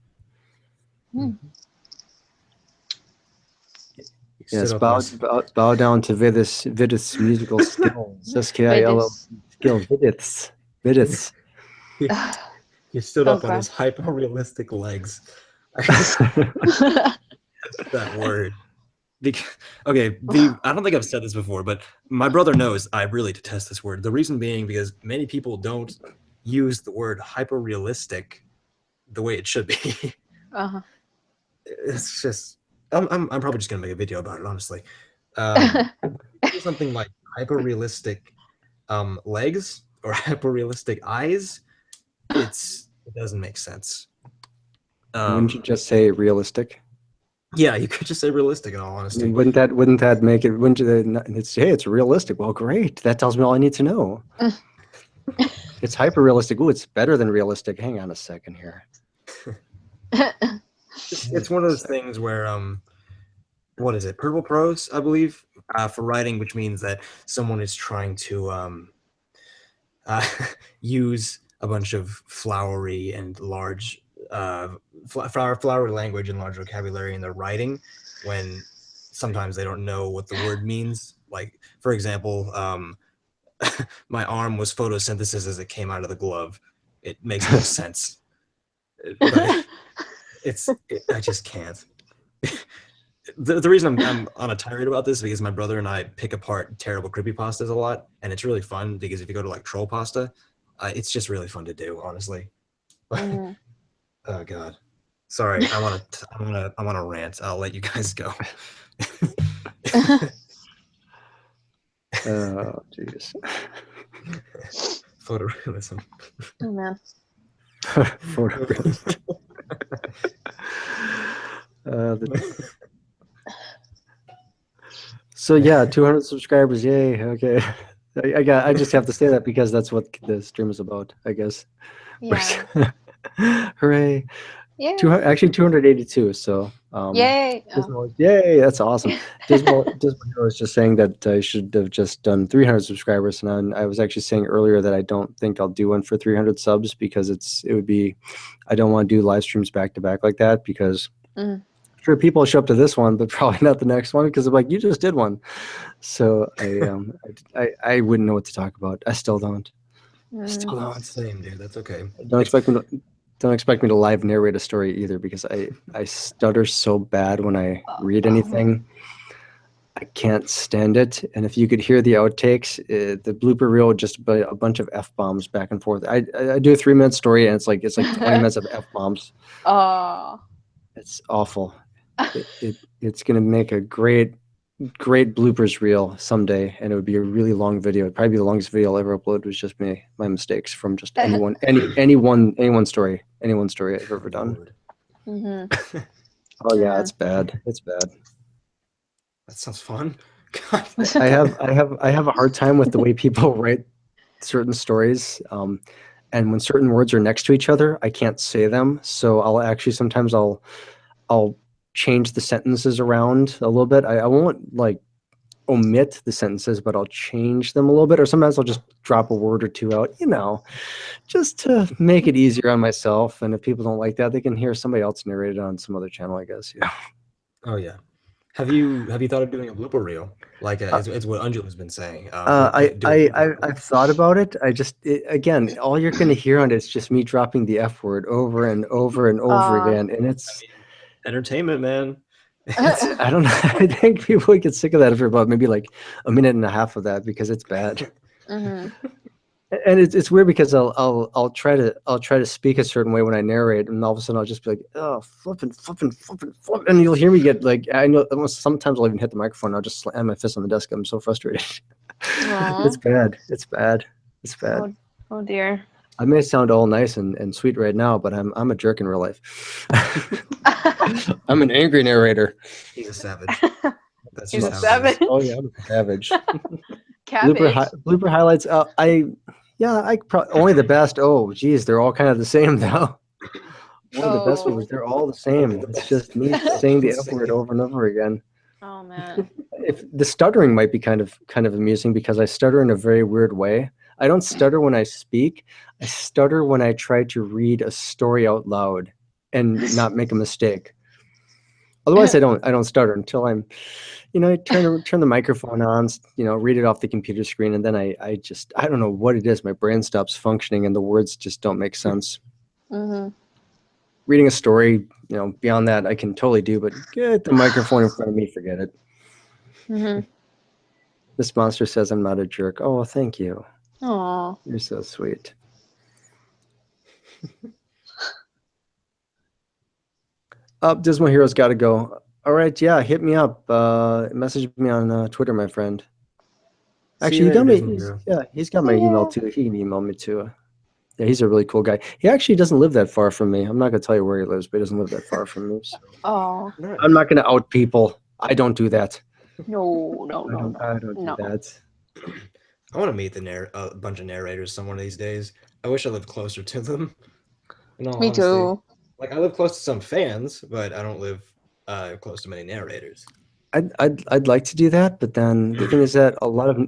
Yes, bow down to Vidith's musical skills. SKILL skills. Vidith's. He stood Oh, up on his God. hyper-realistic legs. That word. Okay, I don't think I've said this before, but my brother knows I really detest this word. The reason being because many people don't use the word hyper-realistic the way it should be. Uh-huh. It's just I'm probably just gonna make a video about it, honestly. Something like hyper-realistic legs or hyper-realistic eyes. It doesn't make sense. Wouldn't you just say realistic? Yeah, you could just say realistic in all honesty. Wouldn't that make it? Wouldn't you? It's hey, it's realistic. Well, great. That tells me all I need to know. It's hyper realistic. Ooh, it's better than realistic. Hang on a second here. It's one of those things where what is it? Purple prose, I believe, for writing, which means that someone is trying to use a bunch of flowery and large flowery language and large vocabulary in their writing when sometimes they don't know what the word means. Like, for example, my arm was photosynthesis as it came out of the glove. It makes no sense. But I just can't. The reason I'm on a tirade about this is because my brother and I pick apart terrible creepypastas a lot, and it's really fun because if you go to like Troll Pasta, it's just really fun to do, honestly. Oh God, sorry. I want to rant. I'll let you guys go. Oh, jeez. Photorealism. Oh man. Photorealism. So yeah, 200 subscribers, yay! Okay, I just have to say that because that's what the stream is about, I guess. Yeah. Hooray! Yeah. Actually 282. So Yay. Oh. Dismal, yay, that's awesome. Dismal Hero was just saying that I should have just done 300 subscribers, and I was actually saying earlier that I don't think I'll do one for 300 subs because it would be, I don't want to do live streams back to back like that because Mhm. sure people will show up to this one, but probably not the next one because I'm like, you just did one. So I wouldn't know what to talk about. I still don't. I still Mm. don't. Same, dude. That's okay. Don't expect me to live narrate a story either because I stutter so bad when I read anything. I can't stand it. And if you could hear the outtakes, the blooper reel would just be a bunch of f bombs back and forth. I do a 3-minute story and it's like 20 minutes of f bombs. Oh. It's awful. It's gonna make a great bloopers reel someday, and it would be a really long video. It'd probably be the longest video I'll ever upload. Was just my mistakes from just any one story I've ever done. Lord. Mm-hmm. Oh yeah, it's bad. It's bad. That sounds fun. God. I have a hard time with the way people write certain stories. And when certain words are next to each other, I can't say them. So sometimes I'll change the sentences around a little bit. I won't like omit the sentences, but I'll change them a little bit, or sometimes I'll just drop a word or two out, just to make it easier on myself. And if people don't like that, they can hear somebody else narrate it on some other channel, I guess. Yeah. Oh yeah. Have you thought of doing a blooper reel? Like it's what Anjula's been saying. I've thought about it. Again, all you're going to hear on it is just me dropping the F word over and over and over again, and it's entertainment, man. I don't know. I think people would get sick of that after about maybe like a minute and a half of that because it's bad. Mm-hmm. And it's weird because I'll try to speak a certain way when I narrate, and all of a sudden I'll just be like, oh, flipping, and you'll hear me get like, I know sometimes I'll even hit the microphone. And I'll just slam my fist on the desk. I'm so frustrated. It's bad. It's bad. It's bad. Oh dear. I may sound all nice and sweet right now, but I'm a jerk in real life. I'm an angry narrator. He's a savage. That's He's just a how it is. savage. Oh yeah, I'm a savage. Cabbage. Blooper highlights. Only the best. Oh, geez, they're all kind of the same though. One of the best ones. They're all the same. It's just me saying the F word over and over again. Oh man. If the stuttering might be kind of amusing because I stutter in a very weird way. I don't stutter when I speak. I stutter when I try to read a story out loud and not make a mistake. Otherwise, I don't stutter until I'm, I turn the microphone on, read it off the computer screen, and then I don't know what it is. My brain stops functioning, and the words just don't make sense. Mm-hmm. Reading a story, beyond that, I can totally do, but get the microphone in front of me, forget it. Mm-hmm. This monster says I'm not a jerk. Oh, thank you. Aw. You're so sweet. Dismal Hero's got to go. All right, yeah, hit me up. Message me on Twitter, my friend. Actually, he's got my email too. He can email me too. Yeah, he's a really cool guy. He actually doesn't live that far from me. I'm not gonna tell you where he lives, but he doesn't live that far from me. So. Oh. I'm not gonna out people. I don't do that. No. I don't do that. I want to meet a bunch of narrators some one of these days. I wish I lived closer to them. Me too. Like I live close to some fans, but I don't live close to many narrators. I'd like to do that, but then the thing is that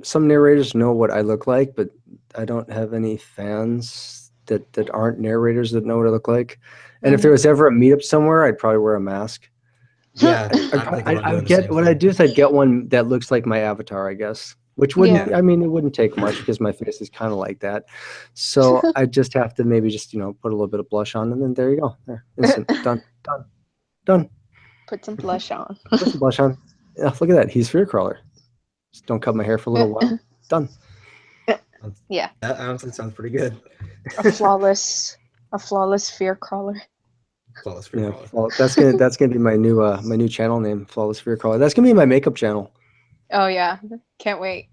some narrators know what I look like, but I don't have any fans that aren't narrators that know what I look like. And if there was ever a meetup somewhere, I'd probably wear a mask. Yeah, I'd get one that looks like my avatar, I guess. Which wouldn't, it wouldn't take much because my face is kind of like that. So I just have to maybe just, put a little bit of blush on, and then there you go. There, instant, done. Put some blush on. Put some blush on. Yeah, look at that. He's Fear Crawler. Just don't cut my hair for a little while. Done. Yeah. That honestly sounds pretty good. A flawless Fear Crawler. Flawless Fear Crawler. That's gonna be my new channel name, Flawless Fear Crawler. That's gonna be my makeup channel. Oh yeah, can't wait.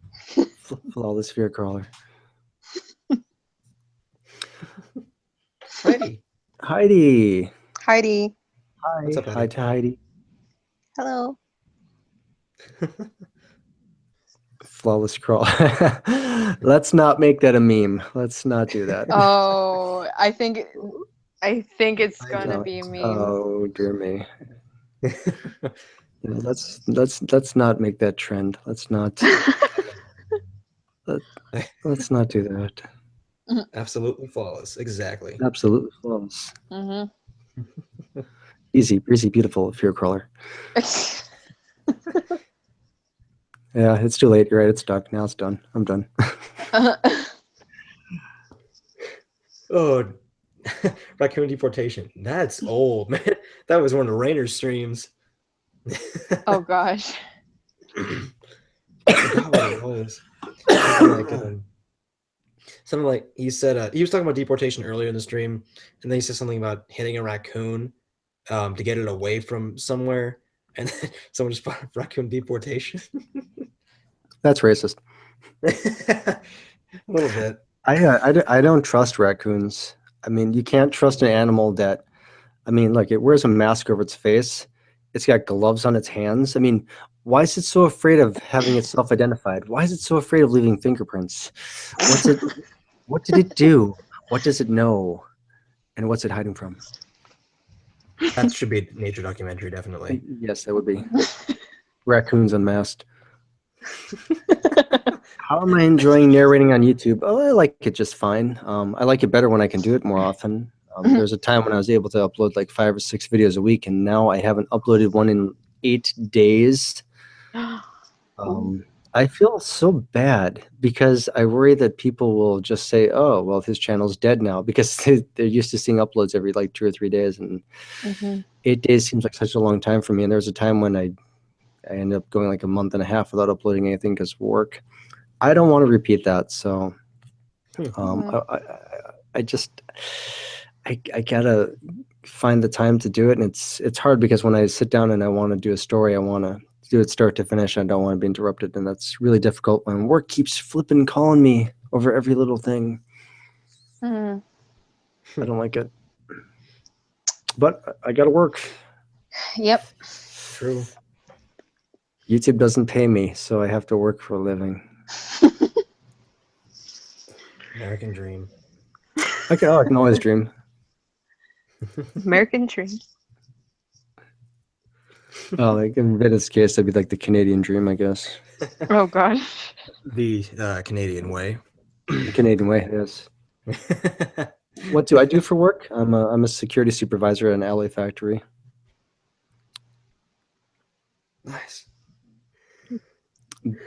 Flawless Fear Crawler. Heidi. Hi. What's up, Hi to Heidi. Hello. Flawless Crawl. Let's not make that a meme. Let's not do that. Oh, I think I think it's I gonna don't. be a meme. Oh dear me. Let's not make that trend. Let's not let's not do that. Absolutely flawless. Exactly. Absolutely false. Mhm. Easy, breezy, beautiful fear crawler. Yeah, it's too late. You're right. It's stuck. Now it's done. I'm done. Oh, raccoon deportation. That's old, man. That was one of Rainer's streams. Oh gosh. I forgot what it was. Something like he said. He was talking about deportation earlier in the stream, and then he said something about hitting a raccoon to get it away from somewhere, and then someone just brought up raccoon deportation. That's racist. A little bit. I don't trust raccoons. I mean, you can't trust an animal that, I mean, look, it wears a mask over its face. It's got gloves on its hands. I mean, why is it so afraid of having itself identified? Why is it so afraid of leaving fingerprints? What did it do? What does it know? And what's it hiding from? That should be a nature documentary, definitely. Yes, that would be. Raccoons Unmasked. How am I enjoying narrating on YouTube? Oh, I like it just fine. I like it better when I can do it more often. There's a time when I was able to upload like 5 or 6 videos a week, and now I haven't uploaded one in 8 days. I feel so bad because I worry that people will just say, "Oh, well, his channel's dead now," because they're used to seeing uploads every like 2 or 3 days, and 8 days seems like such a long time for me. And there was a time when I ended up going like a month and a half without uploading anything because of work. I don't want to repeat that, so I just I gotta find the time to do it, and it's hard because when I sit down and I want to do a story, I want to do it start to finish. I don't want to be interrupted, and that's really difficult when work keeps flipping calling me over every little thing. I don't like it, but I gotta work. Yep. True. YouTube doesn't pay me, so I have to work for a living. American dream. I can always dream. American dream. Oh, like in this case, that'd be like the Canadian dream, I guess. Oh god. The Canadian way. The Canadian way, yes. What do I do for work? I'm a security supervisor at an LA factory. Nice.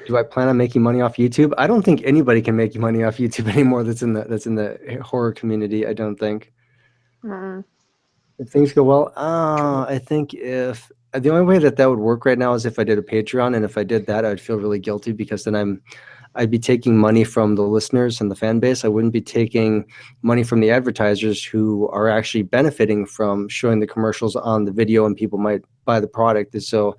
Do I plan on making money off YouTube? I don't think anybody can make money off YouTube anymore. That's in the horror community. I don't think. If things go well, I think if the only way that would work right now is if I did a Patreon, and if I did that, I'd feel really guilty because then I'd be taking money from the listeners and the fan base. I wouldn't be taking money from the advertisers who are actually benefiting from showing the commercials on the video, and people might buy the product. And so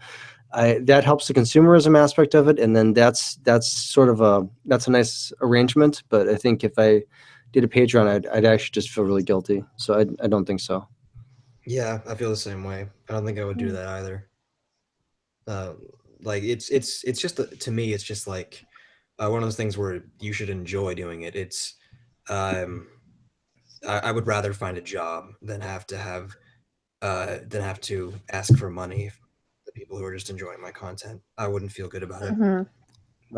that helps the consumerism aspect of it, and then that's sort of a nice arrangement. But I think if I did a Patreon, I'd actually just feel really guilty. So I don't think so. Yeah, I feel the same way. I don't think I would do that either. Like it's just to me, it's just like one of those things where you should enjoy doing it. It's I would rather find a job than have to ask for money from the people who are just enjoying my content. I wouldn't feel good about it.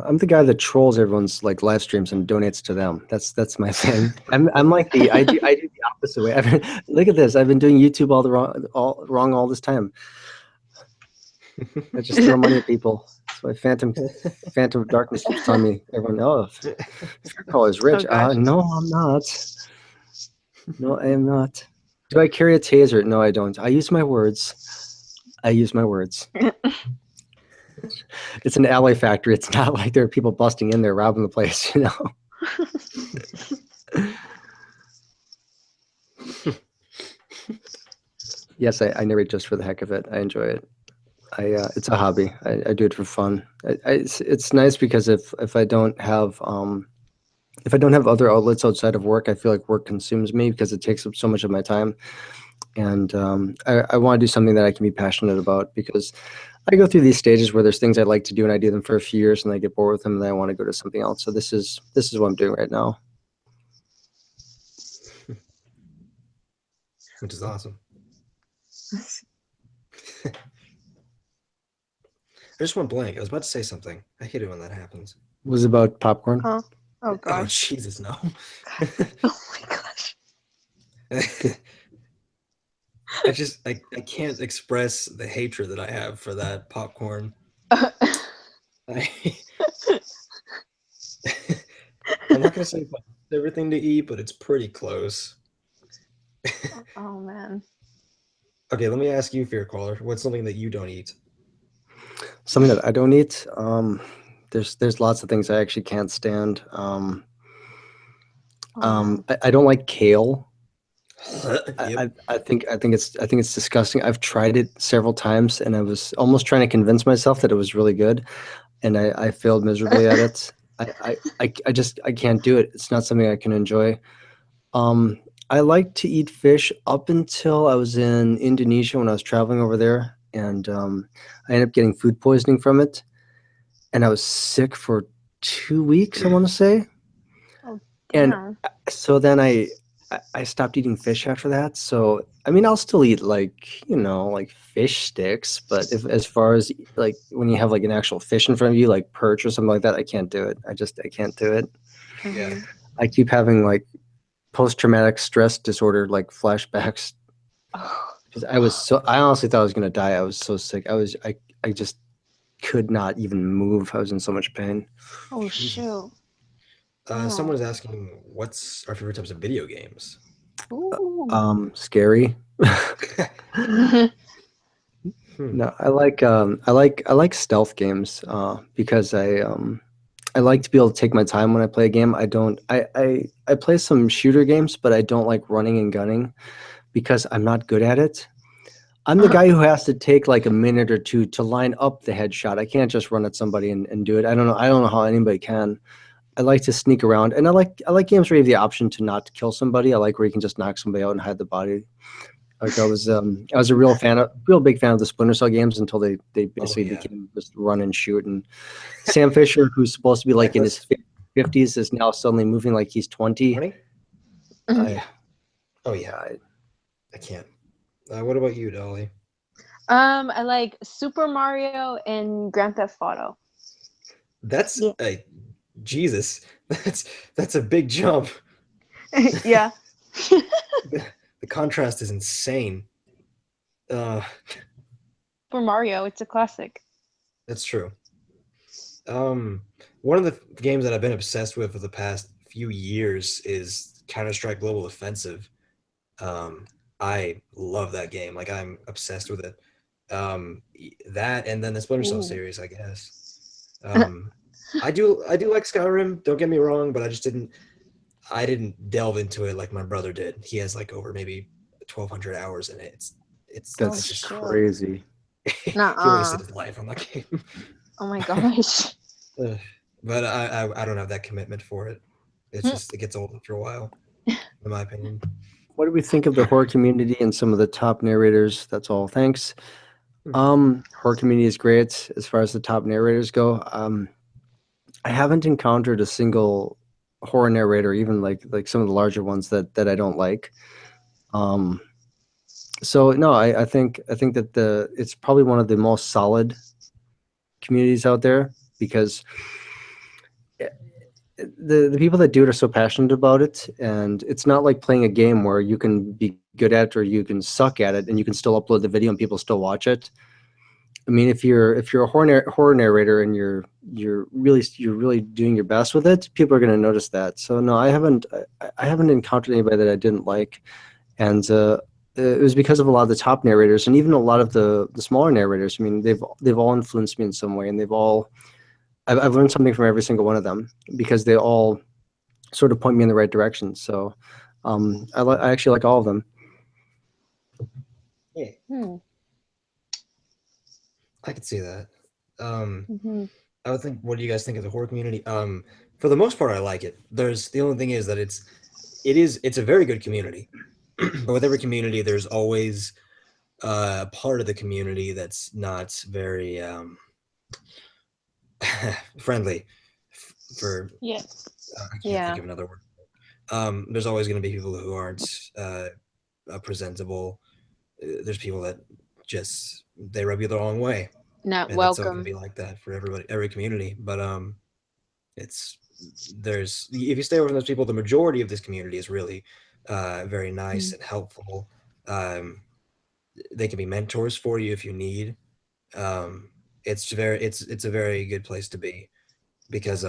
I'm the guy that trolls everyone's like live streams and donates to them. That's my thing. I'm like I do the opposite way. Look at this. I've been doing YouTube all wrong all this time. I just throw money at people. That's why Phantom of Darkness keeps telling me, everyone, oh, Fearcall is rich. Oh, no, I'm not. No, I am not. Do I carry a taser? No, I don't. I use my words. It's an LA factory. It's not like there are people busting in there robbing the place, you know. Yes, I narrate just for the heck of it. I enjoy it. It's a hobby. I do it for fun. It's nice because if I don't have other outlets outside of work, I feel like work consumes me because it takes up so much of my time. And I want to do something that I can be passionate about, because I go through these stages where there's things I'd like to do and I do them for a few years and I get bored with them and then I want to go to something else. So this is what I'm doing right now. which is awesome. I just went blank. I was about to say something. I hate it when that happens. Was about popcorn. Oh Oh gosh. Jesus, no. Oh my gosh. I can't express the hatred that I have for that popcorn. I, I'm not gonna say it's my favorite thing to eat, but it's pretty close. Oh man. Okay, let me ask you, Fear Caller, what's something that you don't eat? Something that I don't eat. There's lots of things I actually can't stand. Oh, no. I don't like kale. Yep. I think it's disgusting. I've tried it several times, and I was almost trying to convince myself that it was really good, and I failed miserably at it. I can't do it. It's not something I can enjoy. Um, I like to eat fish up until I was in Indonesia when I was traveling over there, and I ended up getting food poisoning from it, and I was sick for 2 weeks, I want to say. Oh, And damn. so then I stopped eating fish after that. So I mean, I'll still eat like like fish sticks, but if as far as like when you have like an actual fish in front of you, like perch or something like that, I can't do it. I can't do it. Yeah. Mhm. I keep having like post-traumatic stress disorder like flashbacks. Oh, 'Cause I honestly thought I was gonna die. I was so sick. I just could not even move. I was in so much pain. oh Jesus. shoot. Oh. Someone is asking, what's our favorite types of video games? Ooh. Scary. Hmm. No, I like stealth games because I like to be able to take my time when I play a game. I don't I play some shooter games, but I don't like running and gunning because I'm not good at it. I'm the guy who has to take like a minute or two to line up the headshot. I can't just run at somebody and do it. I don't know how anybody can. I like to sneak around, and I like games where you have the option to not kill somebody. I like where you can just knock somebody out and hide the body. Like I was a real big fan of the Splinter Cell games until they Oh basically yeah. became just run and shoot. And Sam Fisher, who's supposed to be like in his Nicholas, 50s, is now suddenly moving like he's 20. 20? I, Oh yeah, I can't. What about you, Dolly? I like Super Mario and Grand Theft Auto. That's Yeah. Jesus. That's a big jump. Yeah. The contrast is insane. Uh, For Mario, it's a classic. that's true. One of the games that I've been obsessed with for the past few years is Counter-Strike Global Offensive. Um, I love that game. Like I'm obsessed with it. That and then the Splinter Cell Ooh. series, I guess. I do like Skyrim. Don't get me wrong, but I didn't delve into it like my brother did. He has like over maybe 1,200 hours in it. It's Oh, that's just shit. crazy. he Nuh-uh. wasted his life on that game. Oh my gosh. Ugh. But I don't have that commitment for it. It's just it gets old after a while, in my opinion. What do we think of the horror community and some of the top narrators? That's all. Thanks. Horror community is great as far as the top narrators go. I haven't encountered a single horror narrator, even like some of the larger ones that I don't like. Um, so no, I think that it's probably one of the most solid communities out there because the people that do it are so passionate about it, and it's not like playing a game where you can be good at it or you can suck at it and you can still upload the video and people still watch it. I mean, if you're a horror narrator and you're really doing your best with it, people are going to notice that. So no, I haven't encountered anybody that I didn't like, and it was because of a lot of the top narrators and even a lot of the smaller narrators. I mean, they've all influenced me in some way, and I've learned something from every single one of them because they all sort of point me in the right direction. So I actually like all of them. Yeah, Hmm. I could see that. Mhm. I would think. What do you guys think of the horror community? For the most part, I like it. There's the only thing is that it's a very good community, but with every community, there's always a part of the community that's not very friendly for Yeah. I can't Yeah. think of another word. There's always going to be people who aren't presentable. There's people that just they rub you the wrong way, Not and it's all gonna welcome. be like that for everybody, every community. But it's there's if you stay away from those people, the majority of this community is really very nice and helpful. Um, they can be mentors for you if you need. Um, it's a very good place to be because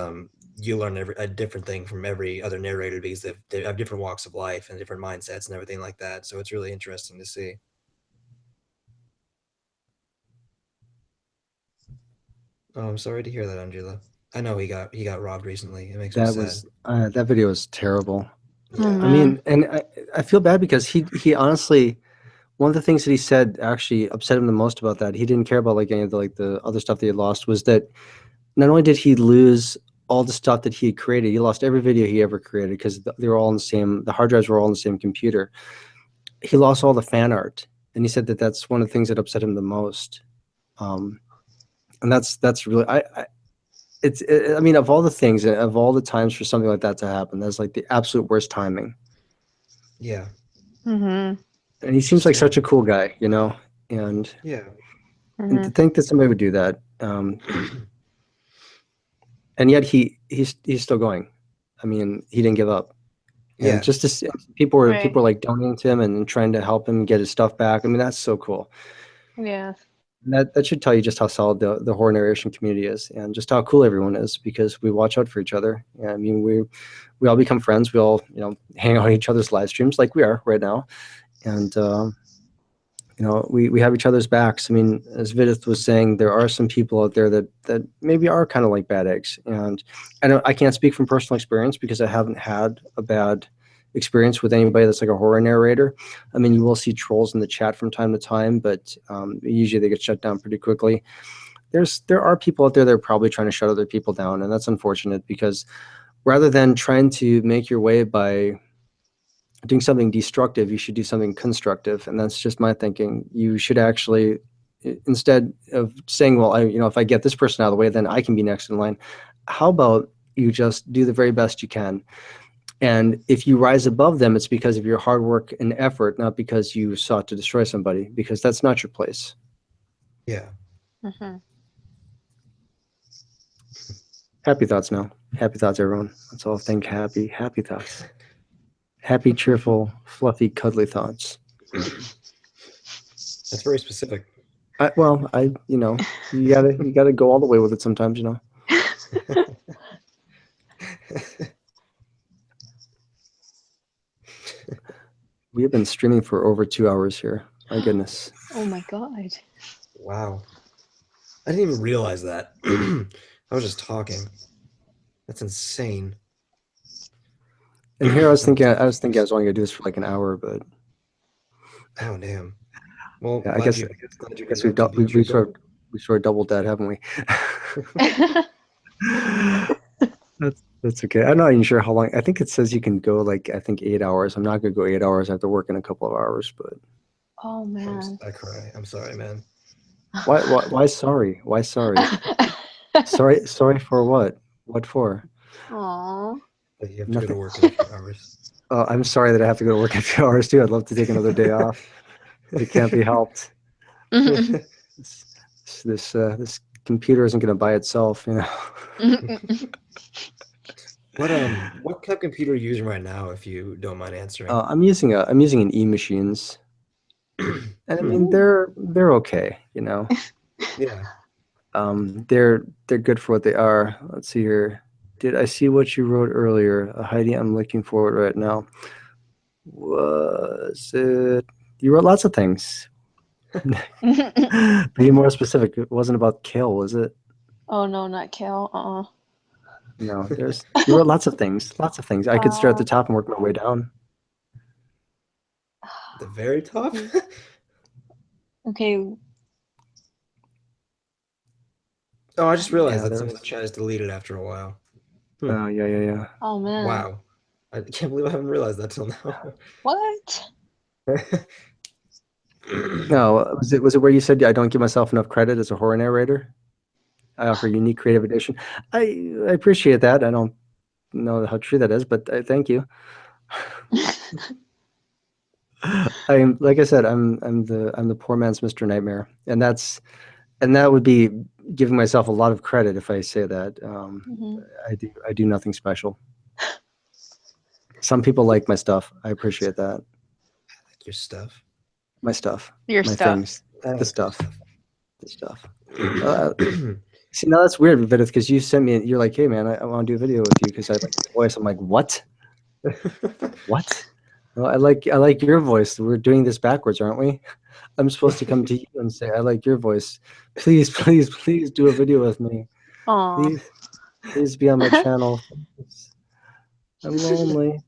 you learn a different thing from every other narrator because they have different walks of life and different mindsets and everything like that. So it's really interesting to see. Oh, I'm sorry to hear that, Angela. I know he got robbed recently. It makes me That sad. was that video was terrible. Oh, Yeah. I man. mean, and I feel bad because he honestly, one of the things that he said actually upset him the most about that. He didn't care about like any of the other stuff that he lost, was that not only did he lose all the stuff that he had created, he lost every video he ever created because they were all in the same, the hard drives were all on the same computer. He lost all the fan art, and he said that that's one of the things that upset him the most. And that's really I mean, of all the things, of all the times for something like that to happen, that's like the absolute worst timing. Yeah. Mm-hmm. And he seems like such a cool guy, you know, and Yeah. and to think that somebody would do that, and yet he's still going. I mean, he didn't give up. And Yeah. just to see, people were Right. like donating to him and trying to help him get his stuff back. I mean, that's so cool. Yeah. And that should tell you just how solid the horror narration community is, and just how cool everyone is, because we watch out for each other. Yeah, I mean, we all become friends. We all, you know, hang out on each other's live streams like we are right now, and you know, we have each other's backs. I mean, as Vidith was saying, there are some people out there that maybe are kind of like bad eggs, and I can't speak from personal experience because I haven't had a bad experience with anybody that's like a horror narrator. I mean, you will see trolls in the chat from time to time, but usually they get shut down pretty quickly. There are people out there that are probably trying to shut other people down, and that's unfortunate, because rather than trying to make your way by doing something destructive, you should do something constructive. And that's just my thinking. You should actually, instead of saying, well, if I get this person out of the way, then I can be next in line. How about you just do the very best you can? And if you rise above them, it's because of your hard work and effort, not because you sought to destroy somebody, because that's not your place. Yeah. Mm-hmm. Happy thoughts now. Happy thoughts, everyone. Let's all think happy thoughts. Happy, cheerful, fluffy, cuddly thoughts. That's very specific. You gotta go all the way with it sometimes, you know. We have been streaming for over 2 hours here. My goodness. Oh my god. Wow. I didn't even realize that. I was just talking. That's insane. And here I was thinking I was only gonna do this for like an hour, but Oh damn. Well, yeah, I glad guess we sort of doubled that, haven't we? That's okay. I'm not even sure how long. I think it says you can go like, I think 8 hours. I'm not gonna go 8 hours. I have to work in a couple of hours, but Oh man. I cry. I'm sorry, man. why sorry? Why sorry? Sorry for what? What for? Aw. But you have to go to Nothing. work in a few hours. I'm sorry that I have to go to work in a few hours too. I'd love to take another day off. It can't be helped. This computer isn't gonna buy itself, you know. What kind of computer are you using right now, if you don't mind answering? I'm using an E-Machines, and I mean they're okay, you know. Yeah. They're good for what they are. Let's see here. Did I see what you wrote earlier, Heidi? I'm looking for it right now. Was it? You wrote lots of things. Be more specific. It wasn't about Kale, was it? Oh no, not Kale. No, you wrote lots of things. Lots of things. I could start at the top and work my way down. The very top? Okay. Oh, I just realized Yeah, that some of the chat is deleted after a while. Oh, yeah. Oh man. Wow. I can't believe I haven't realized that till now. What? No, was it where you said I don't give myself enough credit as a horror narrator? I offer unique creative addition. I appreciate that. I don't know how true that is, but thank you. I'm like I said, I'm the poor man's Mr. Nightmare, and that would be giving myself a lot of credit if I say that. Mhm. I do nothing special. Some people like my stuff. I appreciate that. Like your stuff. My stuff, Your my stuff. things, the stuff, the stuff. See, now that's weird, Vidith, because you sent me. You're like, hey man, I want to do a video with you because I like your voice. I'm like, what? What? Well, I like your voice. We're doing this backwards, aren't we? I'm supposed to come to you and say, I like your voice. Please, please, please do a video with me. Aw. Please, please be on my channel. I'm lonely.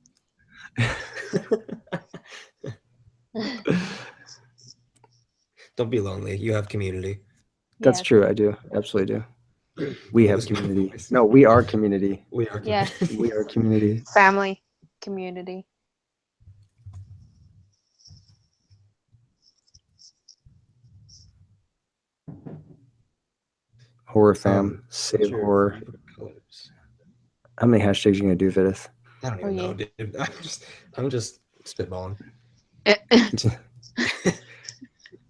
Don't be lonely. You have community. That's Yes. true. I do. Absolutely do. We have Lose my community. voice. No, we are community. We are Yeah. community. We are community. Family, community. Horror fam. What's Save your horror. favorite colors? How many hashtags you gonna do, Vidith? I don't even know, dude. I'm just spitballing.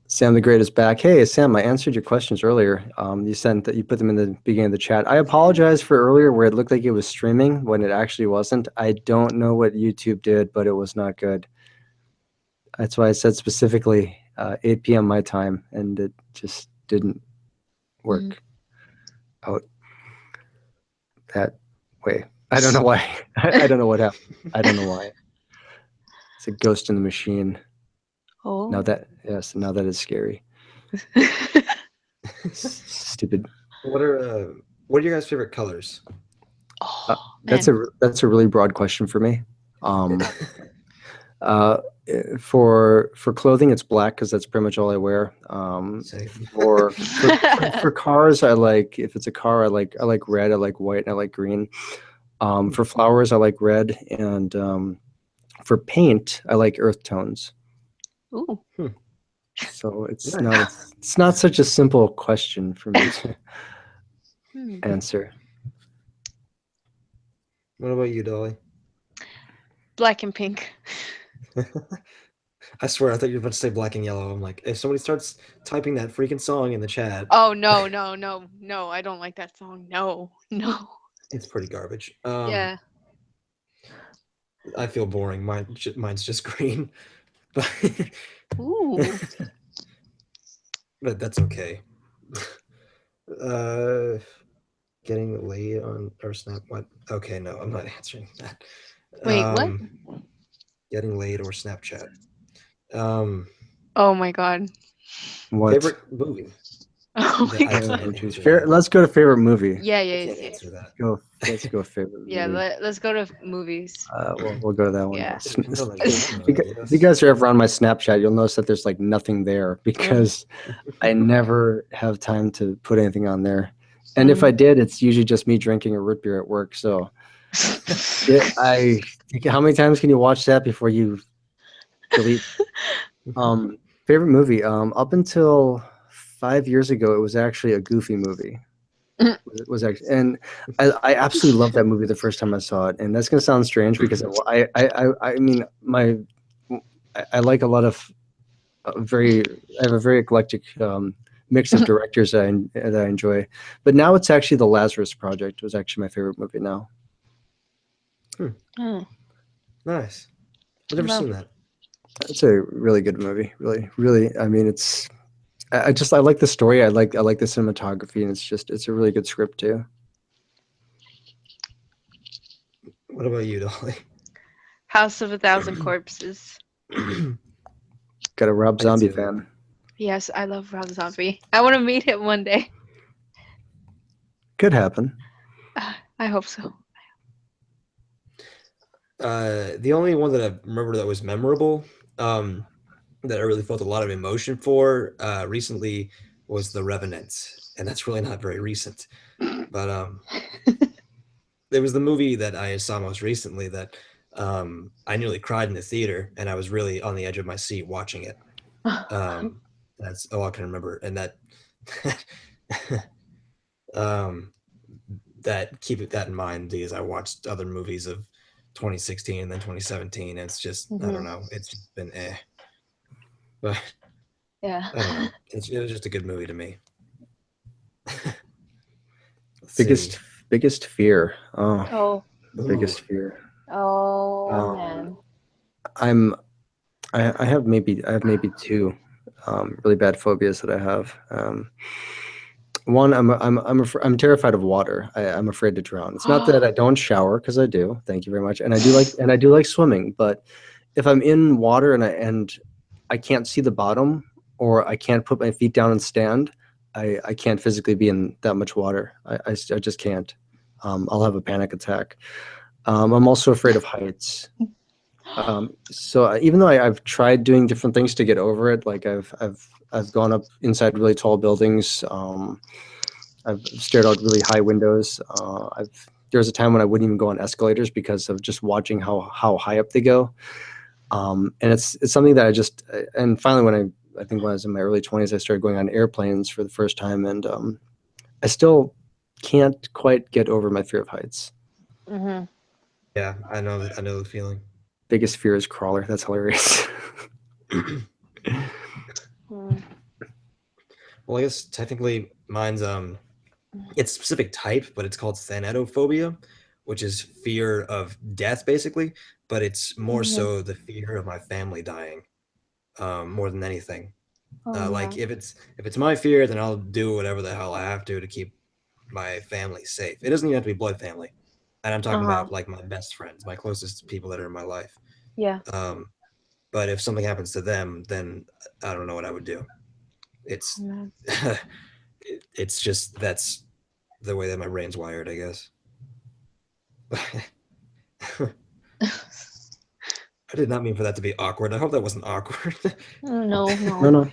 Sam the Great is back. Hey, Sam, I answered your questions earlier. You sent that you put them in the beginning of the chat. I apologize for earlier where it looked like it was streaming when it actually wasn't. I don't know what YouTube did, but it was not good. That's why I said specifically 8 p.m. my time, and it just didn't work out that way. I don't know why. I don't know what happened. I don't know why. It's a ghost in the machine. Oh. Now that it's scary. Stupid. What are your guys' favorite colors? Oh, That's a really broad question for me. For clothing, it's black because that's pretty much all I wear. Same. For cars, I like, if it's a car, I like red, I like white, and I like green. For flowers, I like red, and for paint, I like earth tones. Ooh. So it's Nice. not such a simple question for me to Hmm. answer. What about you, Dolly? Black and pink. I swear, I thought you were about to say black and yellow. I'm like, if somebody starts typing that freaking song in the chat, Oh no, no, no, no! I don't like that song. No, no. it's pretty garbage. Yeah. I feel boring. Mine's just green, but Ooh. but that's okay. Getting laid on or Snap? What? Okay, no, I'm not answering that. Wait, what? Getting laid or Snapchat? Oh my god. What? Favorite movie? Oh my I god. can't answer that. Let's go to favorite movie. Yeah, I yeah, can't yeah. answer that. Let's go favorite Yeah, movie. let's go to movies. We'll go to that one. Yeah. It depends on the If you guys are ever on my Snapchat, you'll notice that there's like nothing there because I never have time to put anything on there. And if I did, it's usually just me drinking a root beer at work. So how many times can you watch that before you delete? Favorite movie? Up until 5 years ago, it was actually a Goofy movie. It was actually, and I absolutely loved that movie the first time I saw it. And that's gonna sound strange because I mean I like a lot of I have a very eclectic mix of directors that I enjoy. But now it's actually The Lazarus Project. It was actually my favorite movie now. Nice. I've never seen that. It's a really good movie. Really, really. I mean, I like the story. I like the cinematography, and it's a really good script too. What about you, Dolly? House of a Thousand Corpses. Got a Rob I can Zombie see that. fan. Yes, I love Rob Zombie. I want to meet him one day. Could happen. I hope so. The only one that I remember that was memorable, that I really felt a lot of emotion for, recently was The Revenant, and that's really not very recent. But there was the movie that I saw most recently that I nearly cried in the theater, and I was really on the edge of my seat watching it. That's all I can remember, and that keep that in mind because I watched other movies of 2016 and then 2017. And it's just I don't know. It's just been But Yeah. I don't know. It was just a good movie to me. Let's Biggest see. biggest fear. Oh, Oh. biggest Ooh. fear. Oh Um, man. I'm I have maybe two really bad phobias that I have. One, I'm terrified of water. I'm afraid to drown. It's not that I don't shower, because I do. Thank you very much, and I do like swimming. But if I'm in water and I can't see the bottom, or I can't put my feet down and stand, I can't physically be in that much water. I just can't. I'll have a panic attack. I'm also afraid of heights. Even though I've tried doing different things to get over it, like I've gone up inside really tall buildings. I've stared out really high windows. There was a time when I wouldn't even go on escalators because of just watching how high up they go. And it's something that and finally I think when I was in my early 20s, I started going on airplanes for the first time, and I still can't quite get over my fear of heights. Mm-hmm. Yeah, I know the feeling. Biggest fear is crawler. That's hilarious. Mm. Well, I guess technically mine's it's specific type, but it's called thanatophobia, which is fear of death basically, but it's more Mhm. so the fear of my family dying, more than anything. Oh Like no. if it's my fear, then I'll do whatever the hell I have to keep my family safe. It doesn't even have to be blood family, and I'm talking Uh-huh. about like my best friends, my closest people that are in my life. Yeah. Um, but if something happens to them, then I don't know what I would do. It's Mm. it's just that's the way that my brain's wired, I guess. I did not mean for that to be awkward. I hope that wasn't awkward. Oh, no, No, no. no.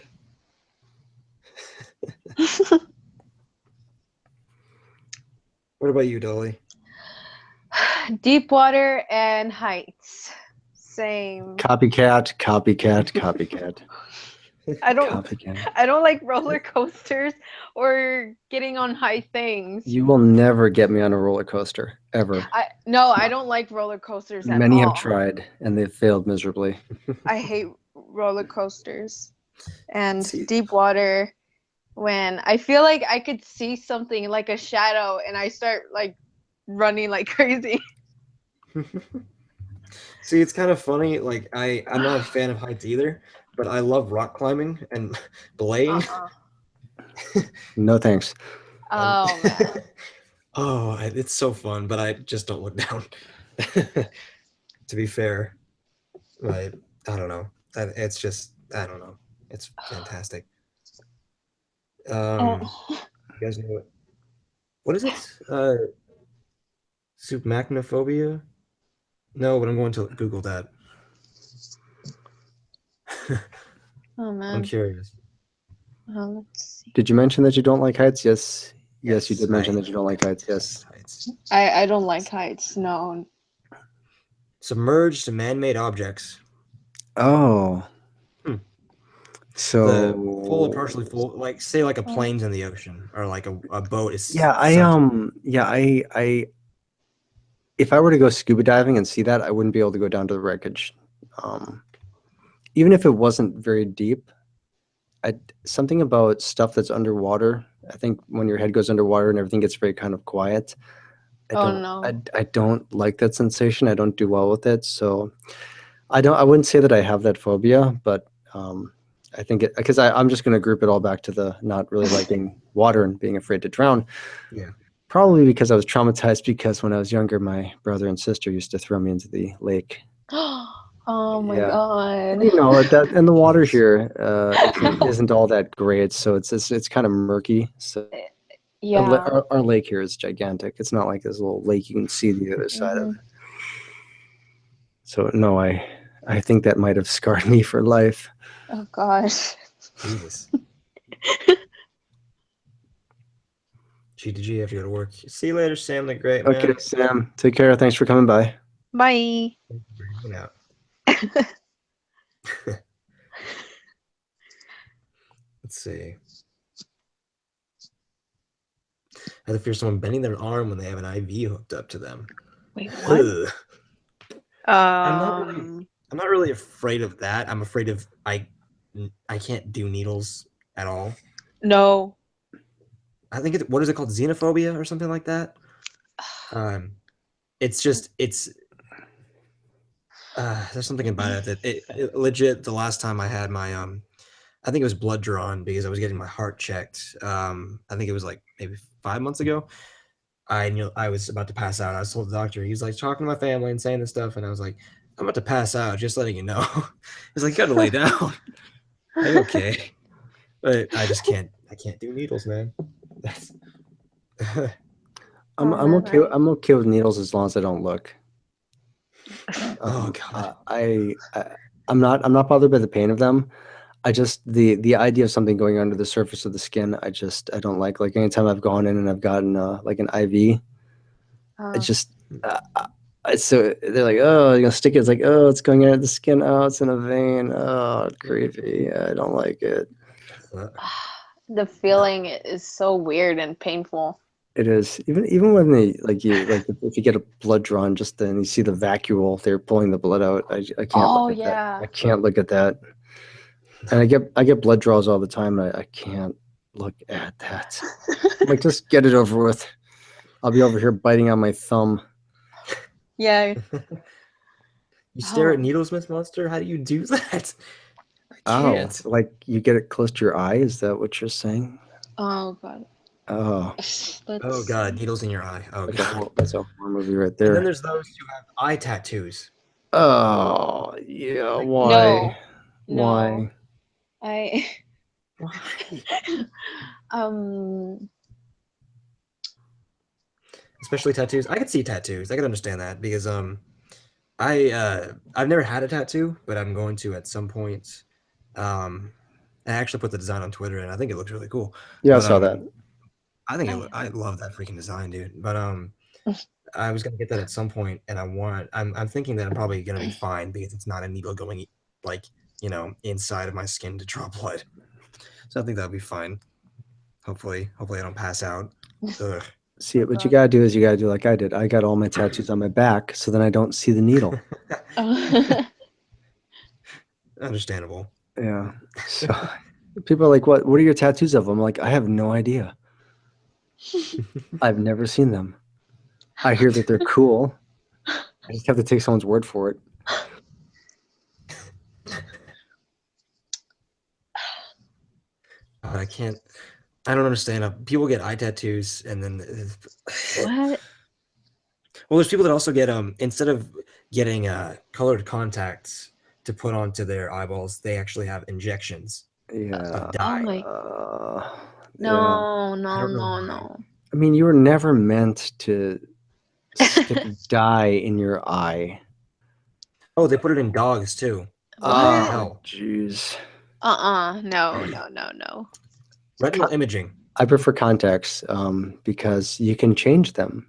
What about you, Dolly? Deep water and heights. Same. Copycat, copycat, copycat, I don't copycat. I don't like roller coasters or getting on high things. You will never get me on a roller coaster, ever. I don't like roller coasters at Many have all. tried, and they've failed miserably. I hate roller coasters and See, deep water when I feel like I could see something like a shadow and I start like running like crazy. see, it's kind of funny. Like I'm not a fan of heights either, but I love rock climbing and belaying. No thanks. Oh man. Oh, it's so fun, but I just don't look down. To be fair, like I don't know. It's just I don't know. It's fantastic. Uh, You guys know what is it? Submachnophobia? No, but I'm going to Google that. oh I'm man. curious. Let's see. Did you mention that you don't like heights? Yes. Yes, you did mention I that you don't like heights. Yes. heights. I don't like heights. No. Submerged man-made objects. Oh. Hmm. The full or So partially full, like say like a plane's in the ocean or like a boat is yeah, sunk. I if I were to go scuba diving and see that, I wouldn't be able to go down to the wreckage. Even if it wasn't very deep, something about stuff that's underwater. I think when your head goes underwater and everything gets very kind of quiet, Oh no. I don't like that sensation. I don't do well with it. So I wouldn't say that I have that phobia, but I think because I'm just going to group it all back to the not really liking water and being afraid to drown. Yeah. Probably because I was traumatized because when I was younger, my brother and sister used to throw me into the lake. Oh my Yeah. god. You know that, and the water Jeez. here isn't all that great, so it's kind of murky. So Yeah. our lake here is gigantic. It's not like this little lake you can see the other side of. Mhm. So no, I think that might have scarred me for life. Oh gosh. Jesus. GTG, have to go to work. See you later, Sam the Great Man. Okay, Sam, take care. Thanks for coming by. Bye. Thank you for hanging out. Let's see. I have to fear someone bending their arm when they have an IV hooked up to them. Wait, what? Ugh. I'm not really afraid of that. I'm afraid of I can't do needles at all. No. I think what is it called, xenophobia or something like that. It's just there's something about it that it legit. The last time I had my I think it was blood drawn because I was getting my heart checked. I think it was like maybe 5 months ago. I knew I was about to pass out. I was told the doctor, he was like talking to my family and saying this stuff, and I was like, I'm about to pass out, just letting you know. He's like, you gotta lay down. Are you okay? But I just can't. I can't do needles, man. That's I'm that's okay. right. I'm okay with needles as long as I don't look. Oh, God. I'm not bothered by the pain of them. I just the idea of something going under the surface of the skin. I don't like. Like anytime I've gone in and I've gotten like an IV, it's just so they're like, oh, you're gonna stick it. It's like, oh, it's going under the skin. Oh, it's in a vein. Oh, it's creepy. I don't like it. Uh, The feeling is so weird and painful. It is even when they like if you get a blood drawn, just then you see the vacuole, they're pulling the blood out. I can't Oh, look at that. yeah. I can't look at that. And I get blood draws all the time. I can't look at that. I'm like, just get it over with. I'll be over here biting on my thumb. Yeah. You stare at Oh. needles, Miss Monster? How do you do that? I Oh, can't. like you get it close to your eye? Is that what you're saying? Oh god. Oh, Oh, God. Needles in your eye. Oh, God. that's a horror movie right And then there. there's those who have eye tattoos. Oh, yeah. Like, Why? No. Why? I Why? um Especially tattoos. I could see tattoos. I could understand that because I've never had a tattoo, but I'm going to at some point. I actually put the design on Twitter, and I think it looks really cool. Yeah, I But, saw that. I think I love that freaking design, dude. But I was gonna get that at some point, and I'm thinking that I'm probably gonna be fine because it's not a needle going like inside of my skin to draw blood. So I think that'll be fine. Hopefully I don't pass out. Ugh. See, what you gotta do is you gotta do like I did. I got all my tattoos on my back, so then I don't see the needle. Understandable. Yeah. So people are like, "What are your tattoos of?" I'm like, I have no idea. I've never seen them. I hear that they're cool. I just have to take someone's word for it. I can't. I don't understand. People get eye tattoos, and then what? well, there's people that also get instead of getting colored contacts to put onto their eyeballs, they actually have injections Yeah. of dye. Oh my Yeah. no, no, I don't know no, why. no. I mean, you were never meant to stick dye in your eye. Oh, they put it in dogs too. Oh, hell? jeez. No, no. Retinal imaging. I prefer contacts because you can change them.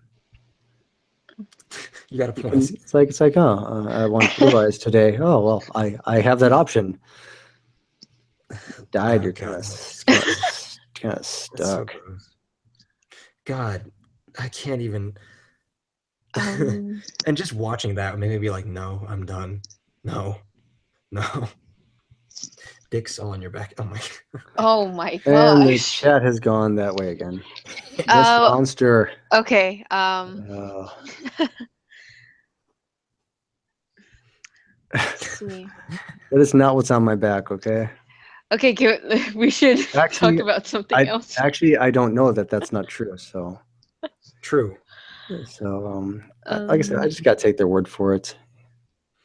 You got a And point. it's like, oh, I want blue eyes today. Oh, well, I have that option. Died, Oh, you're God. kind of That's so stuck. gross. God, I can't even. Um, And just watching that made me be like, no, I'm done. No. Dicks all on your back. Oh my. oh my And the gosh. chat has gone that way again. This Oh, monster. okay. Let's see. That is not what's on my back, okay? Okay, we should Actually, talk about something else. I don't know that that's not true. So, True. like I said, I just got to take their word for it.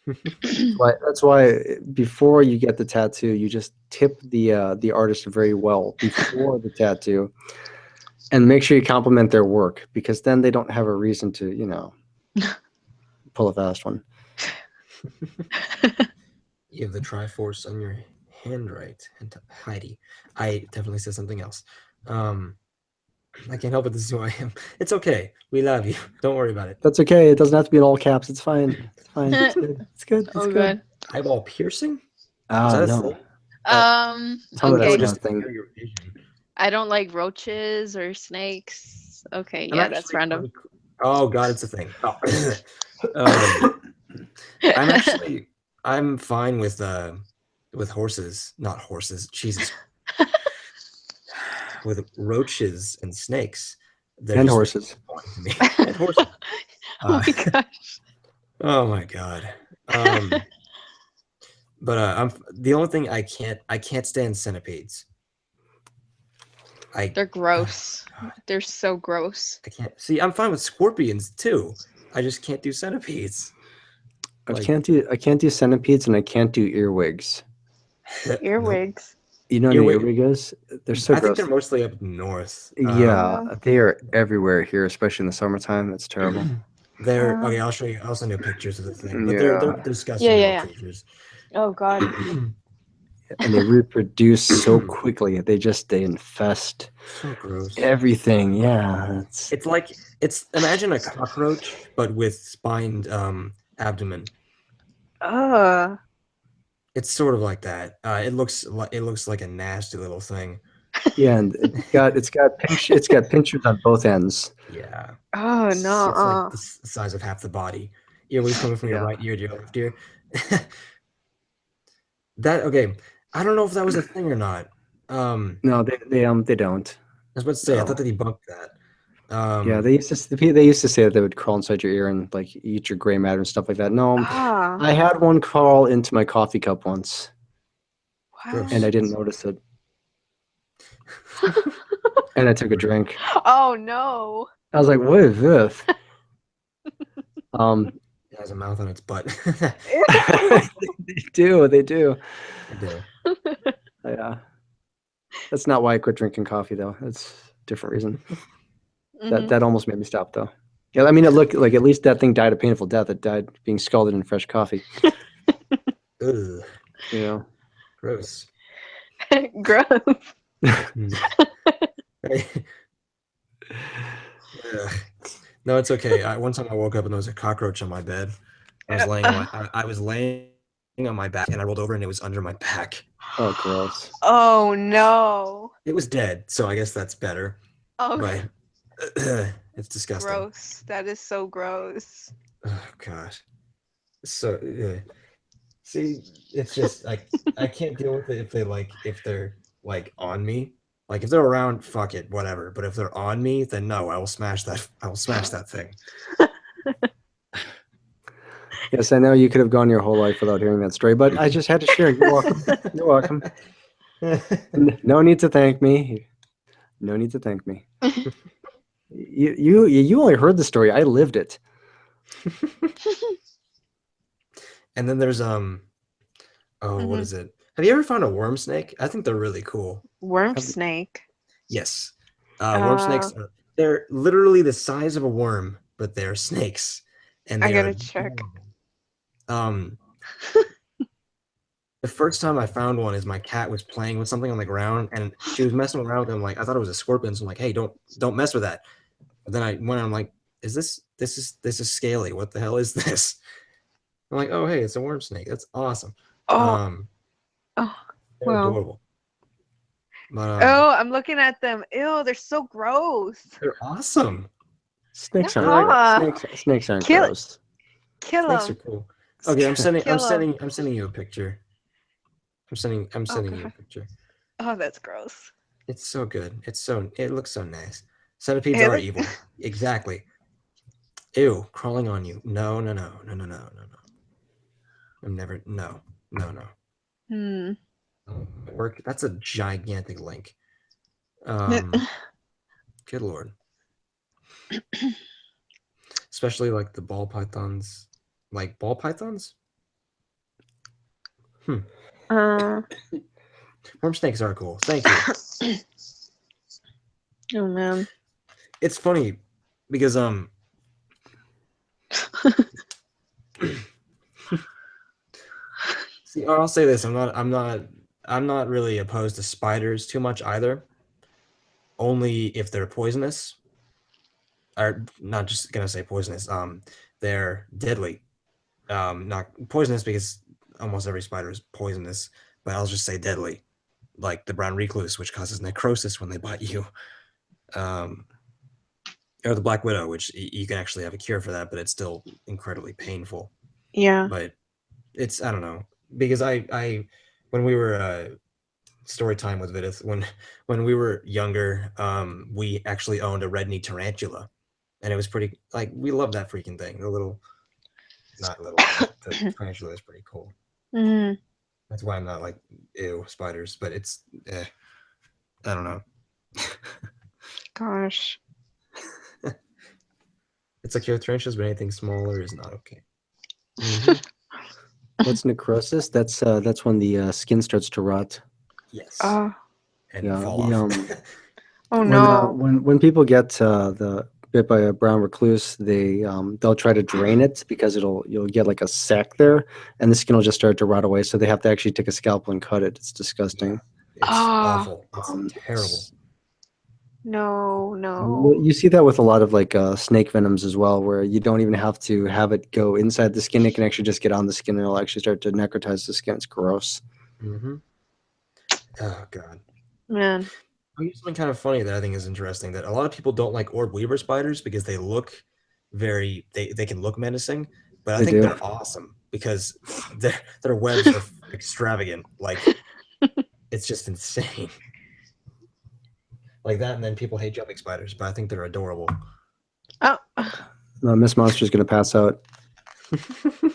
That's why before you get the tattoo, you just tip the artist very well before the tattoo, and make sure you compliment their work because then they don't have a reason to pull a fast one. You have the Triforce on your hand, right? And Heidi, I definitely said something else. I can't help it. This is who I am. It's okay. We love you. Don't worry about it. That's okay. It doesn't have to be in all caps. It's fine. It's fine. It's good. It's good. It's Oh good. god. Eyeball piercing? Is Ah, that a no. thing? Tell me Okay. that's Just not a thing. clear your vision. I don't like roaches or snakes. Okay, I'm yeah, that's actually random. Oh God, it's a thing. Oh. I'm fine with with horses, not horses, Jesus, with roaches and snakes. They're And just horses. annoying to me. And horses. Oh Uh, my gosh. oh my god. But I'm the only thing I can't stand centipedes. I They're gross. They're so gross. I can't see. I'm fine with scorpions too. I just can't do centipedes. I Like- can't do centipedes, and I can't do earwigs. Nope. Earwigs. You know what an Earwig- earwig is? They're so I think gross. they're mostly up north. Yeah, they are everywhere here, especially in the summertime. It's terrible. They're Uh, okay. I'll show you. I'll send you pictures of the thing. But they're Yeah. disgusting Yeah, little yeah. creatures. Oh god. And they reproduce so quickly. They infest So gross. everything. Yeah, It's like imagine a cockroach but with spined abdomen. Ugh. It's sort of like that. It looks like a nasty little thing. yeah, and it's got pinchers on both ends. Yeah. Oh It's no. like the size of half the body. Earwigs coming from your Yeah. right ear to your left ear. Okay. I don't know if that was a thing or not. No, they don't. I was about to say I No. thought they debunked that. Yeah, they used to say that they would crawl inside your ear and like eat your gray matter and stuff like that. No, Ah. I had one crawl into my coffee cup once, gross. and I didn't notice it. And I took a drink. Oh no. I was like, "What is this?" It has a mouth on its butt. They do. They do. Yeah, that's not why I quit drinking coffee though. That's a different reason. Mhm. That almost made me stop though. Yeah, I mean, it looked like at least that thing died a painful death. It died being scalded in fresh coffee. Ugh, You know. gross. Gross. Ugh. No, it's okay. One time I woke up and there was a cockroach on my bed. I was laying on my back and I rolled over and it was under my back. Oh, gross. Oh no. It was dead, so I guess that's better. Oh But it's disgusting. gross. That is so gross. Oh gosh. So see, it's just I can't deal with it if they're like on me. Like if they're around, fuck it, whatever. But if they're on me, then no, I will smash that thing. Yes, I know you could have gone your whole life without hearing that story, but I just had to share. You're welcome. You're welcome. No need to thank me. No need to thank me. You only heard the story. I lived it. And then there's what Mhm. is it? Have you ever found a worm snake? I think they're really cool. Worm Have- snake. Yes. Worm snakes they're literally the size of a worm, but they're snakes. And I they gotta are check. adorable. The first time I found one is my cat was playing with something on the ground and she was messing around with them. Like I thought it was a scorpion. So I'm like, hey, don't mess with that. But then I went, I'm like, this is scaly. What the hell is this? I'm like, oh hey, it's a worm snake. That's awesome. Oh, They're wow. adorable. But oh, I'm looking at them. Ew, they're so gross. they're awesome. Snakes Yeah. aren't snakes aren't Kill it. gross. Kill Snakes are them. cool. Okay, I'm sending Kill 'em. you a picture. I'm sending you a God. picture. Oh, that's gross. It's so good. It looks so nice. Centipedes Hey, are look- evil. Exactly. Ew, crawling on you. No. I'm never no. Hmm. Work. That's a gigantic link. Good lord. Especially like the ball pythons. Like ball pythons? Uh, Worm snakes are cool. Thank you. oh man. It's funny because see, I'll say this, I'm not really opposed to spiders too much either. Only if they're poisonous. Or not just gonna say poisonous, they're deadly. Not poisonous because almost every spider is poisonous, but I'll just say deadly. Like the brown recluse, which causes necrosis when they bite you. Or the black widow, which you can actually have a cure for that, but it's still incredibly painful. Yeah. But it's I don't know, because when when we were story time with Vidith, when we were younger, we actually owned a red knee tarantula, and it was pretty like we loved that freaking thing. The little, not little, the tarantula is pretty cool. Mhm. That's why I'm not like ew spiders, but it's I don't know. Gosh. It's like your tarantulas, but anything smaller is not okay. Mhm. What's necrosis? That's when the skin starts to rot. Yes, Oh. and yeah, fall the, off. Oh when no. when people get the bit by a brown recluse, they'll try to drain it because you'll get like a sac there, and the skin will just start to rot away. So they have to actually take a scalpel and cut it. It's disgusting. It's Ah. awful. It's Um, terrible. No, You see that with a lot of like snake venoms as well, where you don't even have to have it go inside the skin. It can actually just get on the skin and it'll actually start to necrotize the skin. It's gross. Mm-hmm. Oh god. Man. Oh, here's something kind of funny that I think is interesting, that a lot of people don't like orb weaver spiders because they look they can look menacing, but I They think do. they're awesome because their webs are extravagant. Like it's just insane. Like that, and then people hate jumping spiders, but I think they're adorable. Oh. Miss Monster's gonna pass out.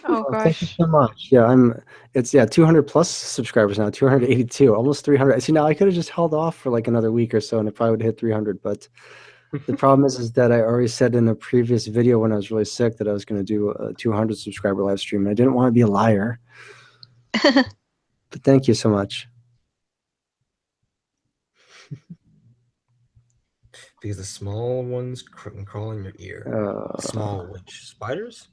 Oh Thank you gosh. so much. Yeah, it's 200 plus subscribers now, 282, almost 300. See, now I could have just held off for like another week or so and it probably would hit 300, but the problem is that I already said in a previous video when I was really sick that I was going to do a 200 subscriber live stream, and I didn't want to be a liar. But thank you so much. Because the small ones can crawl in your ear. Small which spiders?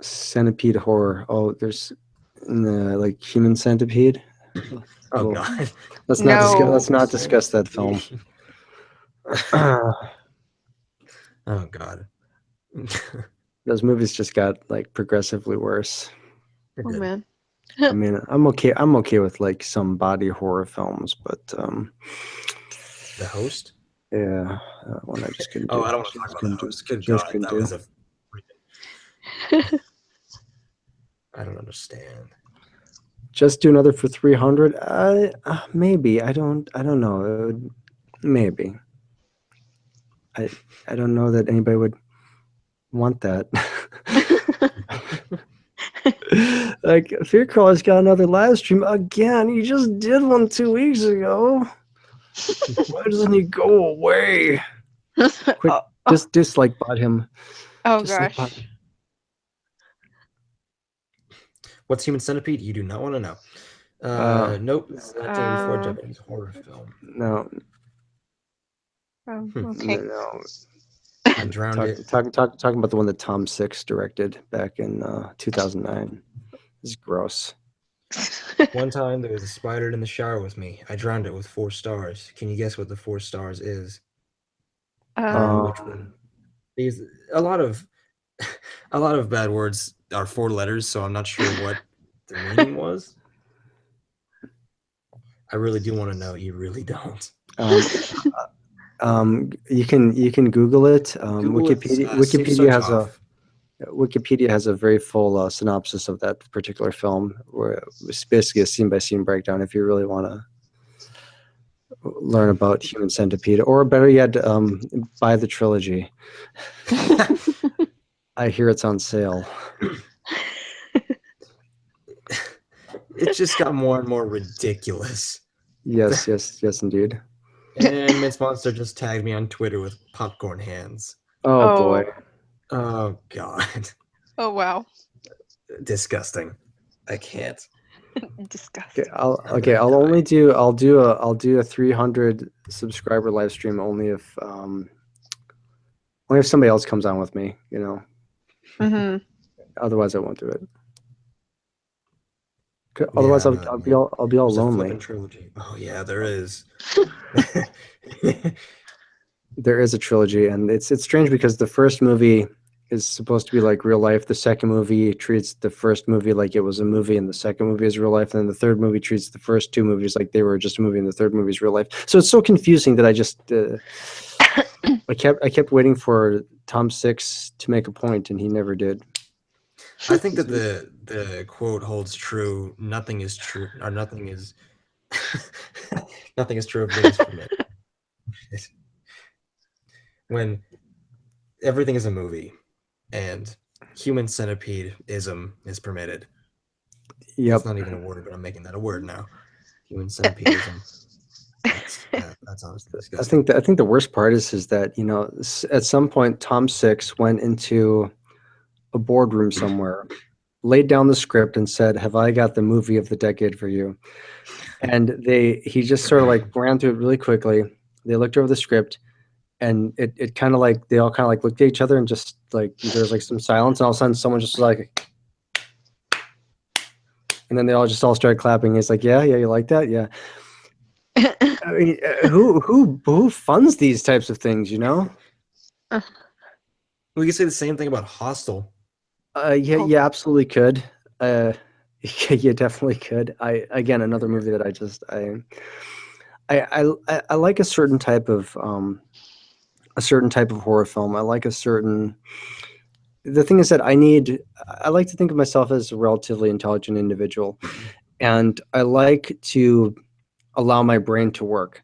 Centipede horror. Oh, there's like human centipede. Oh Well, god. let's not discuss that film. Oh god. Those movies just got like progressively worse. They're Oh good. man. I mean, I'm okay with like some body horror films, but The Host? yeah, that one I just couldn't do. Oh, I don't want to talk about The Host. Good Just god, couldn't that do. was a I don't understand. Just do another for 300. Maybe. I don't know. Maybe. I don't know that anybody would want that. Like Fear Crawler's got another live stream again. He just did one 2 weeks ago. Why doesn't he go away? Quick, just dislike bot him. Oh Dislike bot gosh. him. What's Human Centipede? You do not want to know. Nope, this is 1984 Japanese horror film. No. Oh, okay. No. I drowned it. Talking about the one that Tom Six directed back in 2009. This is gross. One time there was a spider in the shower with me. I drowned it with 4 stars. Can you guess what the 4 stars is? Which one? Because a lot of bad words are 4 letters, so I'm not sure what the meaning was. I really do want to know. You really don't. You can Google it. Google it, Wikipedia has a very full synopsis of that particular film, where it's basically a scene-by-scene breakdown. If you really want to learn about Human Centipede, or better yet, buy the trilogy. I hear it's on sale. It just got more and more ridiculous. Yes, indeed. And Miss Monster just tagged me on Twitter with popcorn hands. Oh boy. Oh god. Oh wow. Disgusting. I can't. Disgusting. Okay, I'll do a 300 subscriber live stream only if somebody else comes on with me, you know. Mm-hmm. Otherwise I won't do it. Otherwise I'll be all lonely. Trilogy. Oh yeah, there is. There is a trilogy, and it's strange because the first movie is supposed to be like real life. The second movie treats the first movie like it was a movie, and the second movie is real life. And then the third movie treats the first 2 movies like they were just a movie, and the third movie is real life. So it's so confusing that I just I kept waiting for Tom Six to make a point, and he never did. I think that the quote holds true. Nothing is true, or nothing is nothing is true of things permitted. When everything is a movie, and human centipede-ism is permitted. Yep. It's not even a word, but I'm making that a word now. Human centipede-ism. That's honestly disgusting. I think the worst part is that, you know, at some point Tom Six went into a boardroom somewhere, laid down the script and said, "Have I got the movie of the decade for you?" And he just sort of like ran through it really quickly. They looked over the script, and it kind of like, they all kind of like looked at each other and just like, there's like some silence, and all of a sudden someone just was like, and then they all started clapping. He's like, yeah, you like that? Yeah. I mean, who funds these types of things, you know? We could say the same thing about Hostel. You absolutely could. You definitely could. Again, another movie that I like a certain type of horror film. I like a certain. The thing is that I like to think of myself as a relatively intelligent individual, and I like to allow my brain to work.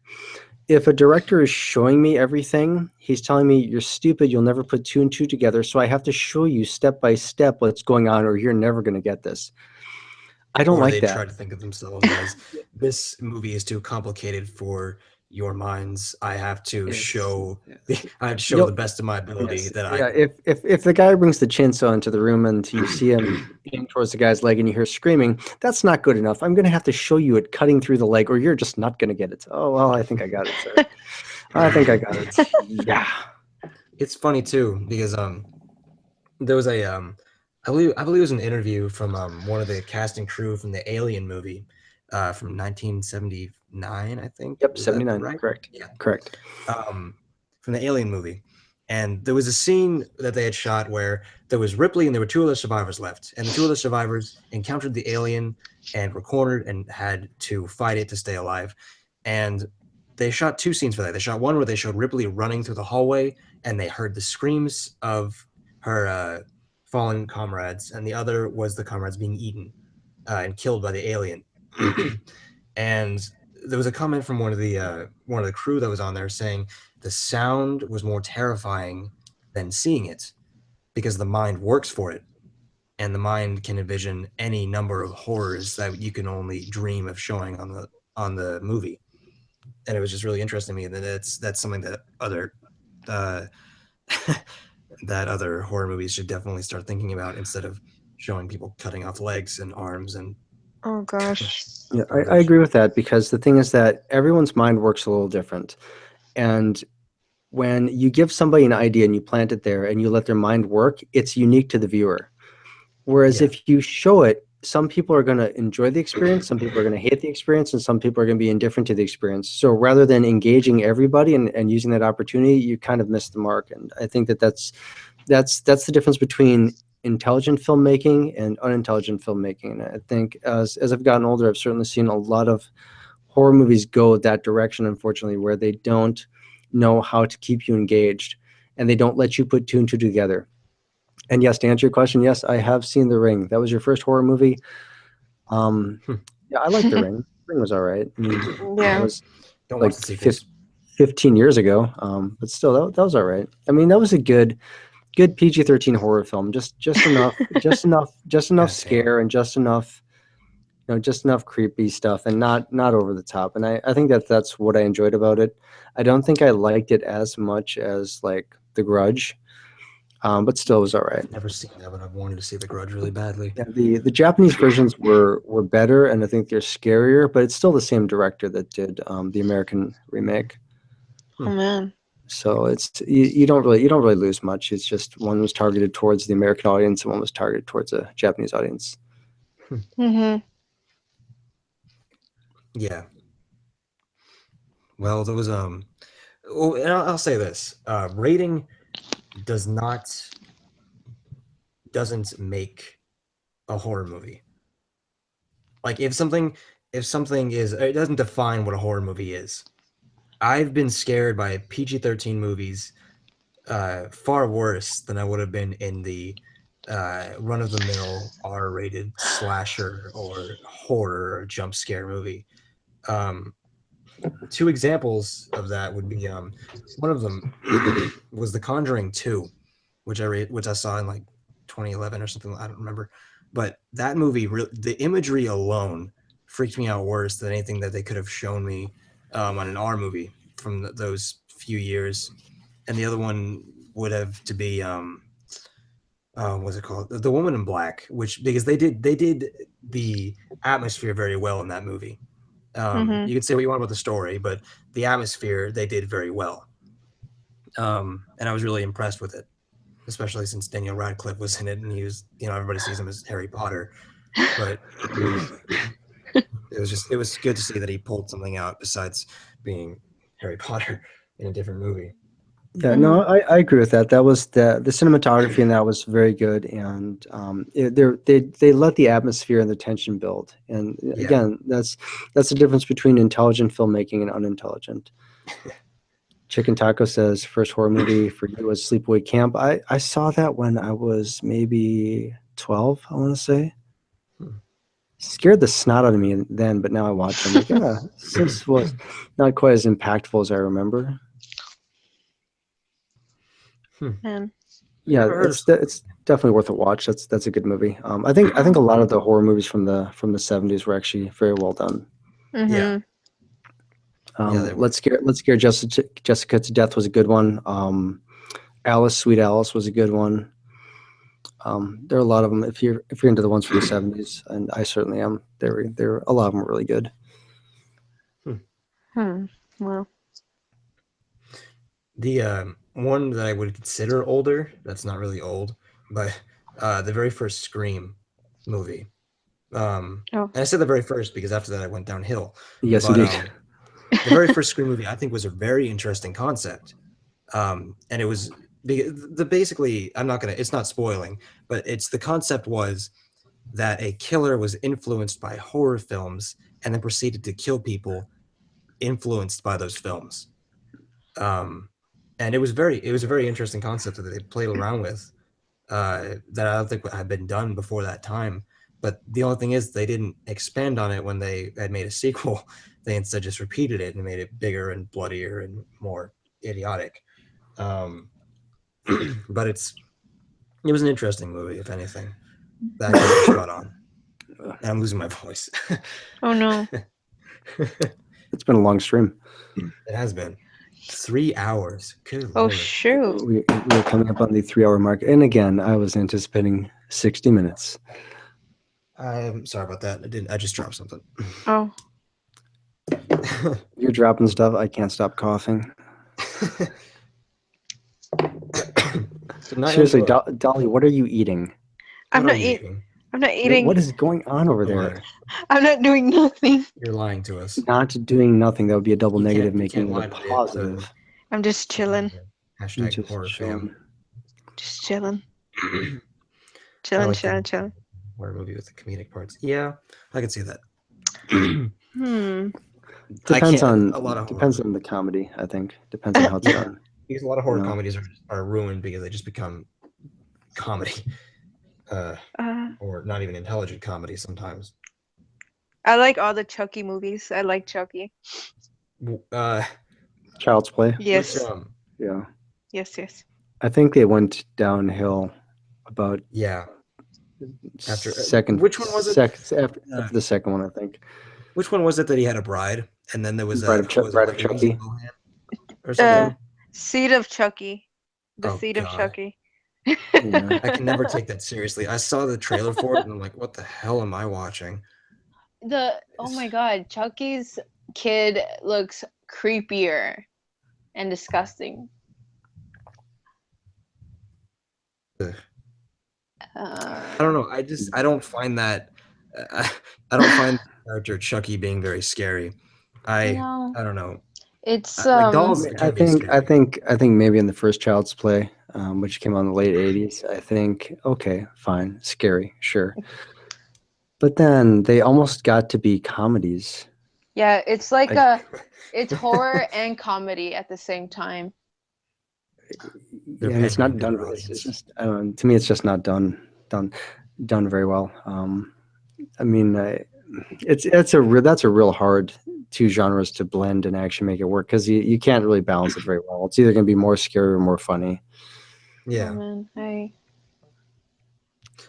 If a director is showing me everything, he's telling me, you're stupid, you'll never put two and two together, so I have to show you step by step what's going on, or you're never going to get this. I don't Or like they that. try to think of themselves as, this movie is too complicated for your minds. I have to show the best of my ability that I. Yeah, if the guy brings the chainsaw into the room and you see him aim towards the guy's leg and you hear screaming, that's not good enough. I'm going to have to show you it cutting through the leg, or you're just not going to get it. Oh, well, I think I got it, sir. I think I got it. Yeah. It's funny too, because there was a I believe it was an interview from one of the cast and crew from the Alien movie from 1979, I think. Yep, Is that 79. right? Correct. Yeah. Correct. From the Alien movie. And there was a scene that they had shot where there was Ripley and there were two other survivors left. And the two other survivors encountered the alien and were cornered and had to fight it to stay alive. And they shot two scenes for that. They shot one where they showed Ripley running through the hallway and they heard the screams of her fallen comrades, and the other was the comrades being eaten and killed by the alien. And there was a comment from one of the crew that was on there saying the sound was more terrifying than seeing it, because the mind works for it, and the mind can envision any number of horrors that you can only dream of showing on the movie. And it was just really interesting to me that that's something that other that other horror movies should definitely start thinking about, instead of showing people cutting off legs and arms and. Oh gosh. Yeah, I agree with that, because the thing is that everyone's mind works a little different. And when you give somebody an idea and you plant it there and you let their mind work, it's unique to the viewer. Whereas if you show it, some people are going to enjoy the experience, some people are going to hate the experience, and some people are going to be indifferent to the experience. So rather than engaging everybody and using that opportunity, you kind of miss the mark. And I think that's the difference between intelligent filmmaking and unintelligent filmmaking. And I think as I've gotten older, I've certainly seen a lot of horror movies go that direction, unfortunately, where they don't know how to keep you engaged and they don't let you put two and two together. And yes, to answer your question, yes, I have seen The Ring. That was your first horror movie. Yeah, I like The Ring. The Ring was all right. I mean, Yeah. it was Don't like watch the sequels. 15 years ago, but still, that was all right. I mean, that was a good PG-13 horror film. Just enough, just enough scare and just enough, just enough creepy stuff, and not over the top. And I think that's what I enjoyed about it. I don't think I liked it as much as like The Grudge, but still it was all right. I've never seen that, but I've wanted to see The Grudge really badly. Yeah, the Japanese versions were better, and I think they're scarier, but it's still the same director that did the American remake. Oh man. So it's you don't really lose much. It's just one was targeted towards the American audience and one was targeted towards a Japanese audience. Mm-hmm. Yeah. Well, there was and I'll say this: rating doesn't make a horror movie. Like if something is, it doesn't define what a horror movie is. I've been scared by PG-13 movies far worse than I would have been in the run-of-the-mill R-rated slasher or horror or jump scare movie. Um, two examples of that would be one of them was The Conjuring 2, which I saw in like 2011 or something. I don't remember, but that movie, the imagery alone freaked me out worse than anything that they could have shown me on an R movie from those few years. And the other one would have to be what's it called? The Woman in Black, which because they did the atmosphere very well in that movie. Mhm. You can say what you want about the story, but the atmosphere they did very well. And I was really impressed with it, especially since Daniel Radcliffe was in it, and he was, everybody sees him as Harry Potter, but it was good to see that he pulled something out besides being Harry Potter in a different movie. Yeah, no, I agree with that. That was the cinematography, and that was very good. And they let the atmosphere and the tension build. And again, that's the difference between intelligent filmmaking and unintelligent. Chicken Taco says first horror movie for you was Sleepaway Camp. I saw that when I was maybe 12. I want to say. Scared the snot out of me then, but now I watch them. Like, yeah, this was not quite as impactful as I remember. Yeah, it's definitely worth a watch. That's a good movie. I think a lot of the horror movies from the 70s were actually very well done. Yeah. Let's Scare Jessica to Death was a good one. Alice, Sweet Alice was a good one. There are a lot of them. If you're into the ones from the 70s, and I certainly am, there a lot of them are really good. Well, the one that I would consider older, that's not really old, but the very first Scream movie. And I said the very first because after that I went downhill. Yes, but, indeed. The very first Scream movie I think was a very interesting concept. And it was basically, it's not spoiling, but the concept was that a killer was influenced by horror films and then proceeded to kill people influenced by those films. And it was a very interesting concept that they played around with that I don't think had been done before that time. But the only thing is they didn't expand on it when they had made a sequel. They instead just repeated it and made it bigger and bloodier and more idiotic. But it was an interesting movie, if anything. That I shot on. And I'm losing my voice. oh no. It's been a long stream. It has been 3 hours. Good Oh Lord. shoot. We're coming up on the 3-hour mark, and again, I was anticipating 60 minutes. I'm sorry about that. I just dropped something. Oh. You're dropping stuff. I can't stop coughing. Seriously, Dolly, what are you eating? I'm not eating. What is going on over there? I'm not doing nothing. You're lying to us. Not doing nothing. That would be a double negative, making it a lie to positive. I'm just chilling. Hashtag horror fan. Just chilling. I like chilling. Horror movie with the comedic parts. Yeah, I can see that. Depends on the comedy, I think. Depends on how it's done. Because a lot of horror comedies are ruined because they just become comedy. Or not even intelligent comedy sometimes. I like all the Chucky movies. I like Chucky. Child's Play. Yes. Yeah. Yes. I think they went downhill about after second. Which one was it? After the second one, I think. Which one was it that he had a bride, and then there was Bride of Chucky, or something? Seed of Chucky. The Seed of Chucky. Yeah. I can never take that seriously. I saw the trailer for it, and I'm like, "What the hell am I watching?" Oh my God, Chucky's kid looks creepier and disgusting. I don't know. I don't find that. I don't find the character Chucky being very scary. I don't know. It's like dolls. I think maybe in the first Child's Play, which came out in the late '80s. I think okay, fine, scary, sure. But then they almost got to be comedies. Yeah, it's like it's horror and comedy at the same time. And it's not done. It's just, I don't know, to me, it's just not done done very well. I mean, that's a real hard two genres to blend and actually make it work because you can't really balance it very well. It's either going to be more scary or more funny. Yeah. Oh, man.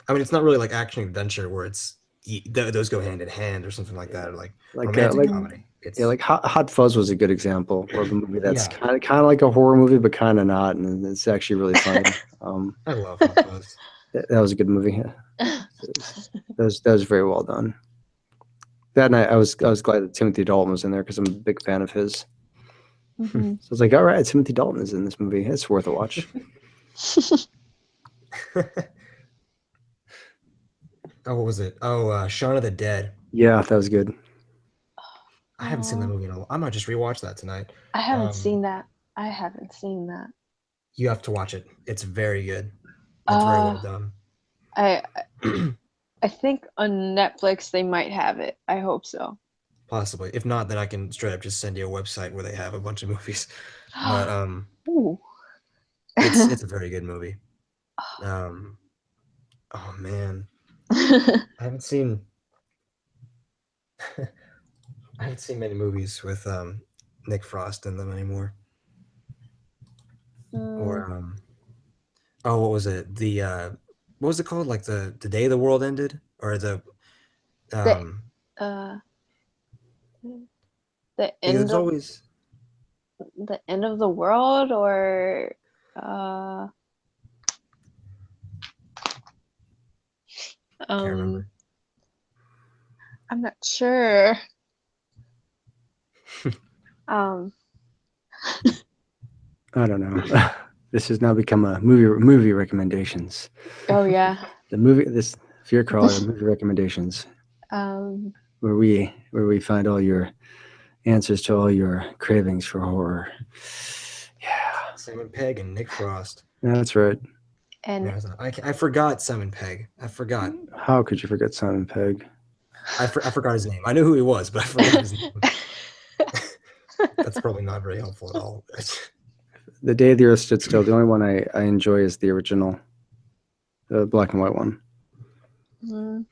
I mean, it's not really like action adventure where those go hand in hand or something like that, or like Like romantic comedy. It's yeah, like Hot Fuzz was a good example of a movie that's Yeah. kind of like a horror movie, but kind of not, and it's actually really funny. I love Hot Fuzz. That was a good movie. That was very well done. That night, I was glad that Timothy Dalton was in there because I'm a big fan of his. Mhm. So I was like, all right, Timothy Dalton is in this movie. It's worth a watch. Oh, what was it? Oh, Shaun of the Dead. Yeah, that was good. I haven't seen that Aw. movie in a while. I might just rewatch that tonight. I haven't Um, seen that. I haven't seen that. You have to watch it. It's very good. It's very well Uh, done. I I think on Netflix they might have it. I hope so. Possibly. If not, then I can straight up just send you a website where they have a bunch of movies. But Ooh. it's a very good movie. Oh man, I haven't seen I haven't seen many movies with Nick Frost in them anymore. Or oh, what was it? What was it called? Like the day the world ended, or the the um uh the because end it's of always the end of the world, or uh can't remember. I'm not sure. Um I don't know. This has now become a movie recommendations. oh yeah. This Fear Crawler movie recommendations, Um where we find all your answers to all your cravings for horror. Yeah, Simon Pegg and Nick Frost. that's right. and No, it's not. I forgot Simon Pegg. I forgot. How could you forget Simon Pegg? I forgot his name. I knew who he was, but I forgot his name. That's probably not very helpful at all. The Day the Earth Stood Still. The only one I enjoy is the original, the black and white one. mm,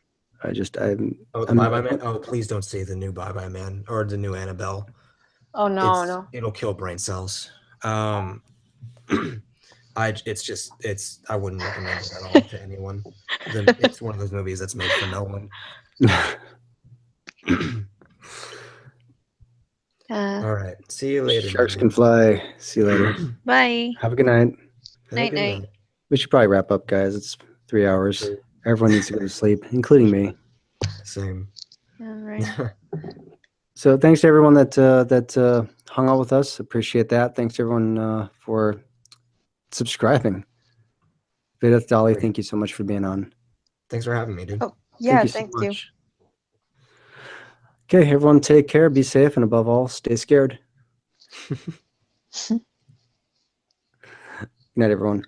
I Oh, the I'm- Bye Bye Man. Oh, please don't say the new Bye Bye Man or the new Annabelle. oh no. It'll kill brain cells. I wouldn't recommend it at all to anyone. It's one of those movies that's made for no one. All right. See you later. Sharks man. can fly. See you later. Bye. Have a good night. Have a Night, good night. night. We should probably wrap up, guys. It's 3 hours. Everyone needs to go to sleep, including me. Same. All right. So thanks to everyone that hung out with us. Appreciate that. Thanks to everyone for subscribing. Vidith, Dolly, Great. thank you so much for being on. Thanks for having me, dude. Oh, yeah, you so thank you. much. Okay, everyone take care, be safe, and above all, stay scared. Good night, everyone.